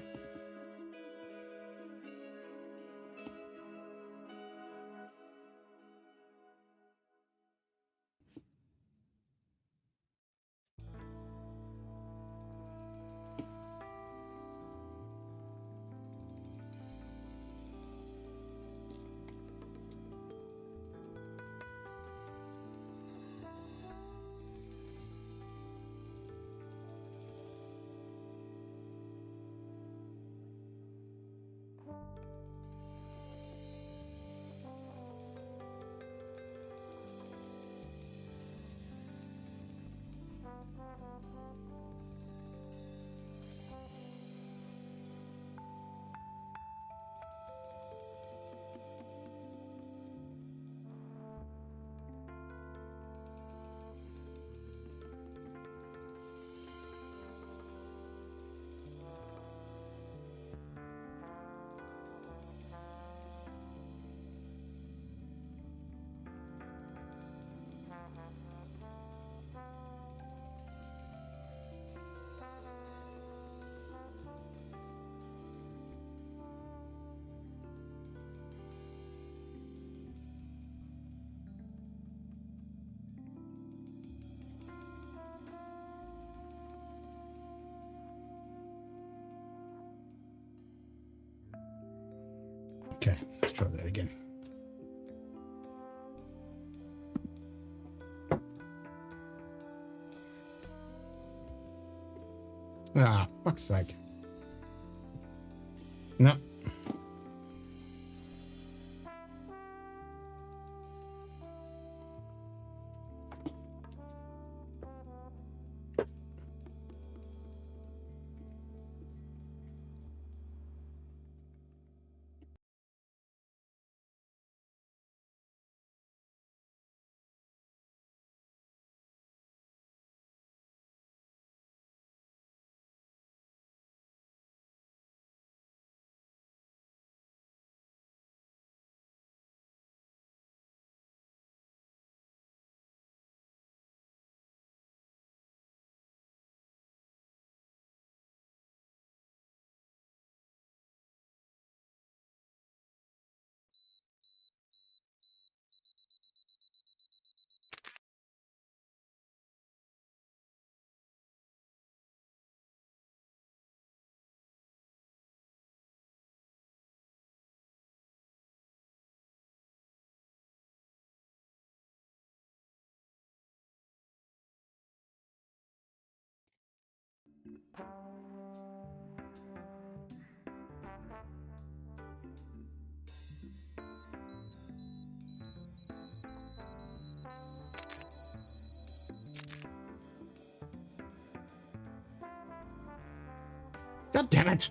Okay, let's try that again. Ah, fuck's sake. No. God damn it.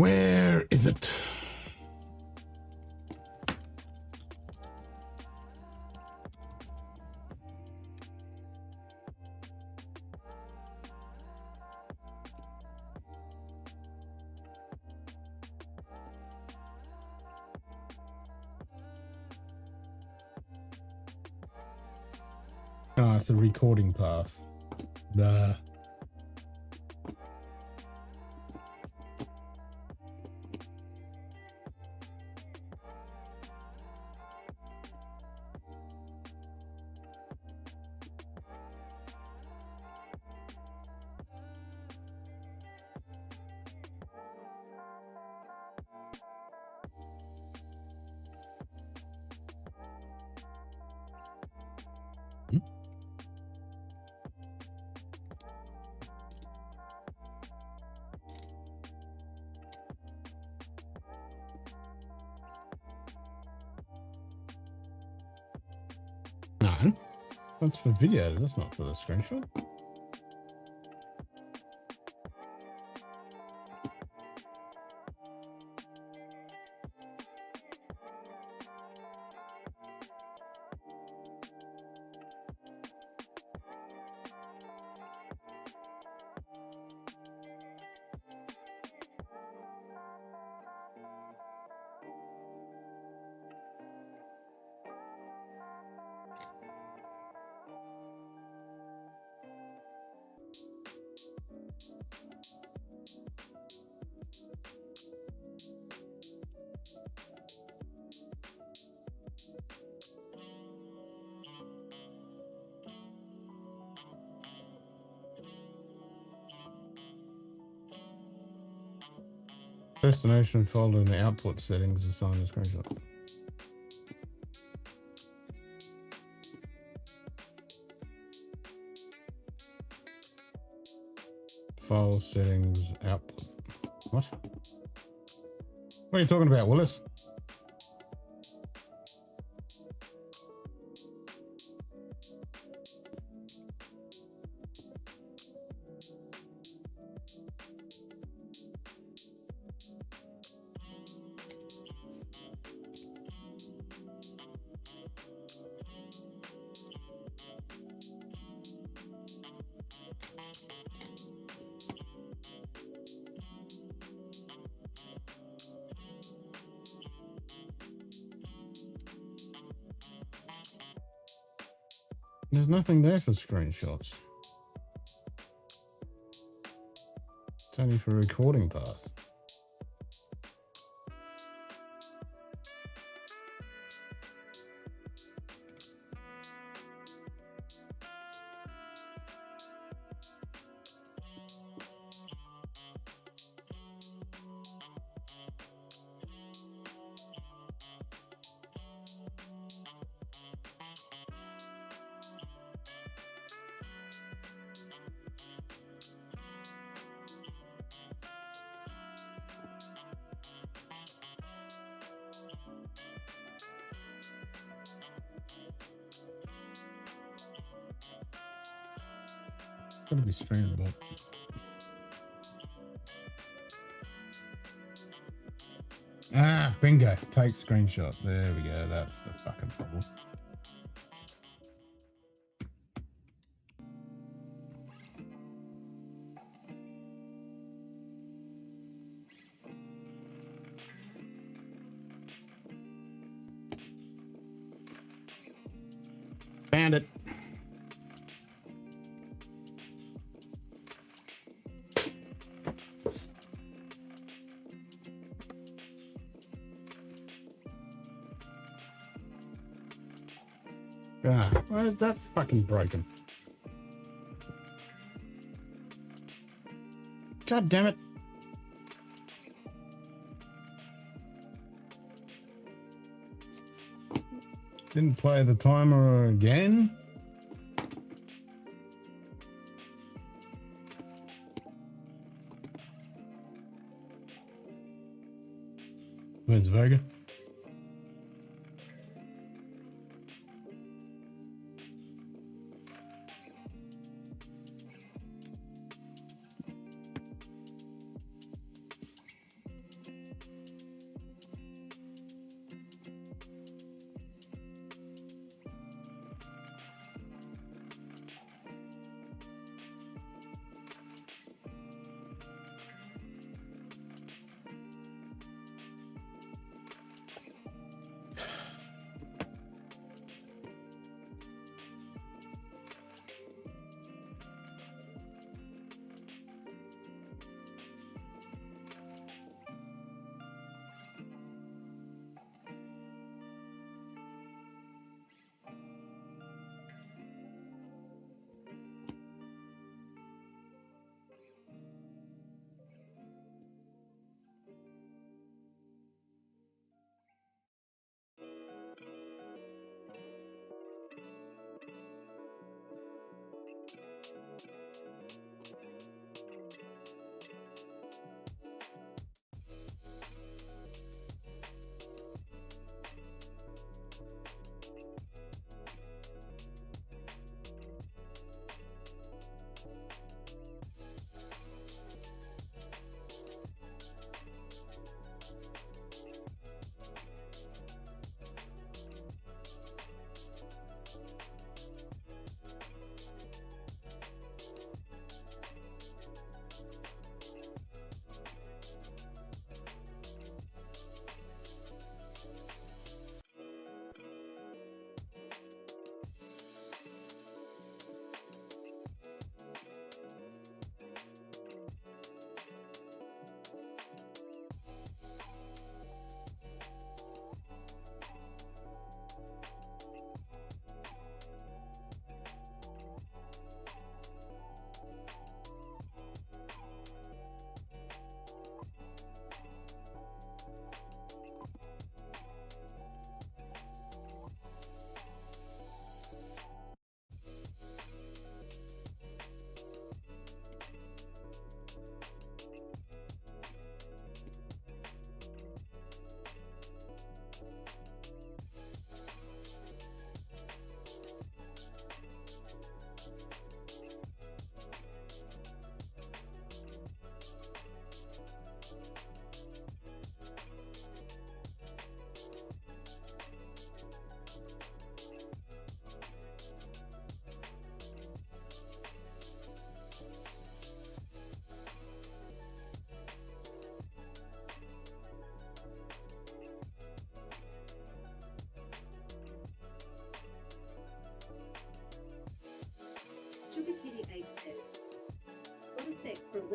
Where is it? Ah, it's the recording path. The no, that's for video. That's not for the screenshot. Destination folder in the output settings assigned a screenshot. File settings output. What? What are you talking about, Willis? There's nothing there for screenshots. It's only for recording path. Gotta be streamable. Ah, bingo. Take screenshot. There we go. That's the fucking problem. Found it. Ah, why is that fucking broken? God damn it. Didn't play the timer again. Where's Vega?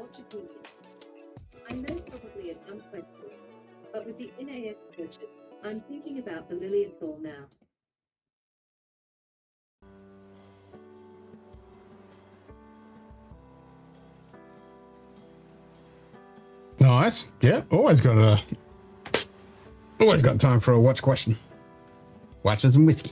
Scotch opinion. I know probably a dumb question, but with the NAS purchase, I'm thinking about the Lilienthal now. Nice. Yeah, always got time for a watch question. Watches and whiskey.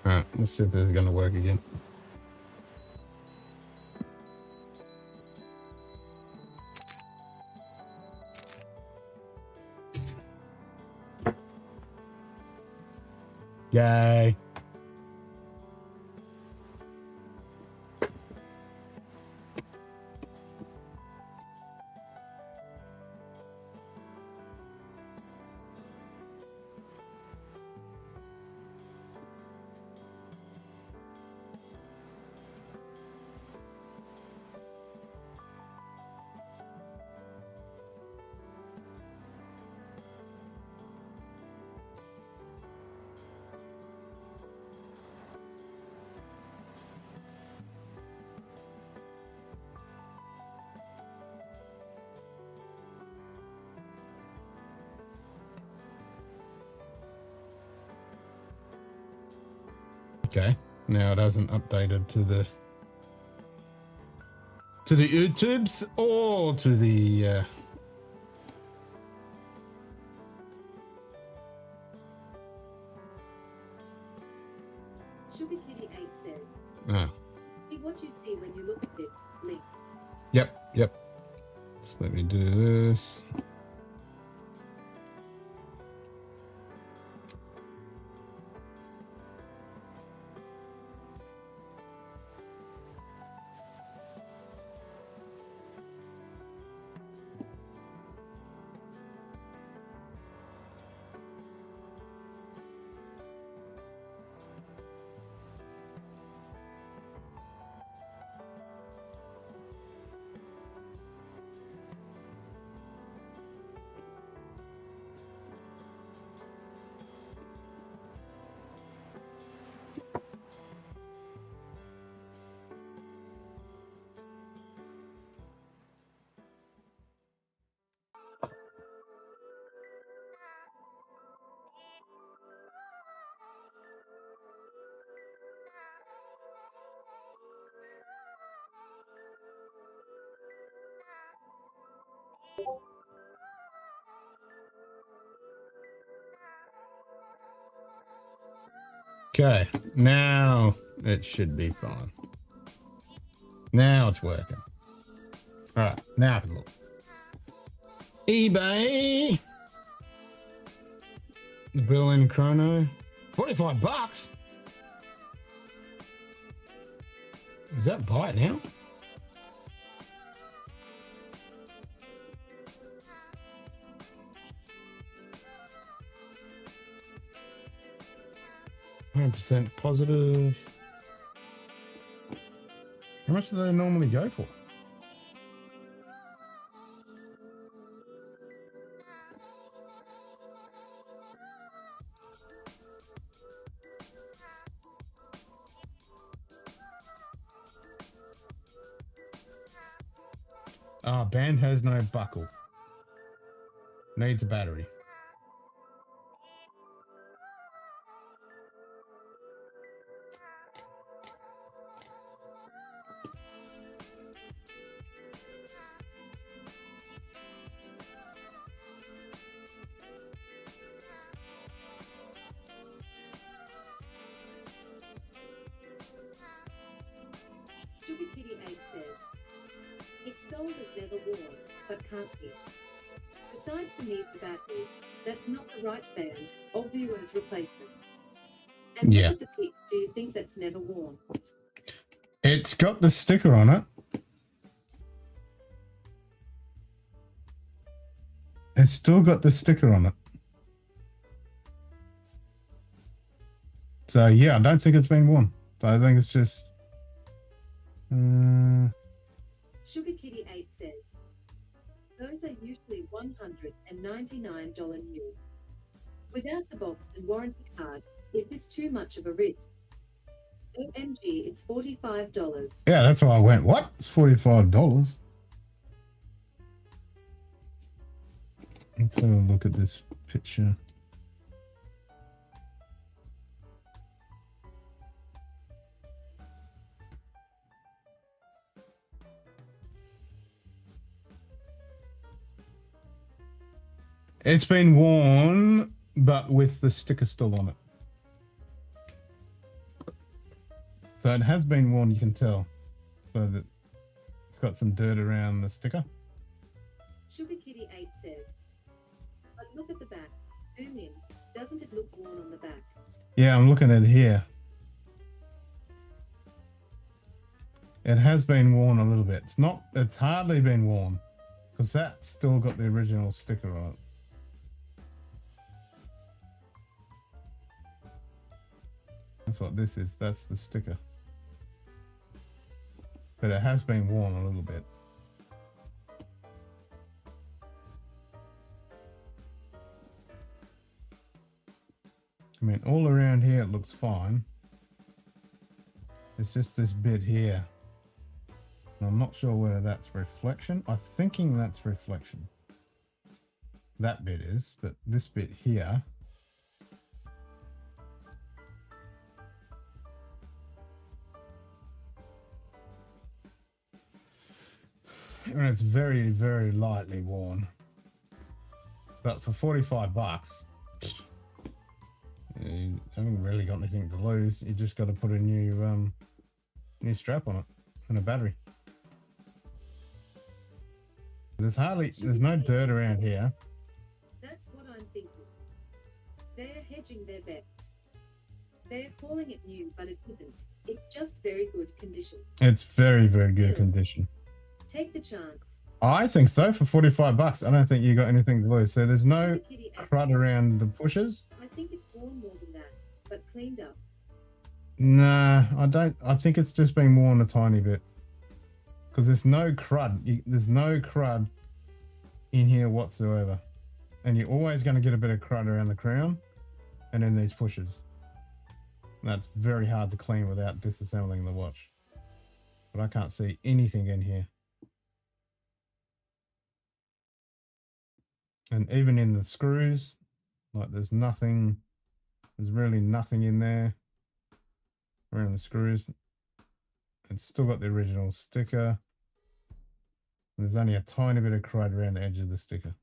Alright, let's see if this is gonna work again. Yay. Okay, now it hasn't updated to the YouTubes or to the Sugar Kitty 8 says, oh. see what you see when you look at this link. Yep. So let me do this. Okay, now it should be fine. Now it's working. All right, now I can look. eBay. The Berlin Chrono. $45. Is that buy it now? %, positive. How much do they normally go for? Ah, band has no buckle. Needs a battery. Sugar Kitty 8 says, it's sold as never worn, but can't be. Besides the need for battery, that's not the right band or viewer's replacement. And Yeah. look at the pic, do you think that's never worn? It's got the sticker on it. It's still got the sticker on it. So yeah, I don't think it's been worn. So I think it's just Sugar Kitty 8 says, those are usually $199 new. Without the box and warranty card, is this too much of a risk? OMG, it's $45. Yeah, that's why I went, what? It's $45. Let's have a look at this picture. It's been worn, but with the sticker still on it. So it has been worn, you can tell. So that it's got some dirt around the sticker. Sugar Kitty 8 says, but look at the back. Zoom in. Doesn't it look worn on the back? Yeah, I'm looking at it here. It has been worn a little bit. It's hardly been worn because that's still got the original sticker on it. That's what this is. That's the sticker. But it has been worn a little bit. I mean, all around here it looks fine. It's just this bit here. And I'm not sure whether that's reflection. I'm thinking that's reflection. That bit is, but this bit here. And it's very, very lightly worn. But for $45, you haven't really got anything to lose. You just got to put a new strap on it and a battery. There's no dirt around here. That's what I'm thinking. They're hedging their bets. They're calling it new, but it isn't. It's just very good condition. It's very, very good condition. Take the chance. I think so for $45. I don't think you got anything to lose. So there's no crud around the pushes. I think it's worn more than that, but cleaned up. Nah, I don't. I think it's just been worn a tiny bit. Because there's no crud. There's no crud in here whatsoever. And you're always going to get a bit of crud around the crown and in these pushes. And that's very hard to clean without disassembling the watch. But I can't see anything in here. And even in the screws, like there's really nothing in there around the screws. It's still got the original sticker. There's only a tiny bit of crud around the edge of the sticker.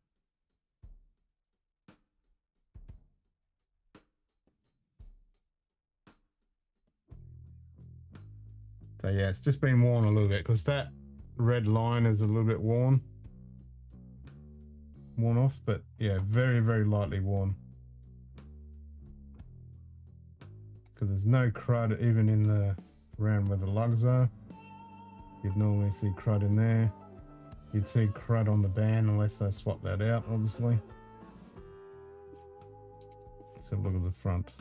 So yeah, it's just been worn a little bit because that red line is a little bit worn off, but yeah, very, very lightly worn. Because there's no crud even in the around where the lugs are. You'd normally see crud in there. You'd see crud on the band unless they swap that out, obviously. Let's have a look at the front.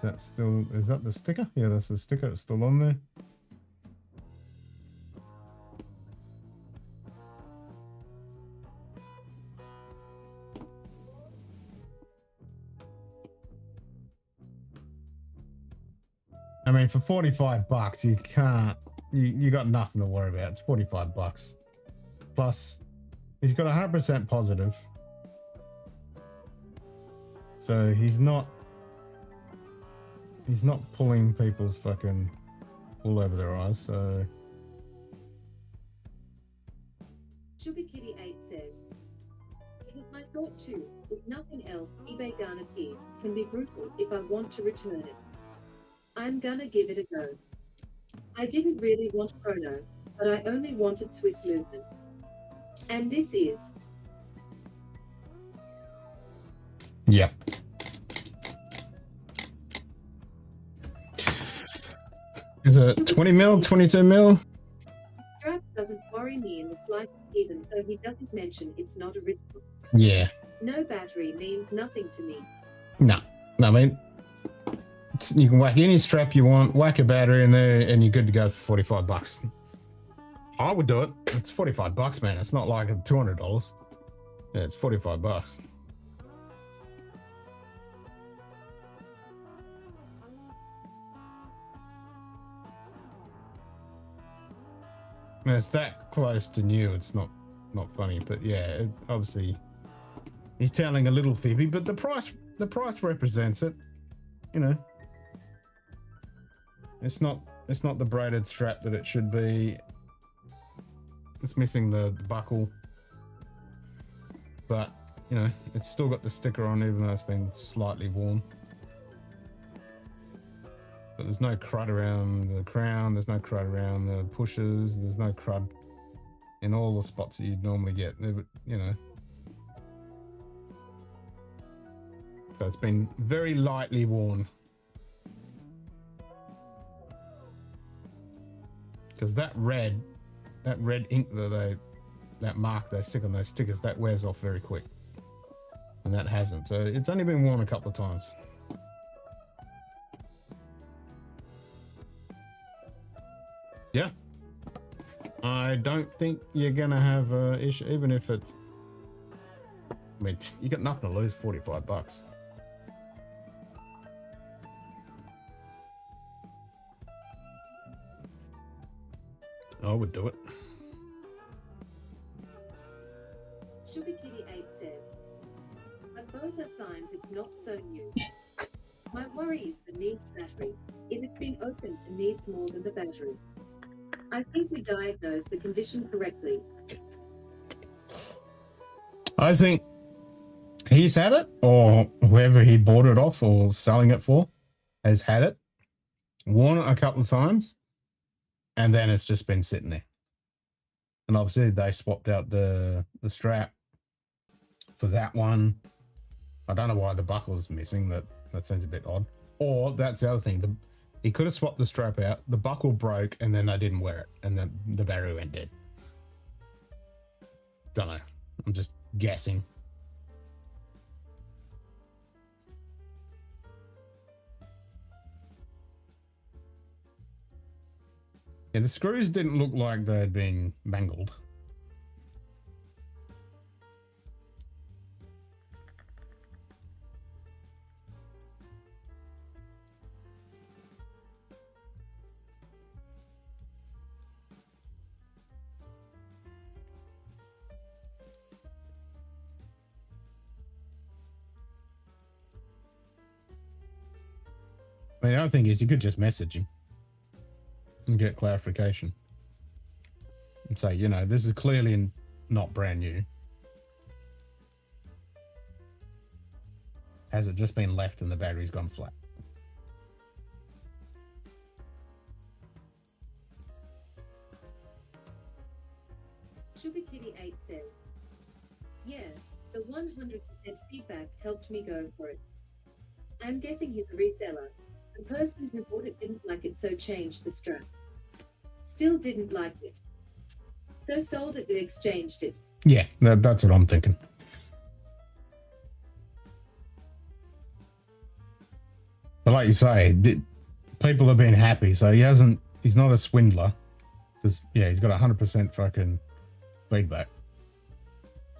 Is that the sticker? Yeah, that's the sticker. It's still on there. I mean, for $45, you can't. You got nothing to worry about. It's $45. Plus, he's got 100% positive, so he's not pulling people's fucking all over their eyes. So Sugar Kitty 8 says, it was my thought too. If nothing else, eBay garnet here can be brutal if I want to return it. I'm gonna give it a go. I didn't really want chrono, but I only wanted Swiss movement. And this is... Yep. Is it 20 mil, 22 mil? Strap doesn't worry me in the slightest, even though he doesn't mention it's not original. Yeah. No battery means nothing to me. No, I mean, you can whack any strap you want, whack a battery in there, and you're good to go for $45. I would do it. It's $45, man. It's not like $200. Yeah, it's $45. And it's that close to new. It's not funny, but yeah, obviously he's telling a little fibby, but the price represents it. You know, it's not the braided strap that it should be. It's missing the buckle, but you know, it's still got the sticker on, even though it's been slightly worn. But there's no crud around the crown, there's no crud around the pushers, there's no crud in all the spots that you'd normally get, you know. So it's been very lightly worn. Because that red ink that mark they stick on those stickers, that wears off very quick. And that hasn't. So it's only been worn a couple of times. Yeah. I don't think you're gonna have an issue, even if it's, I mean, you got nothing to lose, $45. I would do it. Sugar Kitty 8 says, but both are signs it's not so new. My worry is the needs battery. It has been opened and needs more than the battery. I think we diagnosed the condition correctly. I think he's had it, or whoever he bought it off or selling it for has had it, worn it a couple of times, and then it's just been sitting there. And obviously they swapped out the strap for that one. I don't know why the buckle's missing. That seems a bit odd. Or that's the other thing. He could have swapped the strap out, the buckle broke, and then they didn't wear it, and the battery went dead. Don't know. I'm just guessing. Yeah, the screws didn't look like they had been mangled. I mean, the other thing is you could just message him and get clarification and say, you know, this is clearly not brand new. Has it just been left and the battery's gone flat? Sugar Kitty 8 says, yeah, the 100% feedback helped me go for it. I'm guessing he's a reseller. The person who bought it didn't like it, so changed the strap. Still didn't like it. So sold it and exchanged it. Yeah, that's what I'm thinking. But like you say, people have been happy, so he's not a swindler. Because, yeah, he's got 100% fucking feedback.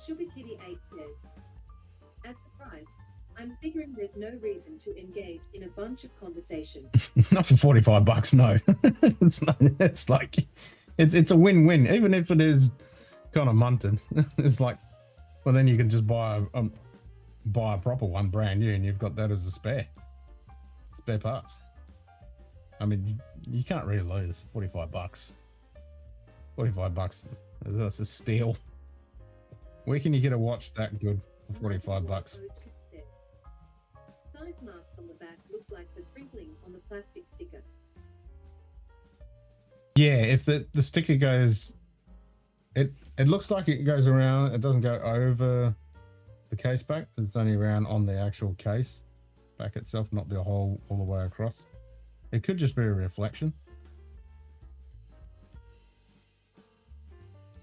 Sugar Kitty 8 says, at the price, I'm figuring there's no reason to engage in a bunch of conversation. Not for $45, no. It's like, it's a win-win, even if it is kind of munted. It's like, well, then you can just buy a proper one brand new, and you've got that as a spare parts. I mean, you can't really lose $45. $45, that's a steal. Where can you get a watch that good for $45? Size marks on the back look like the crinkling on the plastic sticker. Yeah, if the sticker goes, it looks like it goes around. It doesn't go over the case back. It's only around on the actual case back itself, not the whole all the way across. It could just be a reflection.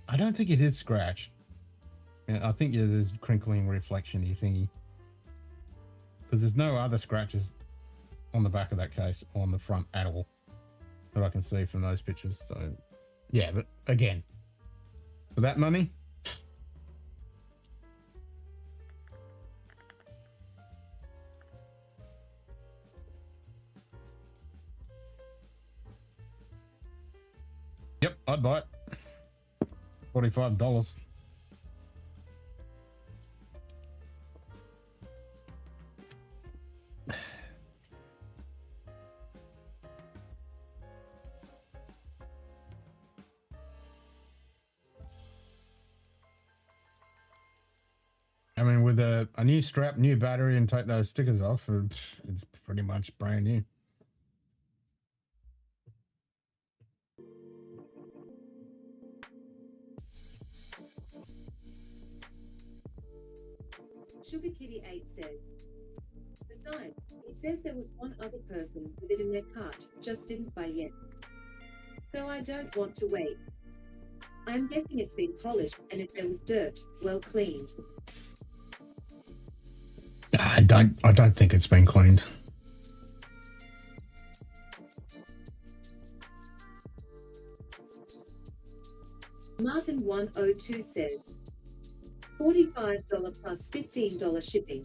I don't think it is scratched. I think it is crinkling reflection-y thingy. Because there's no other scratches on the back of that case or on the front at all that I can see from those pictures. So Yeah, but again, for that money, yep, I'd buy it. $45. I mean, with a new strap, new battery, and take those stickers off, it's pretty much brand new. Sugar Kitty 8 says, besides, it says there was one other person with it in their cart, just didn't buy yet. So I don't want to wait. I'm guessing it's been polished, and if there was dirt, well cleaned. I don't think it's been cleaned. Martin 102 says, $45 plus $15 shipping,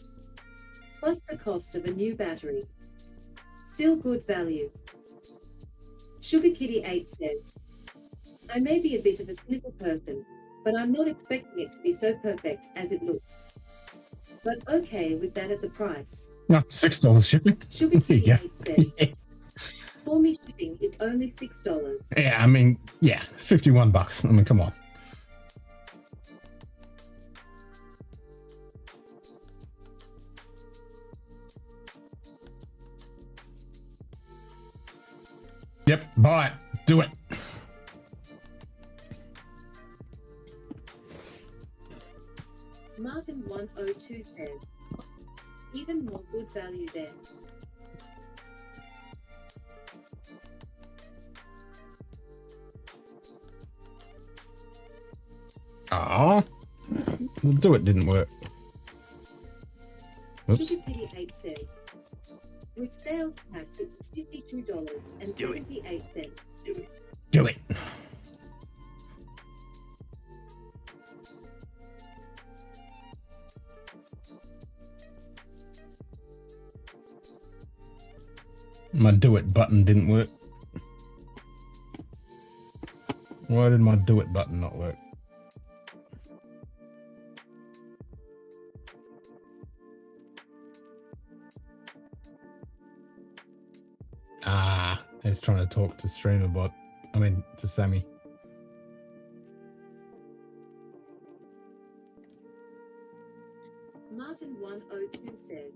plus the cost of a new battery. Still good value. Sugar Kitty 8 says, I may be a bit of a cynical person, but I'm not expecting it to be so perfect as it looks. But okay with that as a price. No, $6 shipping. Sugar Kitty Yeah. 8 says, for me shipping is only $6. Yeah, I mean, yeah, $51. I mean, come on. Yep, buy it. Do it. Martin 102 says, even more good value there. Oh, do it didn't work. Oops. Sugar Kitty 8 says, with sales tax it's $52.78. Do it. My do it button didn't work. Why did my do it button not work? Ah, he's trying to talk to StreamerBot. I mean, to Sammy. Martin 102 says,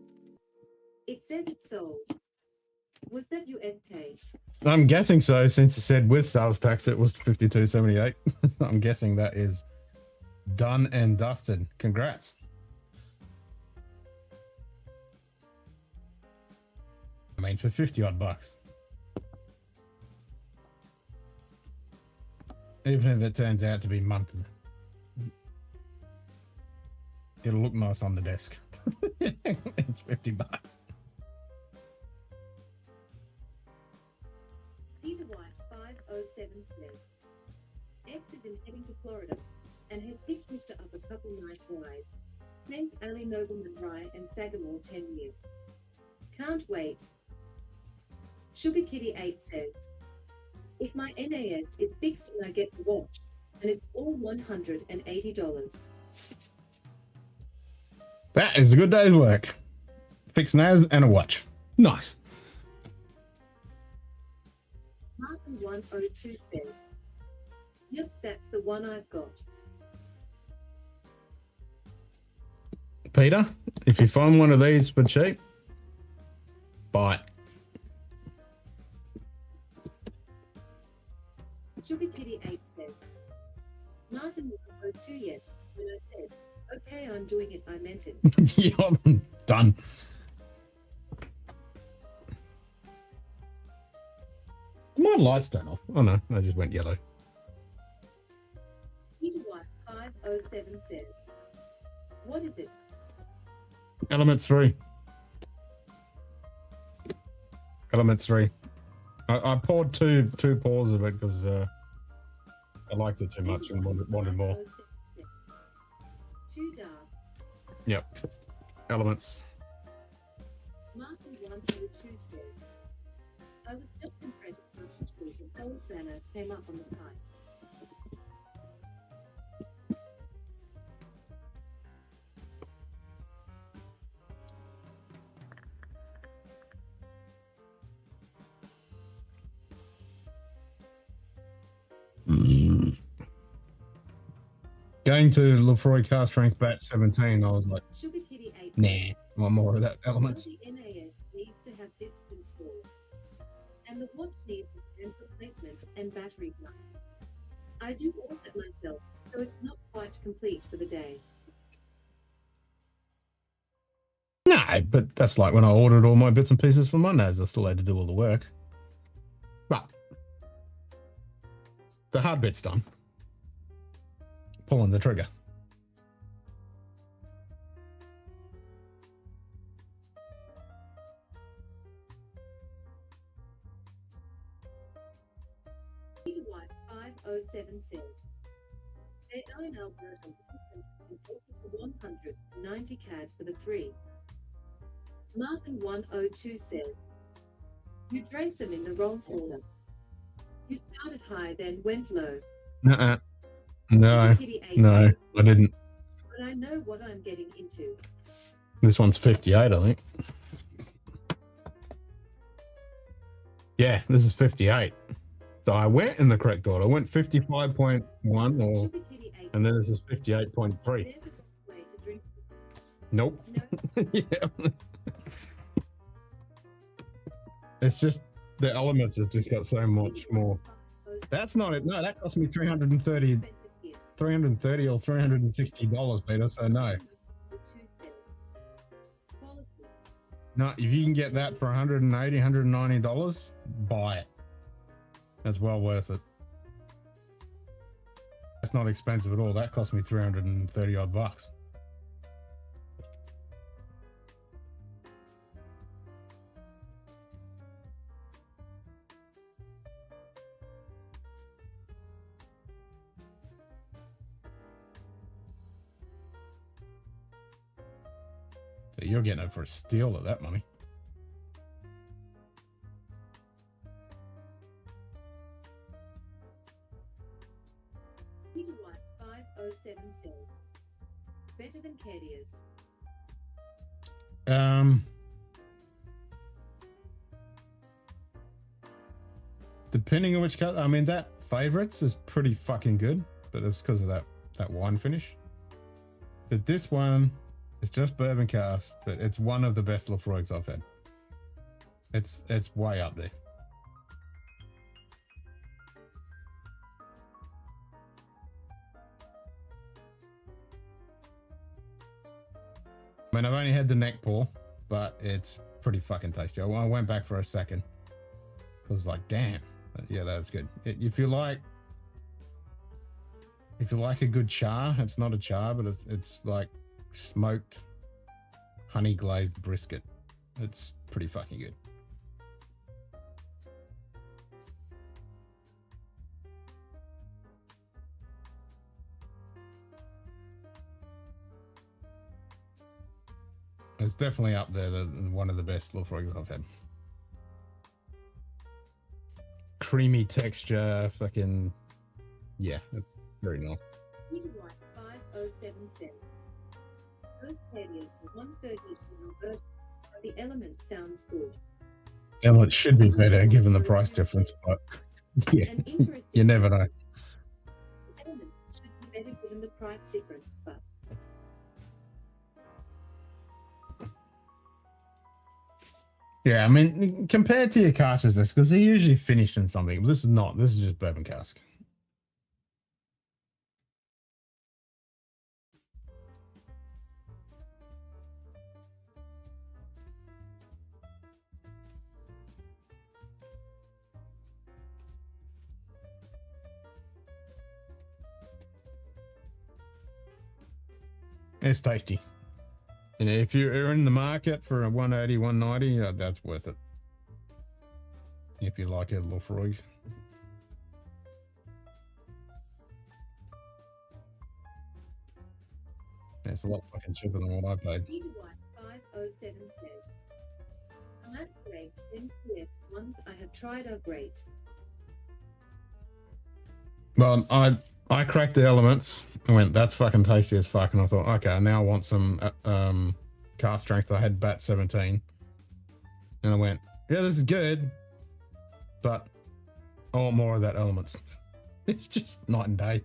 it says it's sold. Was that USK? I'm guessing so, since it said with sales tax it was $52.78. I'm guessing that is done and dusted. Congrats. I mean, for 50 odd bucks. Even if it turns out to be munted, it'll look nice on the desk. It's 50 bucks. Peter White 507 says, X is in heading to Florida and has picked Mr. Up a couple nice rides. Named Ali Nobleman Rye and Sagamore 10 years. Can't wait. Sugar Kitty 8 says, if my NAS is fixed and I get the watch, and it's all $180. That is a good day's work. Fix NAS and a watch. Nice. Martin 102 says, yep, that's the one I've got. Peter, if you find one of these for cheap, buy it. Sugar Kitty 8 says, Martin 102 yes. When I said, okay, I'm doing it, I meant it. Yeah, done. My lights don't off. Oh no, they just went yellow. Peter White 507 says, what is it? Elements 3. Elements 3. I poured two pours of it because liked it too much and wanted more. Too dark. Yep. Elements. Martin 102 says, I was just impressed after school that Bell's banner came up on the site. Going to Lefroy car strength bat 17, I was like, Sugar Kitty 8 nah, want more of that elements. The NAS needs to have discs installed. And the watch needs a hand replacement and battery life. I do all that myself, so it's not quite complete for the day. No, but that's like when I ordered all my bits and pieces for my NAS. I still had to do all the work. But the hard bit's done. Pulling the trigger. Peter White 507 says, they are in Alberta and to 190 CAD for the 3. Martin 102 says, you drank them in the wrong order. You started high, then went low. Nuh-uh. No, no, I didn't. But I know what I'm getting into. This one's 58, I think. Yeah, this is 58. So I went in the correct order. I went 55.1 or, and then this is 58.3. Nope. Yeah. It's just the elements has just got so much more. That's not it. No, that cost me $330 or $360, Peter. So no. No, if you can get that for $180, $190, buy it. That's well worth it. That's not expensive at all. That cost me 330 odd bucks. So you're getting it for a steal of that money. Peter White 507 says, better than Cadia's. Depending on which color, I mean that favorites is pretty fucking good, but it's because of that wine finish. But this one is just bourbon cask, but it's one of the best Lefroy's I've had. It's way up there. I mean, I've only had the neck pour, but it's pretty fucking tasty. I went back for a second because, like, damn, yeah, that's good. If you like a good char, it's not a char, but it's like smoked honey glazed brisket. It's pretty fucking good. It's definitely up there, one of the best Lefroy's I've had. Creamy texture, fucking, yeah, it's very nice. Peter White 507 cents. Those Cadians are 130 in Alberta, but the element sounds good. Element should be better given the price difference, but yeah, you never know. The element should be better given the price difference, but yeah, I mean, compared to your caskets, because they're usually finished in something. But this is not. This is just bourbon cask. It's tasty. And if you're in the market for a 180, 190, that's worth it. If you like a Lefroy. Yeah, it's a lot fucking cheaper than what I paid. Peter White 507 says, "That's great. NCS ones I have tried are great." Well, I cracked the elements and went, that's fucking tasty as fuck. And I thought, okay, now I want some cast strength. I had bat 17. And I went, yeah, this is good, but I want more of that elements. It's just night and day.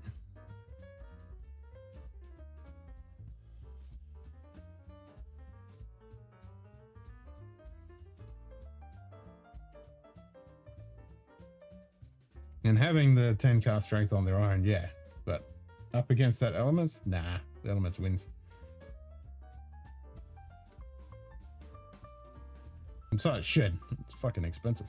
And having the 10 cast strength on their own, yeah. But up against that elements, nah, the elements wins. And so it should. It's fucking expensive.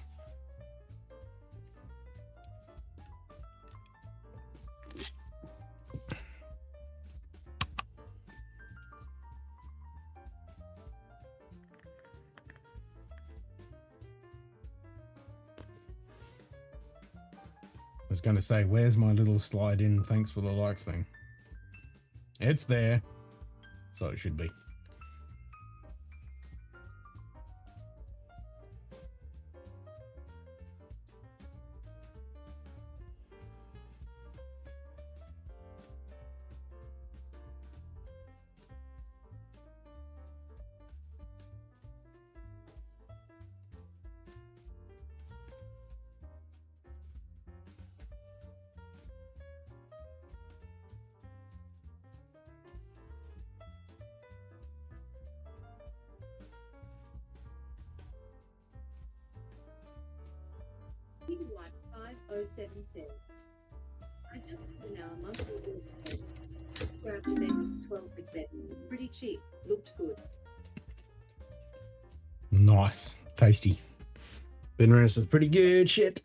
I was going to say, where's my little slide in thanks for the likes thing? It's there. So it should be. Peter White 507 says, "I just saw now a monthly order grabbed a bed 12 big bed. Pretty cheap. Looked good." Nice. Tasty. Ben Rennis is pretty good shit.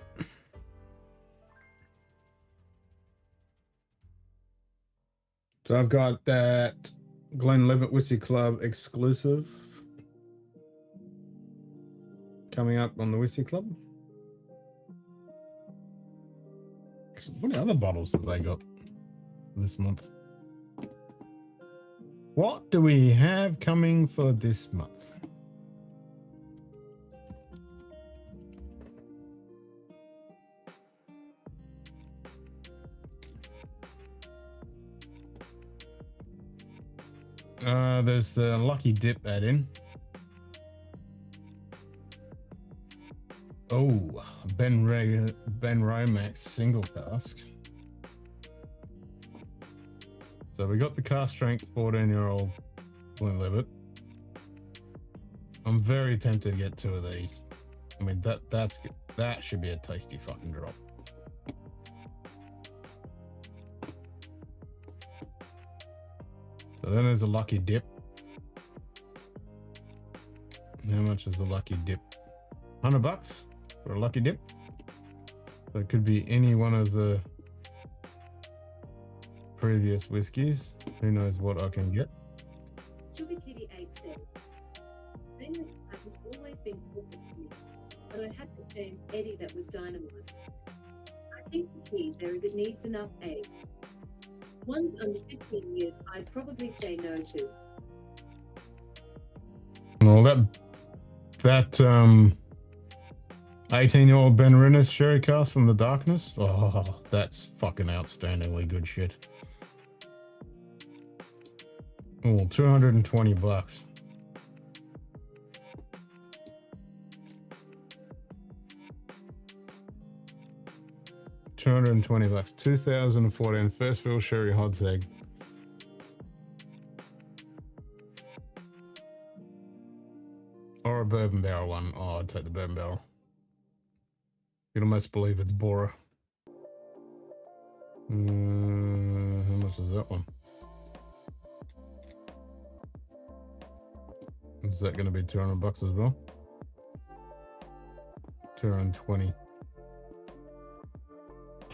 So I've got that Glenlivet Whiskey Club exclusive coming up on the Whiskey Club. What other bottles have they got this month? What do we have coming for this month? There's the Lucky Dip add-in. Oh, Ben Romax single cask. So we got the cast strength 14-year-old Glenlivet. I'm very tempted to get 2 of these. I mean, that should be a tasty fucking drop. So then there's a Lucky Dip. How much is the Lucky Dip? $100 for a Lucky Dip. So it could be any one of the previous whiskies. Who knows what I can get? Sugar Kitty 8 says, "Venus hasn't always been perfect for me, but I had the James Eddie that was dynamite. I think the key there is it needs enough age. Ones under 15 years I'd probably say no to." Well, that 18-year-old Ben Rennis sherry cask from the Darkness. Oh, that's fucking outstandingly good shit. Oh, $220. $220. 2014 first fill sherry hogshead. Or a bourbon barrel one. Oh, I'd take the bourbon barrel. You'd almost believe it's Bora. How much is that one? Is that going to be $200 as well? 220.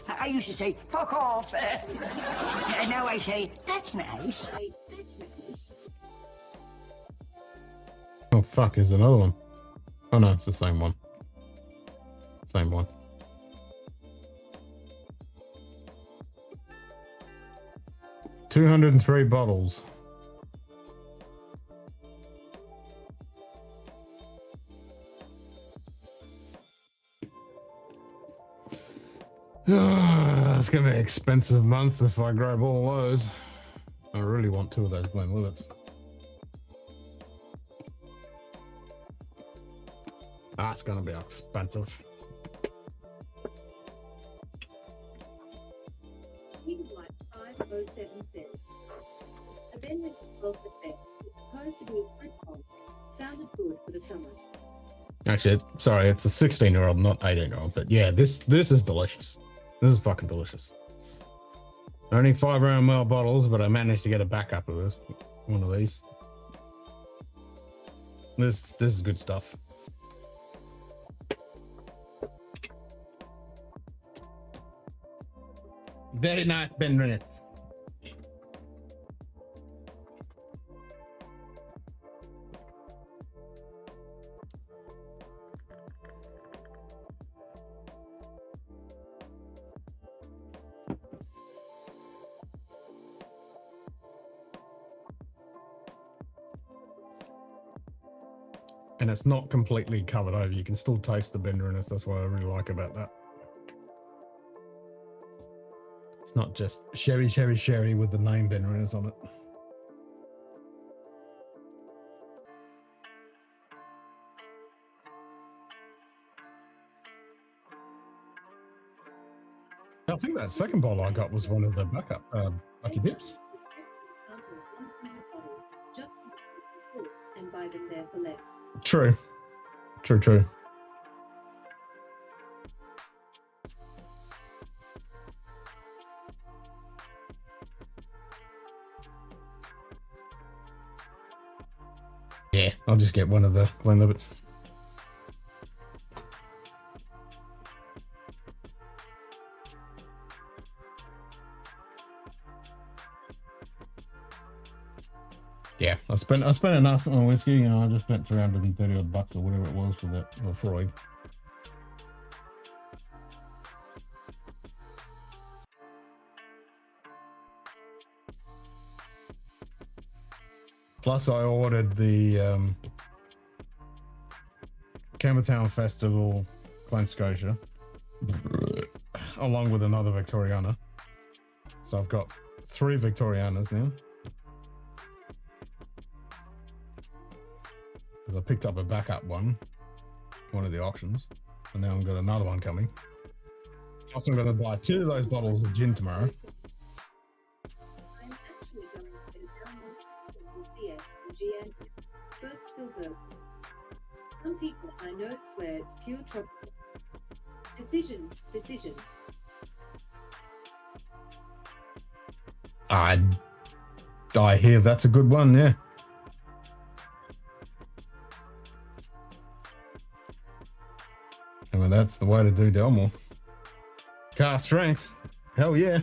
I used to say, fuck off. And now I say, that's nice. Oh, fuck, there's another one. Oh, no, it's the same one. Same one. $203 bottles. it's gonna be an expensive month if I grab all those. I really want 2 of those Glenlivets. That's gonna be expensive. Vigilant 507 says, a Benwick 12% is supposed to be a fruit bomb. Sounded good for the summer. Actually, sorry, it's a 16-year-old, not 18-year-old. But yeah, this is delicious. This is fucking delicious. Only 5-ml bottles, but I managed to get a backup of this. One of these. This is good stuff. Very nice, Ben Rennet. And it's not completely covered over. You can still taste the benderiness. That's what I really like about that. It's not just sherry, sherry, sherry with the name benderiness on it. I think that second bottle I got was one of the backup Lucky Dips. And buy them there for less. True. True. Yeah, I'll just get one of the Glenlivets. Yeah, I spent enough on whiskey, you know, I just spent 330 odd bucks or whatever it was for that for Freud. Plus I ordered the Campbelltown Festival Glen Scotia along with another Victoriana. So I've got 3 Victorianas now. Because I picked up a backup one of the auctions, and now I've got another one coming. Plus I'm going to buy 2 of those bottles of gin tomorrow. I'm actually going to get a download CS and GN. First filter. Some people I know swear it's pure tropical. Decisions. I hear that's a good one, yeah. I mean, that's the way to do Delmore. Car strength. Hell yeah.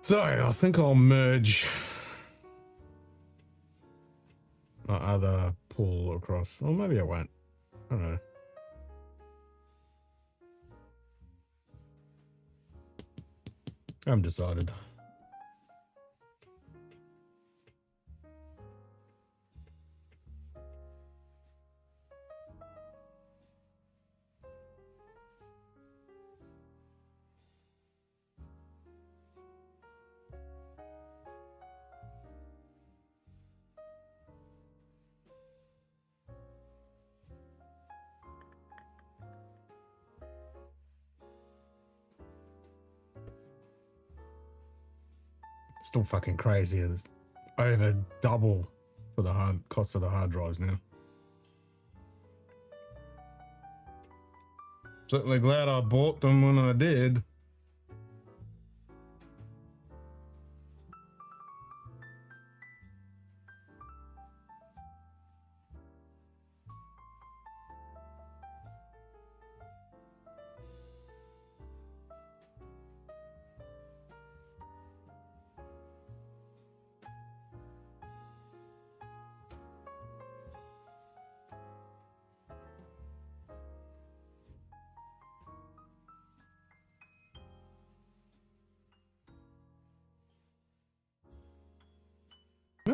So I think I'll merge my other pull across. Or maybe I won't. I don't know. I haven't decided. Still fucking crazy. It's over double for the cost of the hard drives now. Certainly glad I bought them when I did.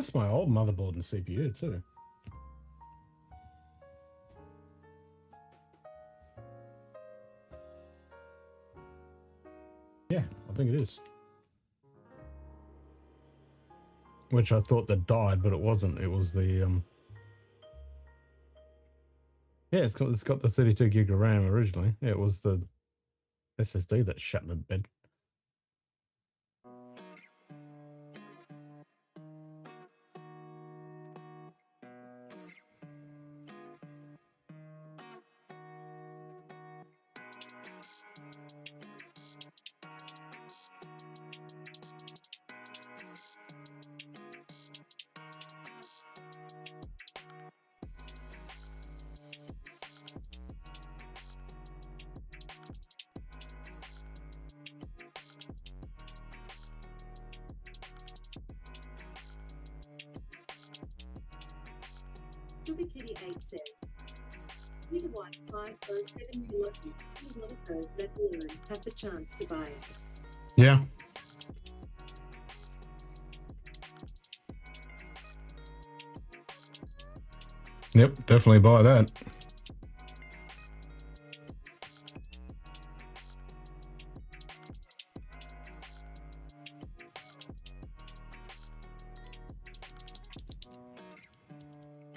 that's my old motherboard and CPU too. Yeah, I think it is. Which I thought that died, but it wasn't. It was the yeah, it's got the 32 gig of RAM originally. Yeah, it was the SSD that shut the bed. Sugar Kitty 8 says, Peter White 507 you lucky. He's one of those that learn have the chance to buy it. Yeah. Yep, definitely buy that.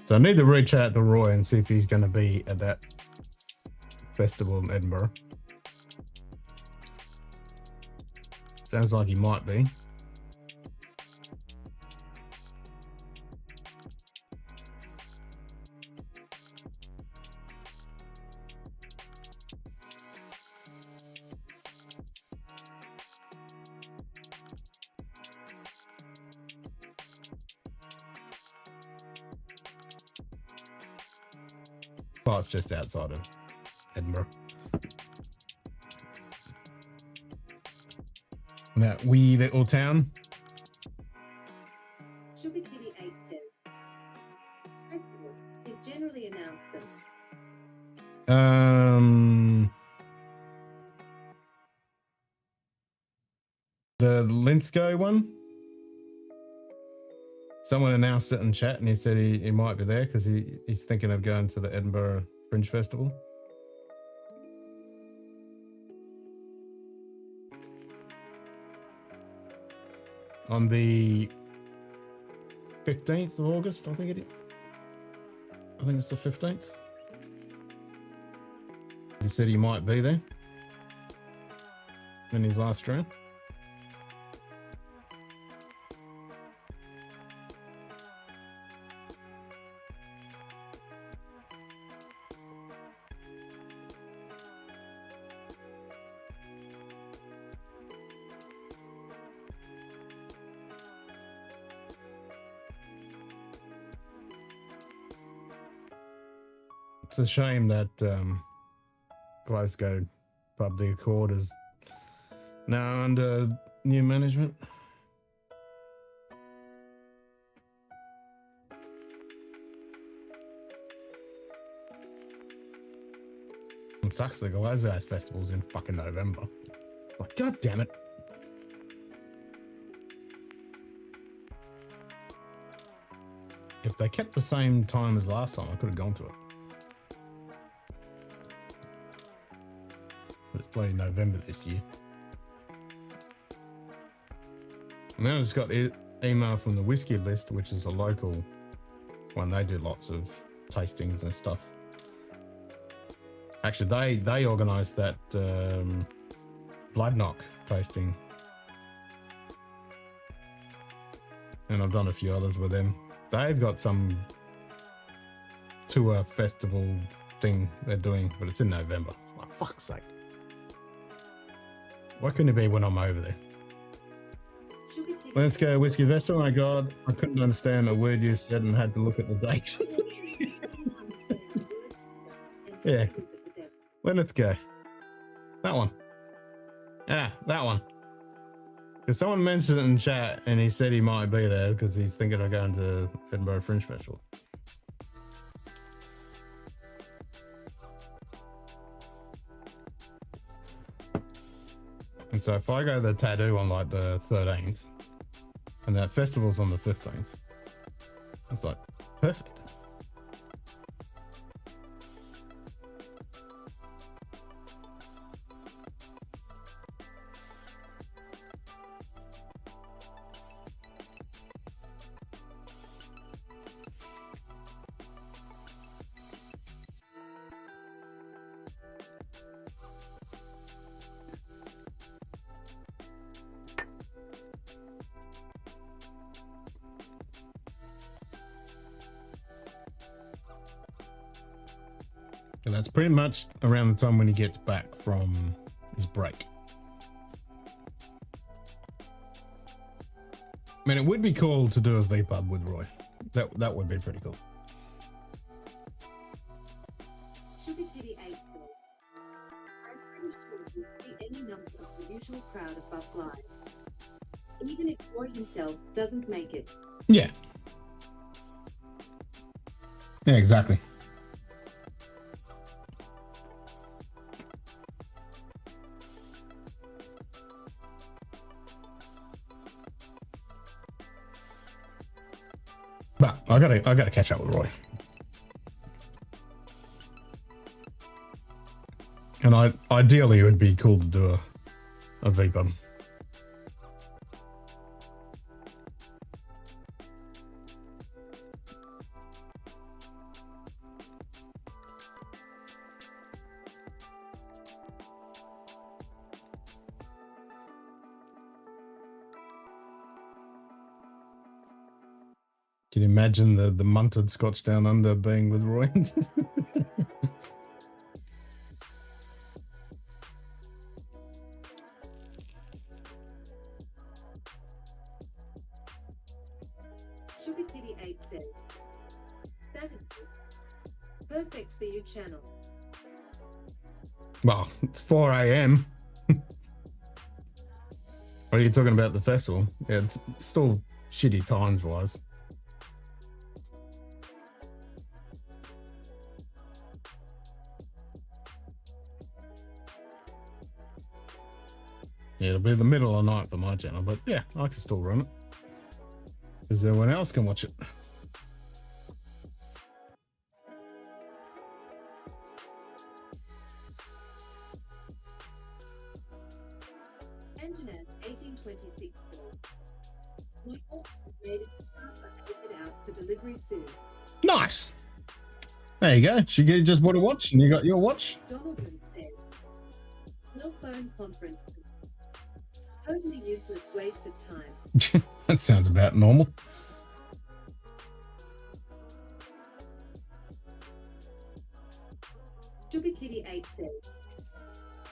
So I need to reach out to Roy and see if he's going to be at that festival in Edinburgh. Sounds like he might be. Well, it's just outside of Edinburgh. That wee little town. Sugar Kitty 8 says, Festival is generally announced them. The Linsko one. Someone announced it in chat and he said he might be there because he's thinking of going to the Edinburgh Fringe Festival. On the 15th of August, I think it is. I think it's the 15th. He said he might be there in his last round. It's a shame that Glasgow Pub the Accord is now under new management. It sucks the Glasgow Festival's in fucking November. Like, god damn it. If they kept the same time as last time, I could have gone to it. But it's bloody November this year. And then I just got email from the Whiskey List, which is a local one. They do lots of tastings and stuff. Actually, they organised that Blood Knock tasting. And I've done a few others with them. They've got some tour festival thing they're doing, but it's in November. It's like, fuck's sake. Why couldn't it be when I'm over there? Let's go Whiskey Festival. Oh my god, I couldn't understand a word you said and had to look at the date. Yeah. Let's go. That one. Yeah, that one. Because someone mentioned it in chat and he said he might be there because he's thinking of going to Edinburgh Fringe Festival. And so if I go to the tattoo on like the 13th and that festival's on the 15th, It's like perfect. And that's pretty much around the time when he gets back from his break. I mean, it would be cool to do a V-pub with Roy. That would be pretty cool. Sugar Kitty 8 says, I'm pretty sure you'll see any number of the usual crowd of Buff Live. Even if Roy himself doesn't make it. Yeah. Yeah, exactly. But I gotta catch up with Roy. And ideally it would be cool to do a V-pub. Can you imagine the Munted Scotch Down Under being with Roy? Sugar Kitty 8 says, Saturday, perfect for your channel. Well, it's 4 a.m. What are you talking about, the festival? Yeah, it's still shitty times wise. Yeah, it'll be the middle of the night for my channel, but yeah, I can still run it. Because everyone else can watch it. Anjanaz 1826 says, my order is made it out for delivery soon. Nice! There you go. She just bought a watch and you got your watch. Donovan says, no phone conference. Totally useless waste of time. That sounds about normal. Sugar Kitty 8 says,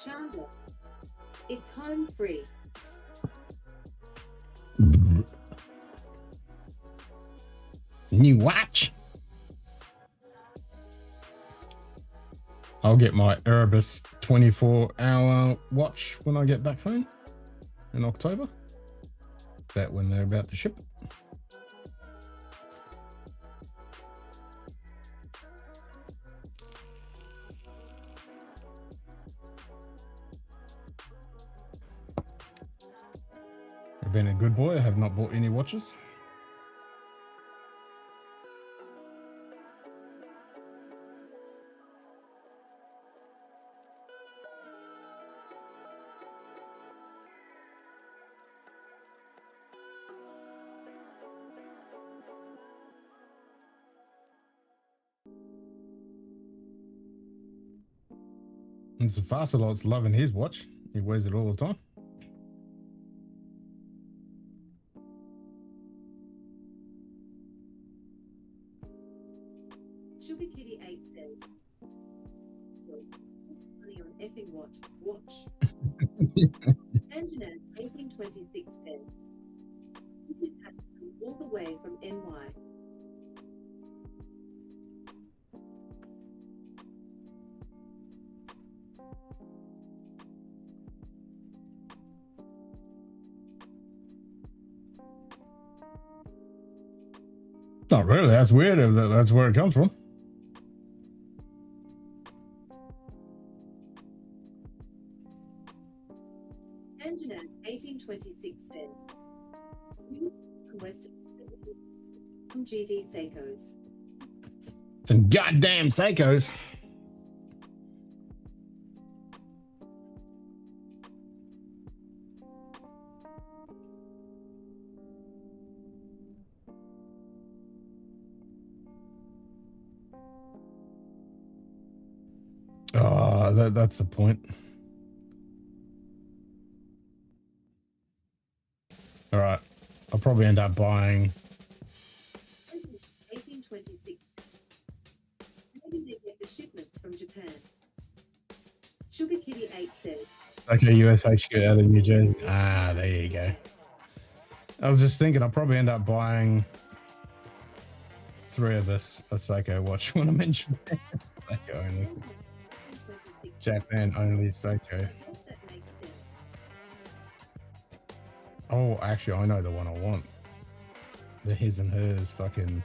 Chandler, it's home free. New watch. I'll get my Erebus 24-hour watch when I get back home in October. That when they're about to ship. I've been a good boy. I have not bought any watches. And Safasalot's loving his watch. He wears it all the time. Sugar Kitty 8 says, money on effing watch. Anjanaz 1826 says, you just had to come all the way from NY. Not really. That's weird. That's where it comes from. Anjanaz 1826 said, you from Western GD Seikos. Some goddamn Seikos. Oh, that's the point. All right. I'll probably end up buying 1826. Maybe they get the shipments from Japan. Sugar Kitty 8 says. Okay, US HQ out of New Jersey. Ah, there you go. I was just thinking I'll probably end up buying 3 of us a Seiko watch when I mentioned Seiko only. Japan only Seiko. Oh, actually, I know the one I want. The his and hers fucking...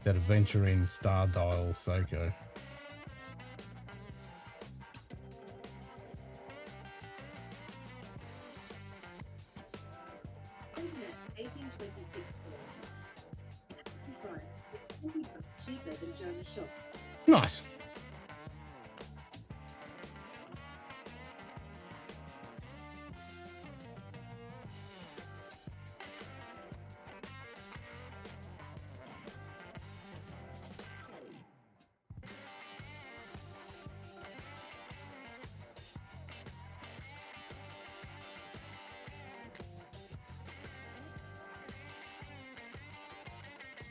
That adventuring star dial Seiko. Nice.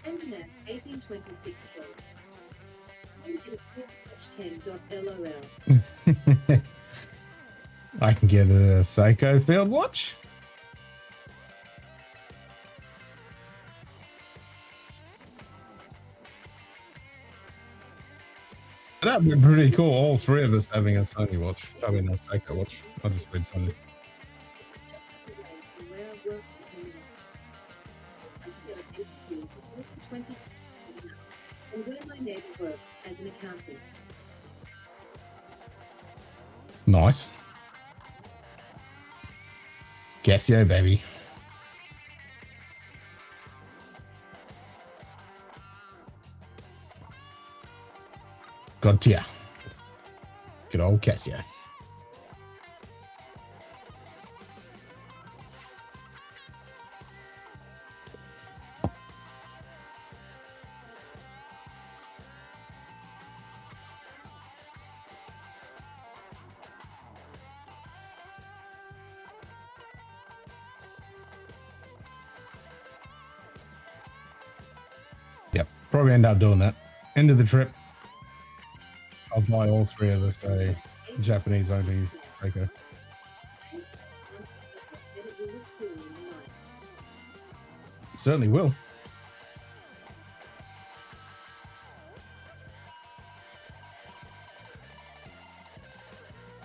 Internet 1826 LOL. I can get a Seiko field watch. That'd be pretty cool. All 3 of us having a Sony watch. I mean, a Seiko watch. I'll just read Sony. And where my neighbor works as an accountant. Nice. Casio, baby. Gotcha. Good old Casio. Yep, probably end up doing that. End of the trip, I'll buy all 3 of us a Japanese only Seiko. Certainly will.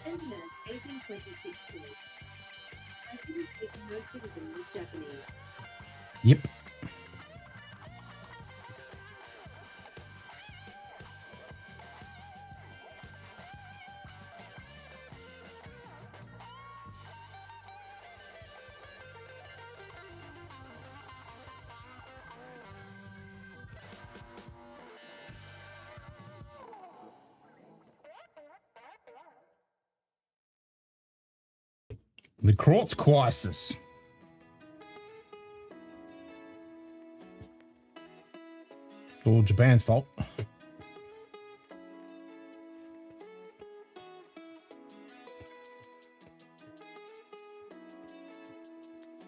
Internet 1826 I didn't think no citizen was Japanese. Yep. The Quartz Crisis. All Japan's fault.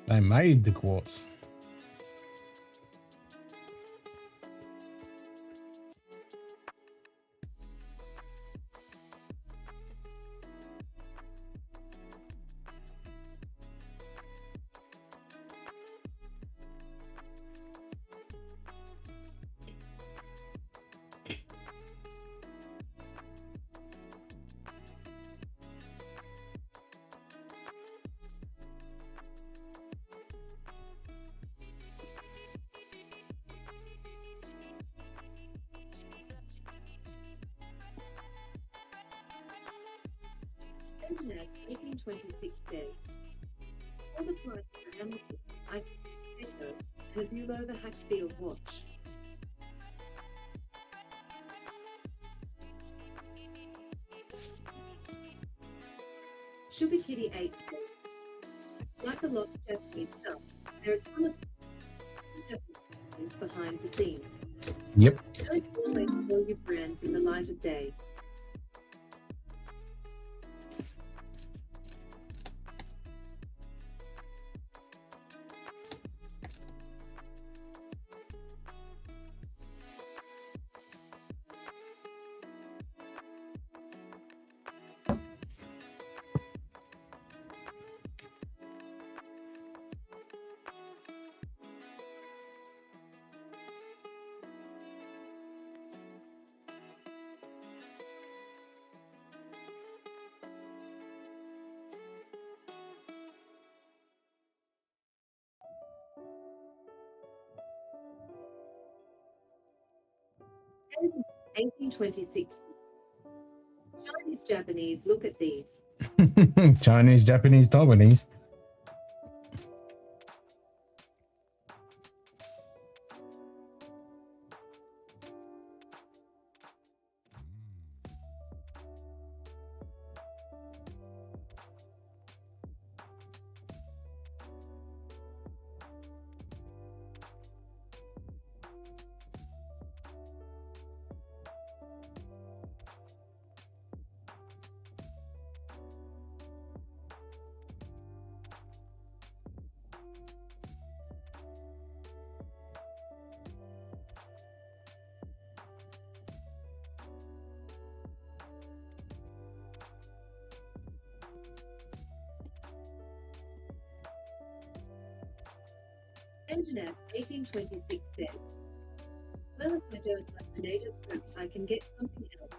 They made the quartz. Internet 1826 says, for the price of Aromatherapy, I Seiko and a Bulova Hatfield watch. Sugar Kitty 8 says, like a lot of Japanese stuff, there are a ton of things behind the scenes. Yep. Don't always sell your brands in the light of day. And 1826. Chinese Japanese, look at these. Chinese, Japanese, Taiwanese. Engineer 1826 says, well, if I don't like the native script, I can get something else,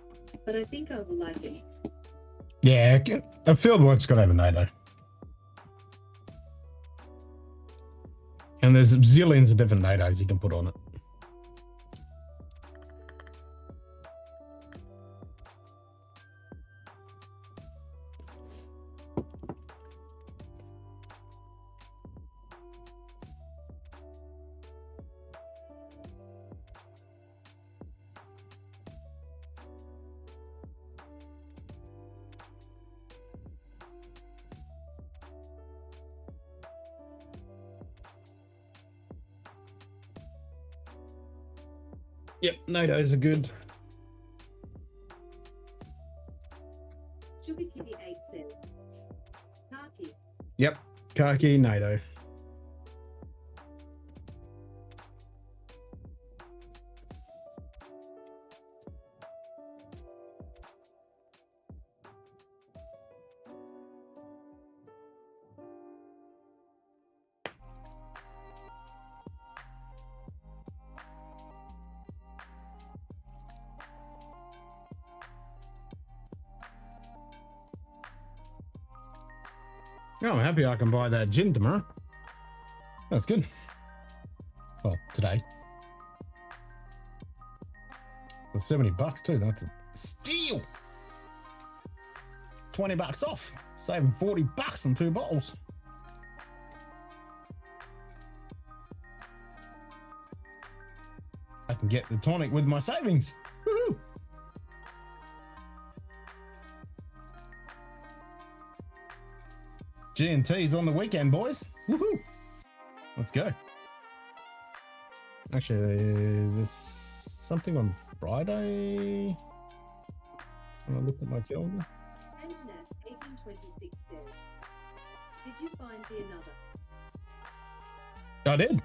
but I think I will like it. Yeah, a fieldwork's got to have a NATO. And there's zillions of different NATOs you can put on it. Yep, NATOs are good. Sugar Kitty 8 says, khaki. Yep, khaki, NATO. Oh, I'm happy I can buy that gin tomorrow. That's good. Well, today. For $70 too, that's a steal. 20 bucks off. Saving 40 bucks on 2 bottles. I can get the tonic with my savings. Woohoo! G&T's on the weekend, boys. Woohoo! Let's go. Actually, there's something on Friday. When I looked at my calendar. Internet 1826 says, did you find the another? I did.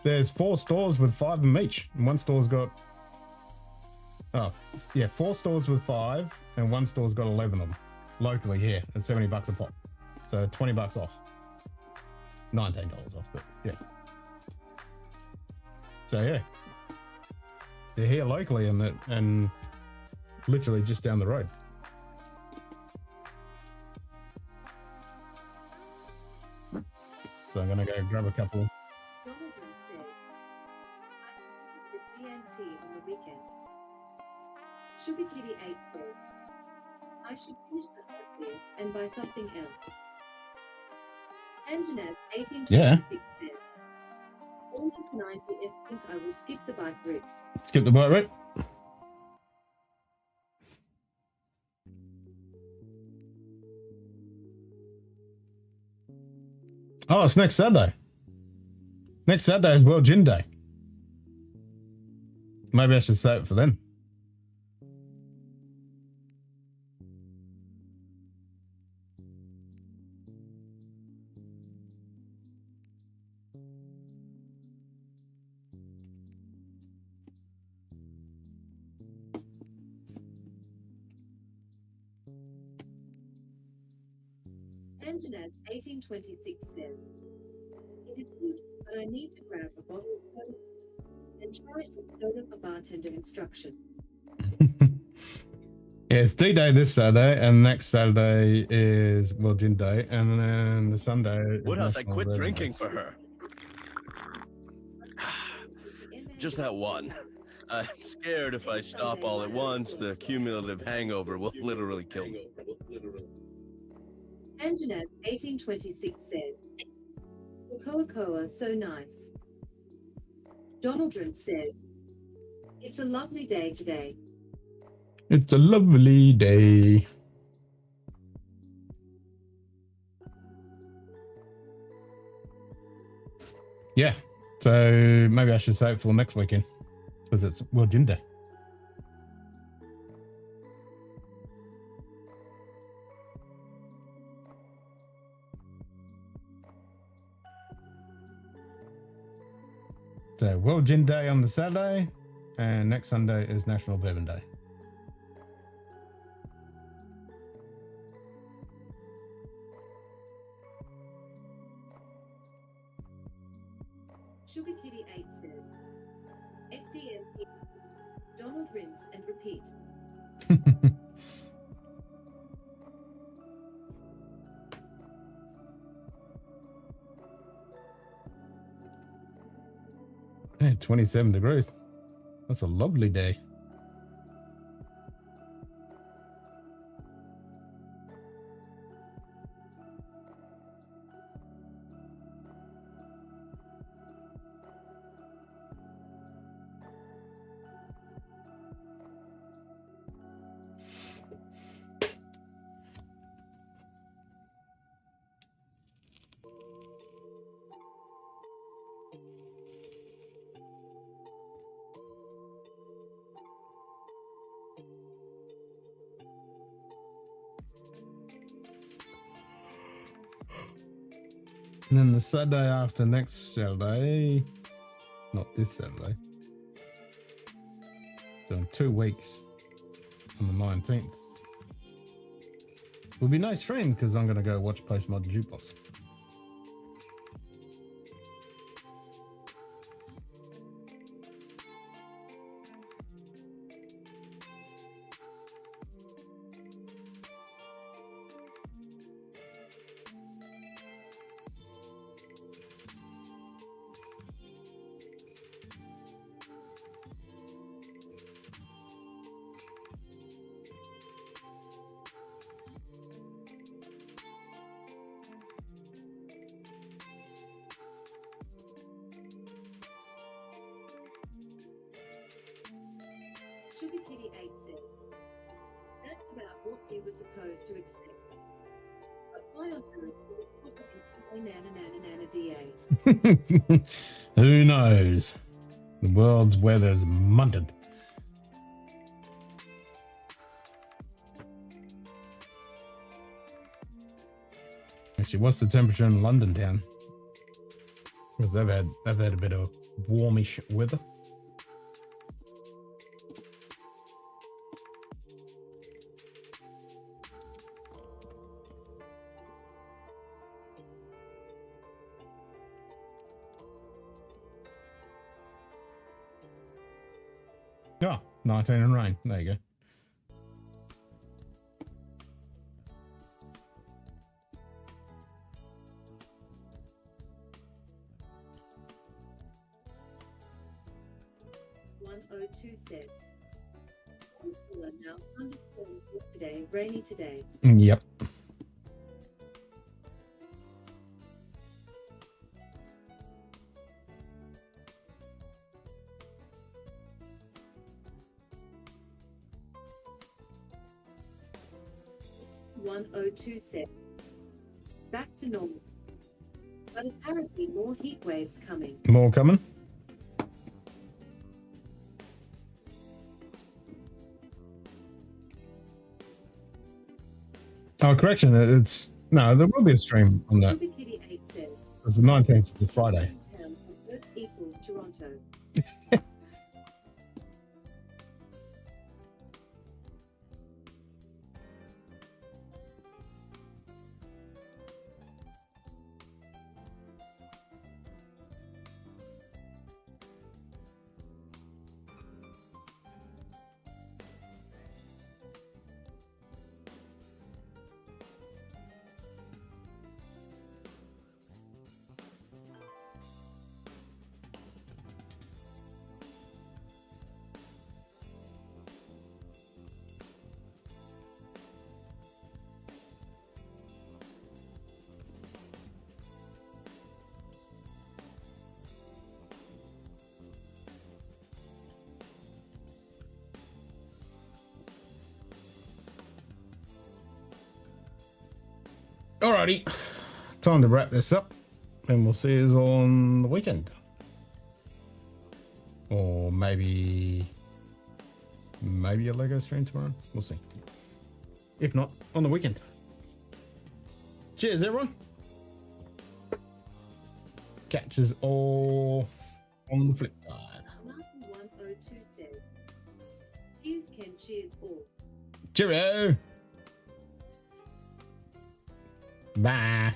There's 4 stores with 5 of them each, and one store's got 4 stores with 5, and one store's got 11 of them locally here at $70 a pop. So 20 bucks off. $19 off, but yeah. So yeah, they're here locally and literally just down the road. So I'm gonna go grab a couple. Donovan said, I the GNT on the weekend. Sugar Kitty 8 said, I should finish the hot beer and buy something else. Anjanaz 1826 Yeah. says, almost 90 estimates I will skip the bike route. Skip the boat route. Oh, it's next Saturday. Next Saturday is World Gin Day. Maybe I should save it for then. Anjanaz 1826 says, it is good, but I need to grab a bottle of soda and try it with soda for bartender instruction. Yeah, it's D-Day this Saturday, and next Saturday is World Gin Day, and then the Sunday is Woodhouse, I National quit Bourbon drinking Day. for her. Just that one. I'm scared if I stop all at once, the cumulative hangover will literally kill me. Anjanaz 1826 says, the Coa so nice. Donaldron says, it's a lovely day today. It's a lovely day. Yeah, so maybe I should save it for next weekend because it's World Gin Day. So World Gin Day on the Saturday, and next Sunday is National Bourbon Day. Sugar Kitty 8 says, FDM, Donald rinse and repeat. Hey, 27 degrees. That's a lovely day. And then the Saturday after next Saturday, not this Saturday, so in 2 weeks on the 19th, will be no stream because I'm going to go watch Postmodern Jukebox. Sugar Kitty 8 says, that's about what you were supposed to expect. But why on earth would it put in DA? Who knows? The world's weather's munted. Actually, what's the temperature in London town? Because they've had a bit of warmish weather. Oh, 19 and rain. There you go. Says, now thunderstorms today, rainy today. Yep. Martin102 said, back to normal. But apparently more heat waves coming. More coming. Oh, correction. It's no. There will be a stream on that. Super Kitty 8 says, It's the 19th. It's a Friday. Perth equals Toronto. Alrighty, time to wrap this up, and we'll see us on the weekend, or maybe a Lego stream tomorrow. We'll see. If not, on the weekend. Cheers, everyone. Catch us all on the flip side. Martin102 says, cheers, Ken, cheers all. Cheerio. Bye.